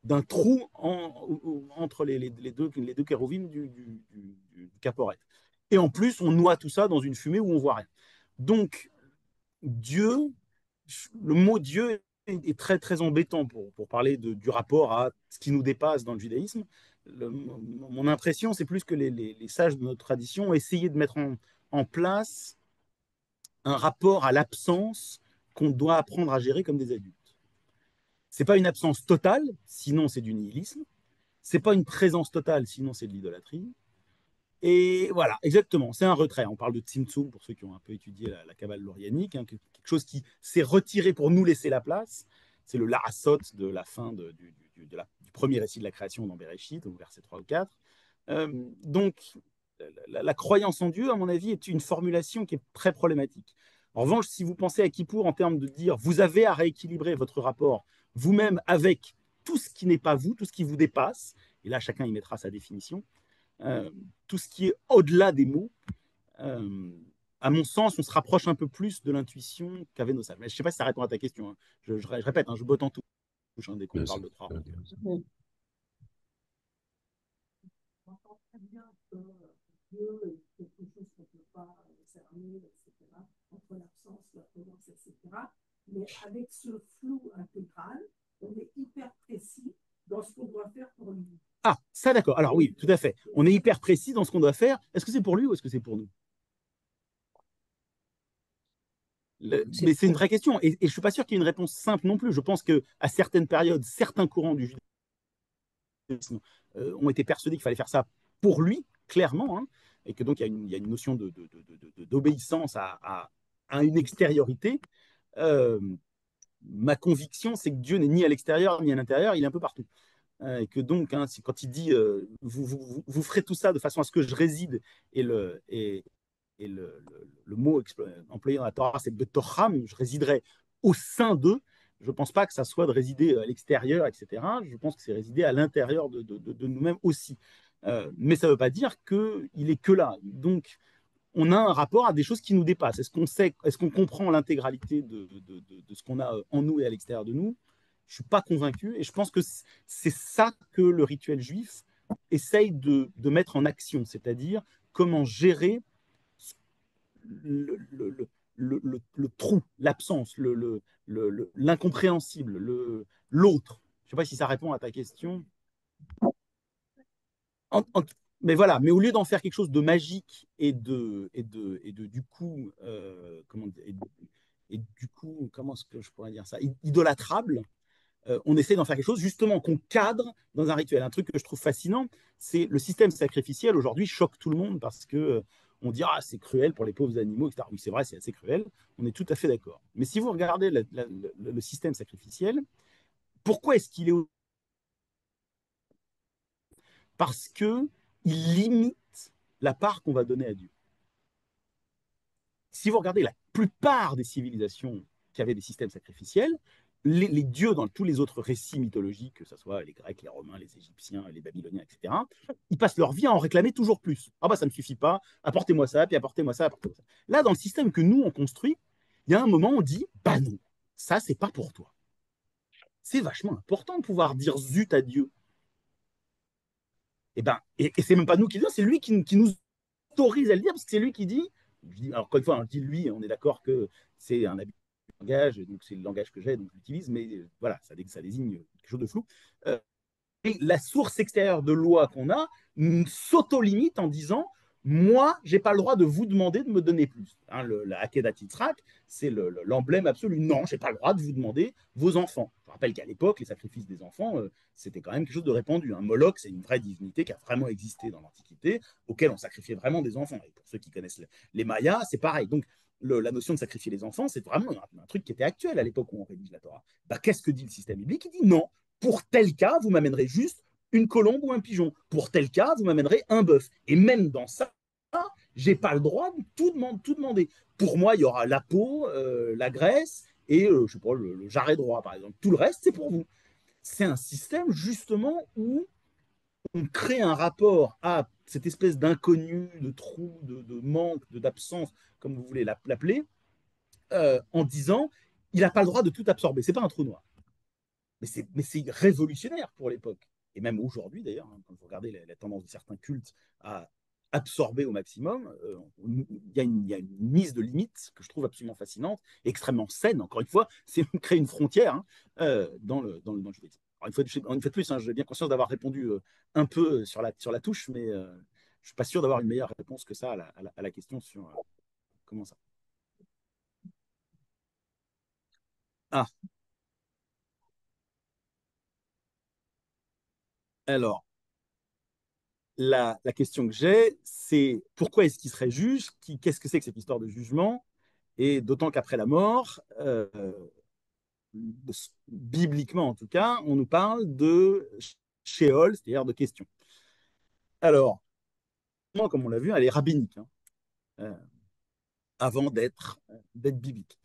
Speaker 1: d'un trou entre les deux kérovim du Caporet. Et en plus, on noie tout ça dans une fumée où on voit rien. Donc, Dieu, le mot Dieu est très, très embêtant pour parler du rapport à ce qui nous dépasse dans le judaïsme. Mon impression, c'est plus que les sages de notre tradition ont essayé de mettre en place un rapport à l'absence qu'on doit apprendre à gérer comme des adultes. Ce n'est pas une absence totale, sinon c'est du nihilisme. Ce n'est pas une présence totale, sinon c'est de l'idolâtrie. Et voilà, exactement, c'est un retrait. On parle de Tzimtzum pour ceux qui ont un peu étudié la Kabbale lorianique, hein, quelque chose qui s'est retiré pour nous laisser la place. C'est le La'asot de la fin du premier récit de la création dans Bereshit, au verset 3 ou 4. Donc, la croyance en Dieu, à mon avis, est une formulation qui est très problématique. En revanche, si vous pensez à Kippour en termes de dire vous avez à rééquilibrer votre rapport vous-même avec tout ce qui n'est pas vous, tout ce qui vous dépasse, et là chacun y mettra sa définition, tout ce qui est au-delà des mots, à mon sens, on se rapproche un peu plus de l'intuition qu'avaient nos sages. Mais je ne sais pas si ça répond à ta question. Hein. Je répète, hein, je botte en tout. Dès qu'on parle de trois.
Speaker 6: On entend très bien que Dieu est quelque chose qu'on ne peut pas cerner, etc., entre l'absence, la présence, etc. Mais avec ce flou intégral, on est hyper précis dans ce qu'on doit faire pour lui.
Speaker 1: Ah, ça d'accord. Alors oui, tout à fait. On est hyper précis dans ce qu'on doit faire. Est-ce que c'est pour lui ou est-ce que c'est pour nous? Mais c'est une vraie question. Et je ne suis pas sûr qu'il y ait une réponse simple non plus. Je pense qu'à certaines périodes, certains courants du judaïsme ont été persuadés qu'il fallait faire ça pour lui, clairement, hein, et que donc il y a une notion d'obéissance à une extériorité. Ma conviction, c'est que Dieu n'est ni à l'extérieur ni à l'intérieur, il est un peu partout. Et que donc, hein, quand il dit vous ferez tout ça de façon à ce que je réside, et le mot employé dans la Torah, c'est betocham, je résiderai au sein d'eux. Je ne pense pas que ça soit de résider à l'extérieur, etc. Je pense que c'est résider à l'intérieur de nous-mêmes aussi. Mais ça ne veut pas dire qu'il est que là. Donc, on a un rapport à des choses qui nous dépassent. Est-ce qu'on comprend l'intégralité de ce qu'on a en nous et à l'extérieur de nous? Je ne suis pas convaincu. Et je pense que c'est ça que le rituel juif essaye de mettre en action, c'est-à-dire comment gérer le trou, l'absence, l'incompréhensible, l'autre. Je ne sais pas si ça répond à ta question. Mais voilà, mais au lieu d'en faire quelque chose de magique et du coup, comment est-ce que je pourrais dire ça, idolâtrable, on essaie d'en faire quelque chose justement qu'on cadre dans un rituel. Un truc que je trouve fascinant, c'est le système sacrificiel aujourd'hui choque tout le monde parce que on dit ah c'est cruel pour les pauvres animaux, etc. Oui, c'est vrai, c'est assez cruel. On est tout à fait d'accord. Mais si vous regardez le système sacrificiel, pourquoi est-ce qu'il est parce que il limite la part qu'on va donner à Dieu. Si vous regardez la plupart des civilisations qui avaient des systèmes sacrificiels, les dieux dans tous les autres récits mythologiques, que ce soit les Grecs, les Romains, les Égyptiens, les Babyloniens, etc., ils passent leur vie à en réclamer toujours plus. Ah bah ça ne me suffit pas, apportez-moi ça, puis apportez-moi ça, apportez-moi ça. Là, dans le système que nous, on construit, il y a un moment où on dit, bah non, ça, c'est pas pour toi. C'est vachement important de pouvoir dire zut à Dieu. Et c'est même pas nous qui le disons, c'est lui qui nous autorise à le dire, parce que c'est lui qui dit, alors encore une fois, on dit lui, on est d'accord que c'est un habit de langage, donc c'est le langage que j'ai, donc je l'utilise, mais voilà, ça désigne quelque chose de flou. Et la source extérieure de loi qu'on a s'auto-limite en disant moi, j'ai pas le droit de vous demander de me donner plus. Hein, la Akedat Yitzhak, c'est l'emblème absolu. Non, j'ai pas le droit de vous demander vos enfants. Je rappelle qu'à l'époque, les sacrifices des enfants, c'était quand même quelque chose de répandu. Un Moloch, c'est une vraie divinité qui a vraiment existé dans l'Antiquité, auquel on sacrifiait vraiment des enfants. Et pour ceux qui connaissent les Mayas, c'est pareil. Donc, la notion de sacrifier les enfants, c'est vraiment un truc qui était actuel à l'époque où on rédige la Torah. Bah, qu'est-ce que dit le système biblique? Il dit non, pour tel cas, vous m'amènerez juste une colombe ou un pigeon. Pour tel cas, vous m'amènerez un bœuf. Et même dans ça, j'ai pas le droit de tout demander. Pour moi, il y aura la peau, la graisse et je sais pas, le jarret droit, par exemple. Tout le reste, c'est pour vous. C'est un système, justement, où on crée un rapport à cette espèce d'inconnu, de trou, de manque, d'absence, comme vous voulez l'appeler, en disant il n'a pas le droit de tout absorber. C'est pas un trou noir. mais c'est révolutionnaire pour l'époque. Et même aujourd'hui, d'ailleurs, hein, quand vous regardez la tendance de certains cultes à absorber au maximum, il y a une mise de limite que je trouve absolument fascinante, extrêmement saine, encore une fois, c'est créer une frontière hein, dans le judaïsme. Alors, une fois de plus, hein, j'ai bien conscience d'avoir répondu un peu sur la touche, mais je ne suis pas sûr d'avoir une meilleure réponse que ça à la question sur comment ça. Ah, alors, la question que j'ai, c'est pourquoi est-ce qu'il serait juge? Qu'est-ce que c'est que cette histoire de jugement? Et d'autant qu'après la mort, bibliquement en tout cas, on nous parle de Sheol, c'est-à-dire de questions. Alors, comme on l'a vu, elle est rabbinique, hein, euh, avant d'être biblique.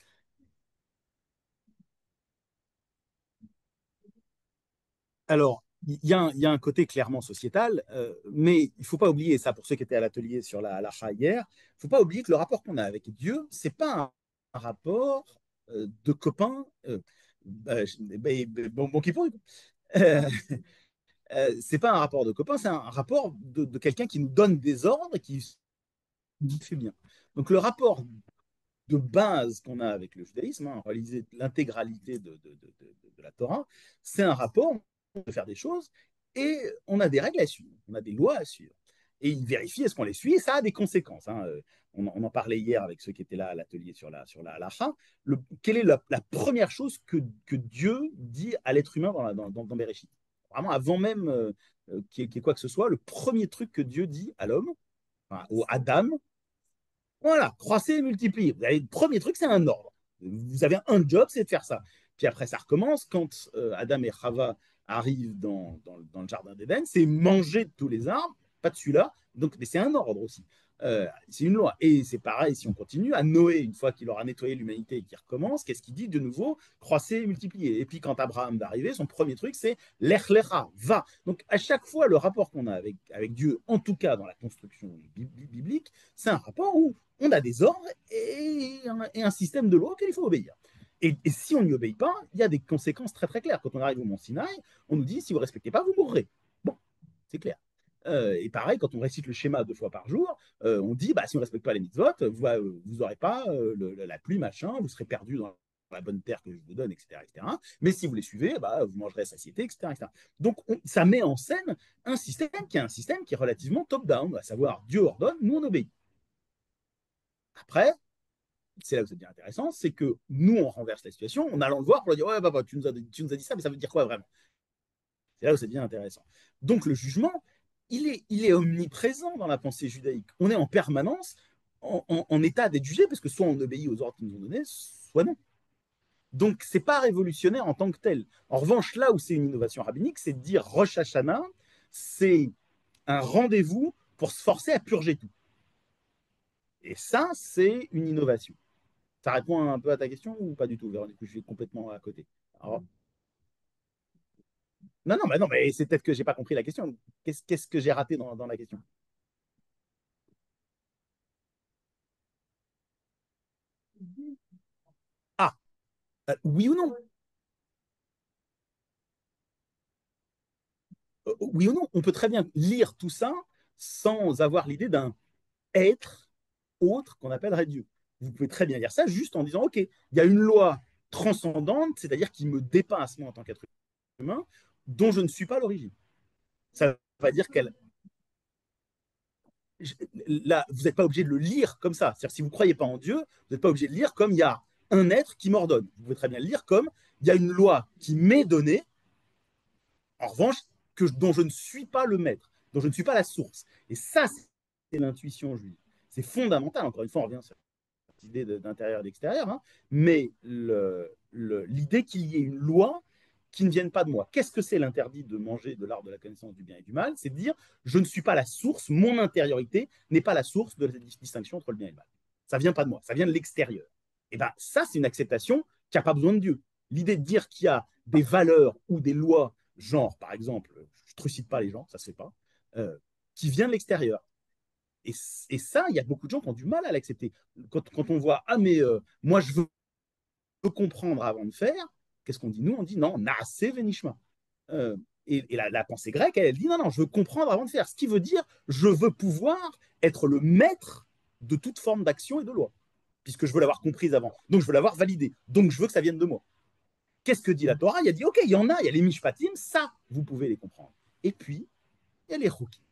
Speaker 1: Alors, il y a un côté clairement sociétal, mais il ne faut pas oublier, ça pour ceux qui étaient à l'atelier sur la halakha hier, il ne faut pas oublier que le rapport qu'on a avec Dieu, ce n'est pas un rapport de copains, bon qui pourrit. Euh, c'est pas un rapport de copains, c'est un rapport de quelqu'un qui nous donne des ordres et qui nous fait bien. Donc le rapport de base qu'on a avec le judaïsme, hein, réaliser l'intégralité de la Torah, c'est un rapport, on peut faire des choses, et on a des règles à suivre, on a des lois à suivre. Et il vérifie est-ce qu'on les suit, et ça a des conséquences. Hein. On en parlait hier avec ceux qui étaient là à l'atelier sur la halakha. Quelle est la première chose que Dieu dit à l'être humain dans Bereshit? Vraiment, avant même qu'il y ait quoi que ce soit, le premier truc que Dieu dit à l'homme, enfin, au Adam, voilà, croissez et multipliez. Le premier truc, c'est un ordre. Vous avez un job, c'est de faire ça. Puis après, ça recommence quand Adam et Chava arrivent dans le jardin d'Éden, c'est manger de tous les arbres, pas de celui-là. Donc, mais c'est un ordre aussi. C'est une loi. Et c'est pareil si on continue. À Noé, une fois qu'il aura nettoyé l'humanité et qu'il recommence, qu'est-ce qu'il dit de nouveau? Croissez et multipliez. Et puis quand Abraham va arriver, son premier truc, c'est l'ech lecha, va. Donc à chaque fois, le rapport qu'on a avec Dieu, en tout cas dans la construction biblique, c'est un rapport où on a des ordres et un système de loi auquel il faut obéir. Et si on n'y obéit pas, il y a des conséquences très très claires. Quand on arrive au Mont Sinaï, on nous dit si vous ne respectez pas, vous mourrez. Bon, c'est clair. Et pareil, quand on récite le schéma 2 fois par jour, on dit bah, si on ne respecte pas les mitzvot, vous n'aurez pas la pluie, machin, vous serez perdu dans la bonne terre que je vous donne, etc. etc. Mais si vous les suivez, bah, vous mangerez à satiété, etc. etc. Donc ça met en scène un système qui est relativement top-down, à savoir Dieu ordonne, nous on obéit. Après, c'est là où ça devient intéressant, c'est que nous, on renverse la situation en allant le voir pour lui dire ouais, bah, tu nous as dit ça, mais ça veut dire quoi vraiment? C'est là où ça devient intéressant. Donc le jugement, il est omniprésent dans la pensée judaïque. On est en permanence en état d'être jugé, parce que soit on obéit aux ordres qu'ils nous ont donnés, soit non. Donc c'est pas révolutionnaire en tant que tel. En revanche, là où c'est une innovation rabbinique, c'est de dire Rosh Hashanah, c'est un rendez-vous pour se forcer à purger tout. Et ça, c'est une innovation. Ça répond un peu à ta question ou pas du tout, Véronique? Je suis complètement à côté. Alors, non, mais c'est peut-être que j'ai pas compris la question. Qu'est-ce que j'ai raté dans la question? Ah, oui ou non? Oui ou non? On peut très bien lire tout ça sans avoir l'idée d'un être autre qu'on appellerait Dieu. Vous pouvez très bien lire ça juste en disant, OK, il y a une loi transcendante, c'est-à-dire qui me dépasse moi en tant qu'être humain, dont je ne suis pas l'origine. Ça va dire qu'elle, là, vous n'êtes pas obligé de le lire comme ça. C'est-à-dire, si vous ne croyez pas en Dieu, vous n'êtes pas obligé de lire comme il y a un être qui m'ordonne. Vous pouvez très bien le lire comme il y a une loi qui m'est donnée, en revanche, dont je ne suis pas le maître, dont je ne suis pas la source. Et ça, c'est l'intuition juive. C'est fondamental. Encore une fois, on revient sur cette idée d'intérieur et d'extérieur, hein, mais l'idée qu'il y ait une loi qui ne vienne pas de moi. Qu'est-ce que c'est l'interdit de manger de l'arbre de la connaissance du bien et du mal? C'est de dire, je ne suis pas la source, mon intériorité n'est pas la source de la distinction entre le bien et le mal. Ça ne vient pas de moi, ça vient de l'extérieur. Et bien, ça, c'est une acceptation qui n'a pas besoin de Dieu. L'idée de dire qu'il y a des valeurs ou des lois, genre, par exemple, je ne trucide pas les gens, ça ne se fait pas, qui vient de l'extérieur. Et ça, il y a beaucoup de gens qui ont du mal à l'accepter. Quand on voit, ah, mais moi, je veux comprendre avant de faire, Qu'est-ce qu'on dit? Nous, on dit non, naase venishma. Et la pensée grecque, elle dit non, non, je veux comprendre avant de faire. Ce qui veut dire, je veux pouvoir être le maître de toute forme d'action et de loi, puisque je veux l'avoir comprise avant. Donc, je veux l'avoir validée. Donc, je veux que ça vienne de moi. Qu'est-ce que dit la Torah? Il a dit, OK, il y en a, il y a les mishpatim, ça, vous pouvez les comprendre. Et puis, il y a les chokim.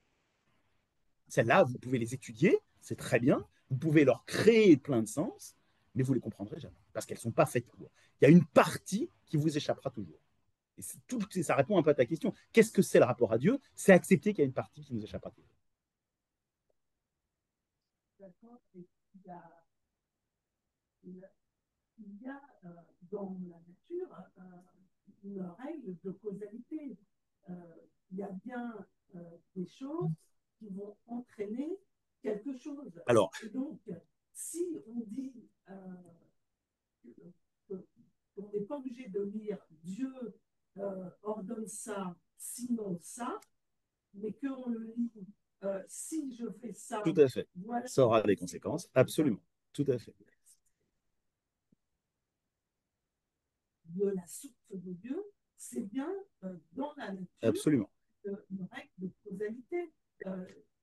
Speaker 1: Celles-là, vous pouvez les étudier, c'est très bien. Vous pouvez leur créer plein de sens, mais vous ne les comprendrez jamais, parce qu'elles ne sont pas faites pour. Il y a une partie qui vous échappera toujours. Et ça répond un peu à ta question. Qu'est-ce que c'est le rapport à Dieu? C'est accepter qu'il y a une partie qui nous échappera toujours.
Speaker 6: D'accord. Et il y a dans la nature une règle de causalité. Il y a bien des choses qui vont entraîner quelque chose.
Speaker 1: Alors,
Speaker 6: et donc, si on dit qu'on n'est pas obligé de lire Dieu ordonne ça, sinon ça, mais qu'on le lit si je fais ça,
Speaker 1: tout à fait.
Speaker 6: voilà,
Speaker 1: ça aura des conséquences, absolument. Tout à fait.
Speaker 6: De la source de Dieu, c'est bien dans la nature
Speaker 1: Absolument.
Speaker 6: Une règle de causalité.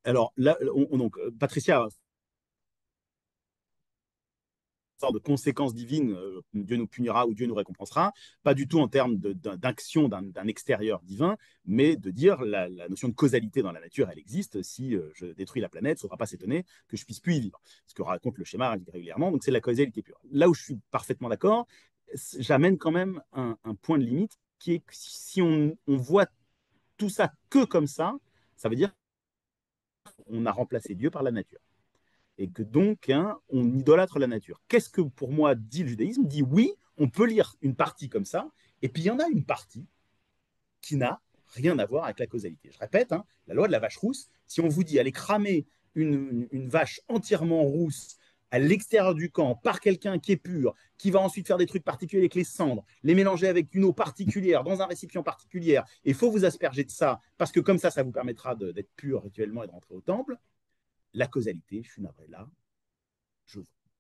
Speaker 1: Alors là, donc, Patricia, sorte de conséquences divines, Dieu nous punira ou Dieu nous récompensera, pas du tout en termes d'action d'un extérieur divin, mais de dire la notion de causalité dans la nature, elle existe. Si je détruis la planète, il ne faudra pas s'étonner que je puisse plus y vivre. Ce que raconte le schéma régulièrement, donc c'est la causalité pure. Là où je suis parfaitement d'accord, j'amène quand même un point de limite qui est que si on voit tout ça que comme ça veut dire qu'on a remplacé Dieu par la nature. Et que donc, on idolâtre la nature. Qu'est-ce que pour moi dit le judaïsme? Dit oui, on peut lire une partie comme ça, et puis il y en a une partie qui n'a rien à voir avec la causalité. Je répète, la loi de la vache rousse, si on vous dit allez cramer une vache entièrement rousse à l'extérieur du camp par quelqu'un qui est pur, qui va ensuite faire des trucs particuliers avec les cendres, les mélanger avec une eau particulière, dans un récipient particulier, et il faut vous asperger de ça, parce que comme ça vous permettra d'être pur rituellement et de rentrer au temple. La causalité, je suis navré là,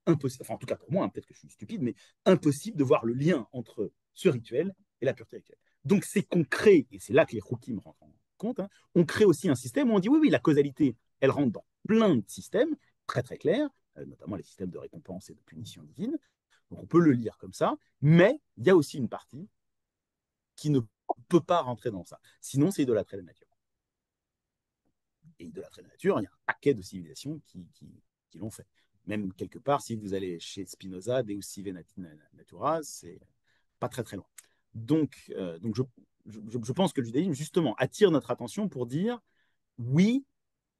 Speaker 1: impossible, enfin en tout cas pour moi, peut-être que je suis stupide, mais impossible de voir le lien entre ce rituel et la pureté rituelle. Donc c'est qu'on crée, et c'est là que les chokim rentrent en compte, on crée aussi un système où on dit oui, la causalité, elle rentre dans plein de systèmes très très clairs, notamment les systèmes de récompense et de punition divine. Donc on peut le lire comme ça, mais il y a aussi une partie qui ne peut pas rentrer dans ça. Sinon, c'est idolâtrer la nature. Et idolâtrer la nature, il y a un paquet de civilisations qui l'ont fait. Même quelque part, si vous allez chez Spinoza, Deus sive natura, c'est pas très très loin. Donc je pense que le judaïsme, justement, attire notre attention pour dire oui,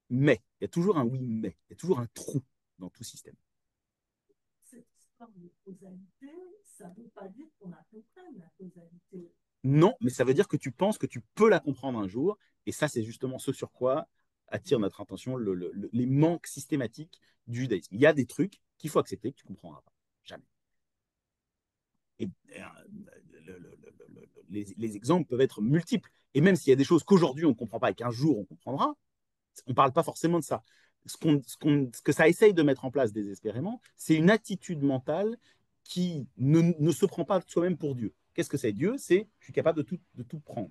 Speaker 1: mais. Il y a toujours un oui, mais. Il y a toujours un trou dans tout système.
Speaker 6: Cette histoire de causalité, ça ne veut pas dire qu'on la comprenne, la causalité.
Speaker 1: Non, mais ça veut dire que tu penses que tu peux la comprendre un jour, et ça, c'est justement ce sur quoi attire notre attention les manques systématiques du judaïsme. Il y a des trucs qu'il faut accepter que tu ne comprendras pas. Jamais. Et les exemples peuvent être multiples. Et même s'il y a des choses qu'aujourd'hui on ne comprend pas et qu'un jour on comprendra, on ne parle pas forcément de ça. Ce que ça essaye de mettre en place désespérément, c'est une attitude mentale qui ne se prend pas soi-même pour Dieu. Qu'est-ce que c'est Dieu? C'est je suis capable de tout prendre.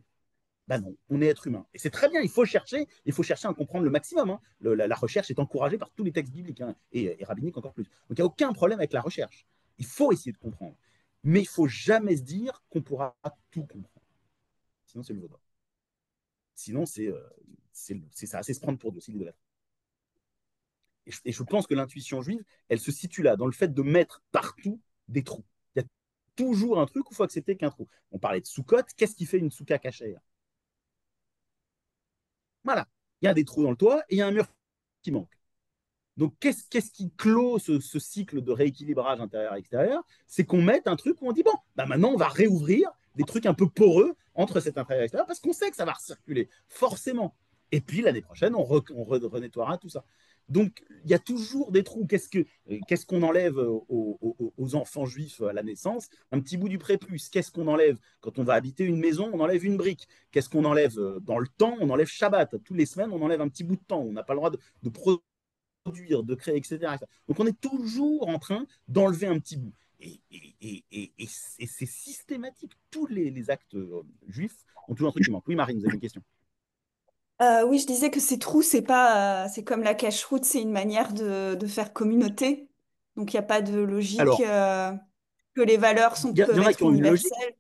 Speaker 1: Ben non, on est être humain. Et c'est très bien, il faut chercher à comprendre le maximum. La recherche est encouragée par tous les textes bibliques, et rabbiniques encore plus. Donc il n'y a aucun problème avec la recherche. Il faut essayer de comprendre. Mais il ne faut jamais se dire qu'on pourra tout comprendre. Sinon, c'est le vaudor. Sinon, c'est ça, c'est se prendre pour Dieu, c'est l'idolâtrie. Et je pense que l'intuition juive, elle se situe là, dans le fait de mettre partout des trous. Il y a toujours un truc où il faut accepter qu'un trou. On parlait de Sukkot, qu'est-ce qui fait une souka cachère? Voilà, il y a des trous dans le toit et il y a un mur qui manque. Donc, qu'est-ce qui clôt ce cycle de rééquilibrage intérieur-extérieur? C'est qu'on mette un truc où on dit, bon, bah maintenant, on va réouvrir des trucs un peu poreux entre cet intérieur et extérieur parce qu'on sait que ça va recirculer, forcément. Et puis, l'année prochaine, on renettoiera tout ça. Donc, il y a toujours des trous. Qu'est-ce qu'on enlève aux enfants juifs à la naissance? Un petit bout du prépuce. Qu'est-ce qu'on enlève quand on va habiter une maison? On enlève une brique. Qu'est-ce qu'on enlève dans le temps? On enlève Shabbat. Tous les semaines, on enlève un petit bout de temps. On n'a pas le droit de produire, de créer, etc. Donc on est toujours en train d'enlever un petit bout. et c'est systématique. Tous les actes juifs ont toujours un truc qui manque. Oui, Marie, vous avez une question.
Speaker 2: Oui, je disais que ces trous, c'est pas, c'est comme la cache-route, c'est une manière de faire communauté. Donc, il n'y a pas de logique,
Speaker 1: Alors,
Speaker 2: que les valeurs
Speaker 1: il y
Speaker 2: peuvent
Speaker 1: en a
Speaker 2: être
Speaker 1: qui ont une logique.
Speaker 2: universelles.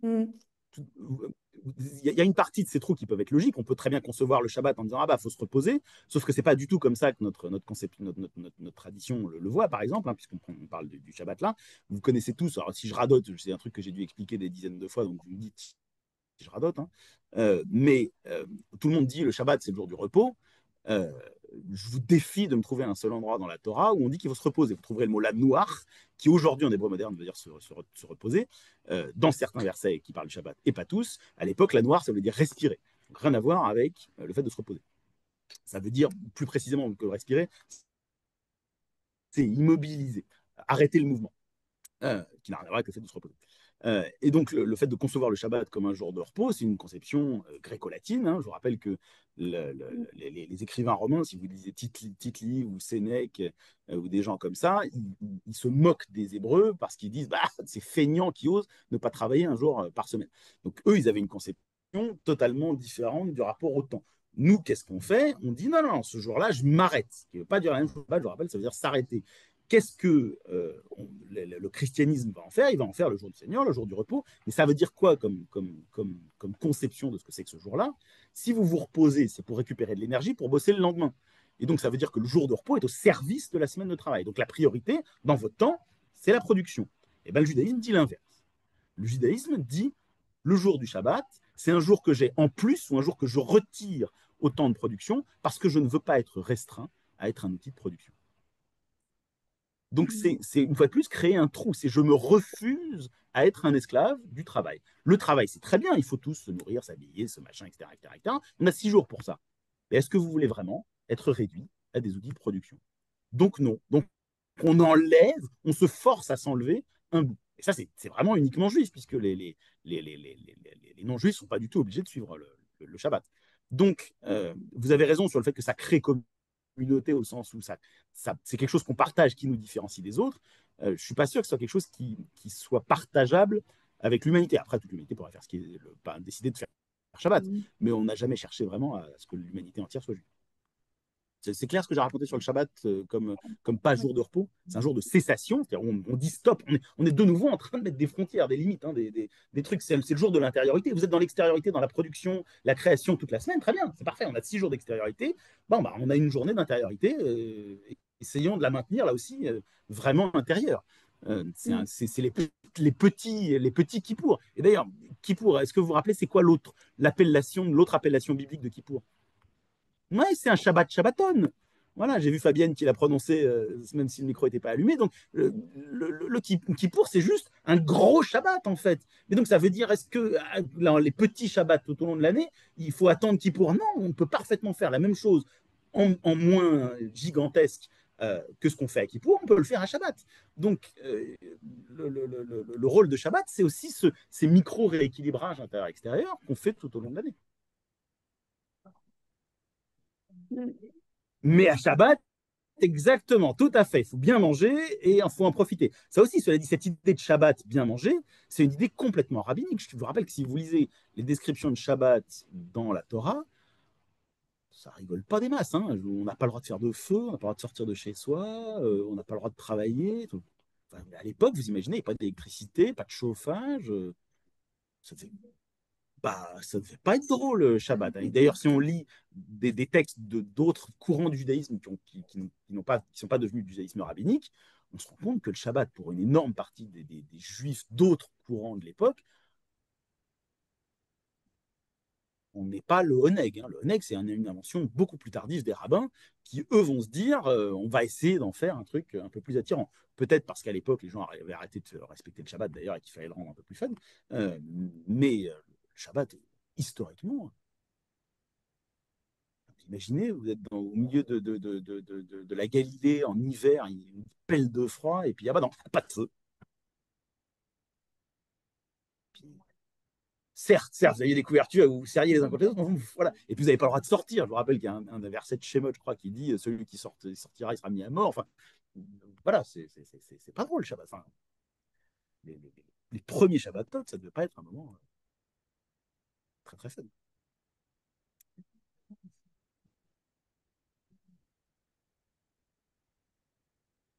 Speaker 2: Hmm.
Speaker 1: Il y a une partie de ces trous qui peuvent être logiques. On peut très bien concevoir le Shabbat en disant ah bah faut se reposer, sauf que c'est pas du tout comme ça que notre concept, notre tradition le voit par exemple, hein, puisqu'on parle du Shabbat là. Vous connaissez tous. Alors si je radote, c'est un truc que j'ai dû expliquer des dizaines de fois, donc vous me dites si je radote. Hein. Mais tout le monde dit le Shabbat c'est le jour du repos. Euh, je vous défie de me trouver un seul endroit dans la Torah où on dit qu'il faut se reposer. Vous trouverez le mot la noir, qui aujourd'hui en hébreu moderne veut dire se reposer, dans certains versets qui parlent du Shabbat, et pas tous. À l'époque, la noir, ça veut dire respirer. Donc, rien à voir avec le fait de se reposer. Ça veut dire, plus précisément que respirer, c'est immobiliser, arrêter le mouvement, qui n'a rien à voir avec le fait de se reposer. Et donc, le fait de concevoir le Shabbat comme un jour de repos, c'est une conception gréco-latine. Hein. Je vous rappelle que les écrivains romains, si vous lisez Tite-Live ou Sénèque ou des gens comme ça, ils se moquent des Hébreux parce qu'ils disent bah, c'est feignants qui osent ne pas travailler un jour par semaine. Donc, eux, ils avaient une conception totalement différente du rapport au temps. Nous, qu'est-ce qu'on fait? On dit non, non, ce jour-là, je m'arrête. Ce qui ne veut pas dire la même chose. Je vous rappelle, ça veut dire s'arrêter. Qu'est-ce que le christianisme va en faire? Il va en faire le jour du Seigneur, le jour du repos. Mais ça veut dire quoi comme conception de ce que c'est que ce jour-là? Si vous vous reposez, c'est pour récupérer de l'énergie pour bosser le lendemain. Et donc, ça veut dire que le jour de repos est au service de la semaine de travail. Donc, la priorité dans votre temps, c'est la production. Et bien, le judaïsme dit l'inverse. Le judaïsme dit le jour du Shabbat, c'est un jour que j'ai en plus ou un jour que je retire au temps de production parce que je ne veux pas être restreint à être un outil de production. Donc, c'est une fois de plus créer un trou. C'est je me refuse à être un esclave du travail. Le travail, c'est très bien. Il faut tous se nourrir, s'habiller, ce machin, etc., etc., etc. On a 6 jours pour ça. Mais est-ce que vous voulez vraiment être réduit à des outils de production? Donc, non. Donc, on enlève, on se force à s'enlever un bout. Et ça, c'est vraiment uniquement juif, puisque les non-juifs ne sont pas du tout obligés de suivre le Shabbat. Donc, vous avez raison sur le fait que ça crée communauté au sens où c'est quelque chose qu'on partage qui nous différencie des autres. Je ne suis pas sûr que ce soit quelque chose qui soit partageable avec l'humanité. Après, toute l'humanité pourrait faire ce qui est décider de faire Shabbat, mais on n'a jamais cherché vraiment à ce que l'humanité entière soit juive. C'est clair ce que j'ai raconté sur le Shabbat comme pas jour de repos. C'est un jour de cessation. On dit stop. On est de nouveau en train de mettre des frontières, des limites, hein, des trucs. C'est le jour de l'intériorité. Vous êtes dans l'extériorité, dans la production, la création toute la semaine. Très bien, c'est parfait. On a 6 jours d'extériorité. Bon, bah, on a une journée d'intériorité. Essayons de la maintenir là aussi vraiment intérieure. C'est les petits Kippour. Et d'ailleurs, Kippour, est-ce que vous vous rappelez, c'est quoi l'autre appellation biblique de Kippour? Ouais, c'est un Shabbat Shabbaton. Voilà, j'ai vu Fabienne qui l'a prononcé, même si le micro n'était pas allumé. Donc, le Kippour, c'est juste un gros Shabbat, en fait. Et donc, ça veut dire, est-ce que les petits Shabbats tout au long de l'année, il faut attendre Kippour? Non, on peut parfaitement faire la même chose en moins gigantesque que ce qu'on fait à Kippour, on peut le faire à Shabbat. Donc, le rôle de Shabbat, c'est aussi ces micro-rééquilibrages intérieur-extérieur qu'on fait tout au long de l'année. Mais à Shabbat, exactement, tout à fait. Il faut bien manger et il faut en profiter. Ça aussi, cela dit, cette idée de Shabbat bien manger, c'est une idée complètement rabbinique. Je vous rappelle que si vous lisez les descriptions de Shabbat dans la Torah, ça rigole pas des masses. Hein. On n'a pas le droit de faire de feu, on n'a pas le droit de sortir de chez soi, on n'a pas le droit de travailler. Enfin, à l'époque, vous imaginez, il n'y a pas d'électricité, pas de chauffage. Ça fait bah, ça ne devait pas être drôle, le Shabbat. Hein. D'ailleurs, si on lit des textes d'autres courants du judaïsme qui ne sont pas devenus du judaïsme rabbinique, on se rend compte que le Shabbat, pour une énorme partie des juifs d'autres courants de l'époque, on n'est pas le Honeg. Hein. Le Honeg, c'est une invention beaucoup plus tardive des rabbins qui, eux, vont se dire on va essayer d'en faire un truc un peu plus attirant. Peut-être parce qu'à l'époque, les gens avaient arrêté de respecter le Shabbat d'ailleurs et qu'il fallait le rendre un peu plus fun. Mais le Shabbat, historiquement, imaginez, vous êtes au milieu de la Galilée en hiver, il y a une pelle de froid, et puis ah bah non, pas de feu. Certes, vous aviez des couvertures, vous serriez les uns contre les autres, voilà. Et puis vous n'avez pas le droit de sortir. Je vous rappelle qu'il y a un verset de Shemot, je crois, qui dit celui qui sortira, il sera mis à mort. Enfin, voilà, c'est pas drôle, le Shabbat. Enfin, les premiers Shabbatot, ça ne devait pas être un moment très très fun.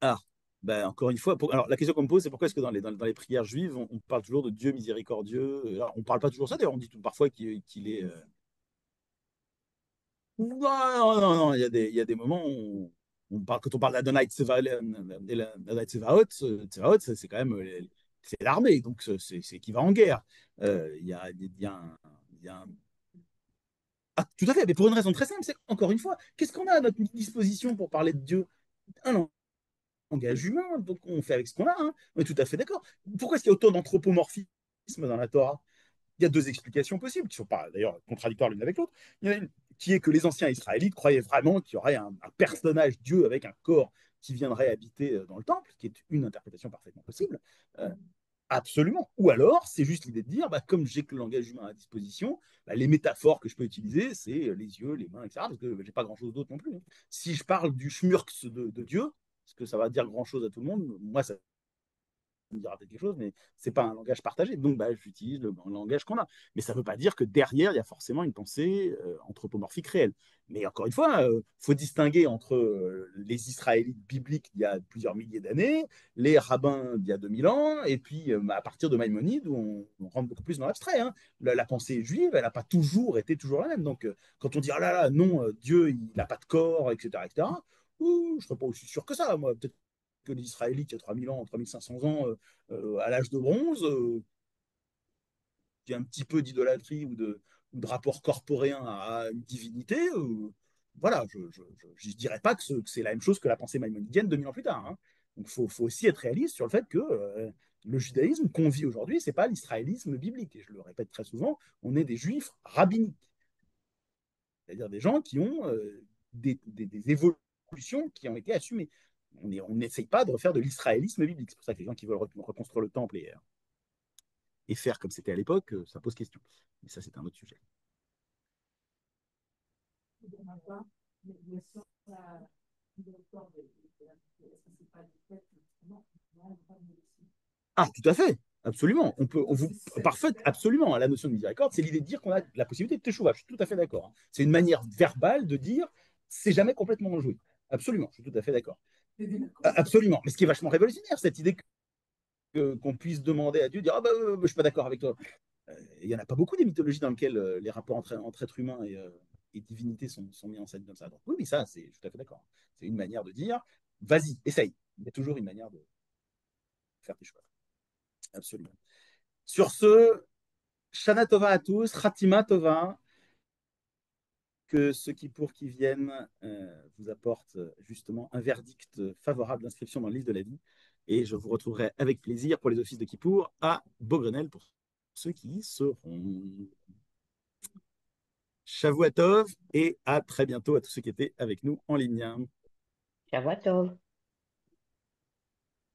Speaker 1: Alors, ben, encore une fois, alors, la question qu'on me pose, c'est pourquoi est-ce que dans les prières juives, on parle toujours de Dieu miséricordieux. Alors, on ne parle pas toujours ça, d'ailleurs, on dit parfois qu'il est. Non, non, non, non, il y a des moments où quand on parle d'Adonai Tsevaot, c'est quand même c'est l'armée, donc c'est qui va en guerre. Il y a un- Ah, tout à fait, mais pour une raison très simple, c'est encore une fois, qu'est-ce qu'on a à notre disposition pour parler de Dieu? Un langage humain, donc on fait avec ce qu'on a, hein. On est tout à fait d'accord. Pourquoi est-ce qu'il y a autant d'anthropomorphisme dans la Torah? Il y a deux explications possibles, qui sont pas d'ailleurs contradictoires l'une avec l'autre. Il y en a une qui est que les anciens Israélites croyaient vraiment qu'il y aurait un personnage Dieu avec un corps qui viendrait habiter dans le temple, qui est une interprétation parfaitement possible. Euh, Absolument. Ou alors, c'est juste l'idée de dire, bah, comme j'ai que le langage humain à disposition, bah, les métaphores que je peux utiliser, c'est les yeux, les mains, etc. Parce que j'ai pas grand-chose d'autre non plus, hein. Si je parle du schmurks de Dieu, parce que ça va dire grand-chose à tout le monde, moi, ça me dira peut-être quelque chose, mais c'est pas un langage partagé. Donc, bah, j'utilise le langage qu'on a. Mais ça ne veut pas dire que derrière, il y a forcément une pensée anthropomorphique réelle. Mais encore une fois, il faut distinguer entre les Israélites bibliques d'il y a plusieurs milliers d'années, les rabbins d'il y a 2000 ans, et puis à partir de Maïmonide, où on rentre beaucoup plus dans l'abstrait, hein. La pensée juive, elle n'a pas toujours été toujours la même. Donc, quand on dit, ah là là, non, Dieu, il n'a pas de corps, etc., etc., je ne serais pas aussi sûr que ça. Moi, peut-être que les Israélites, il y a 3000 ans, 3500 ans, à l'âge de bronze, qui a un petit peu d'idolâtrie ou de rapport corporéen à une divinité, voilà, je ne dirais pas que c'est la même chose que la pensée maïmonidienne 2000 ans plus tard, hein. Donc faut aussi être réaliste sur le fait que le judaïsme qu'on vit aujourd'hui, ce n'est pas l'israélisme biblique. Et je le répète très souvent, on est des juifs rabbiniques, c'est-à-dire des gens qui ont des évolutions qui ont été assumées. On n'essaye pas de refaire de l'israélisme biblique. C'est pour ça que les gens qui veulent reconstruire le temple et faire comme c'était à l'époque, ça pose question. Mais ça, c'est un autre sujet. Ah, tout à fait, absolument. Parfait, absolument. La notion de miséricorde, c'est l'idée de dire qu'on a la possibilité de teshuva. Je suis tout à fait d'accord, hein. C'est une manière verbale de dire c'est jamais complètement enjoué. Absolument, je suis tout à fait d'accord. Absolument. Mais ce qui est vachement révolutionnaire, cette idée qu'on puisse demander à Dieu, dire ah bah, je suis pas d'accord avec toi. Il n'y en a pas beaucoup des mythologies dans lesquelles les rapports entre êtres humains et divinité sont mis en scène comme ça. Donc oui, mais ça, je suis tout à fait d'accord. C'est une manière de dire, vas-y, essaye. Il y a toujours une manière de faire tes choix. Absolument. Sur ce, Shana Tova à tous, Khatima Tova, que ceux qui viennent vous apportent justement un verdict favorable d'inscription dans le livre de la vie. Et je vous retrouverai avec plaisir pour les offices de Kippour à Beaugrenelle pour ceux qui y seront. Shavuot Tov et à très bientôt à tous ceux qui étaient avec nous en ligne.
Speaker 5: Shabbat tov.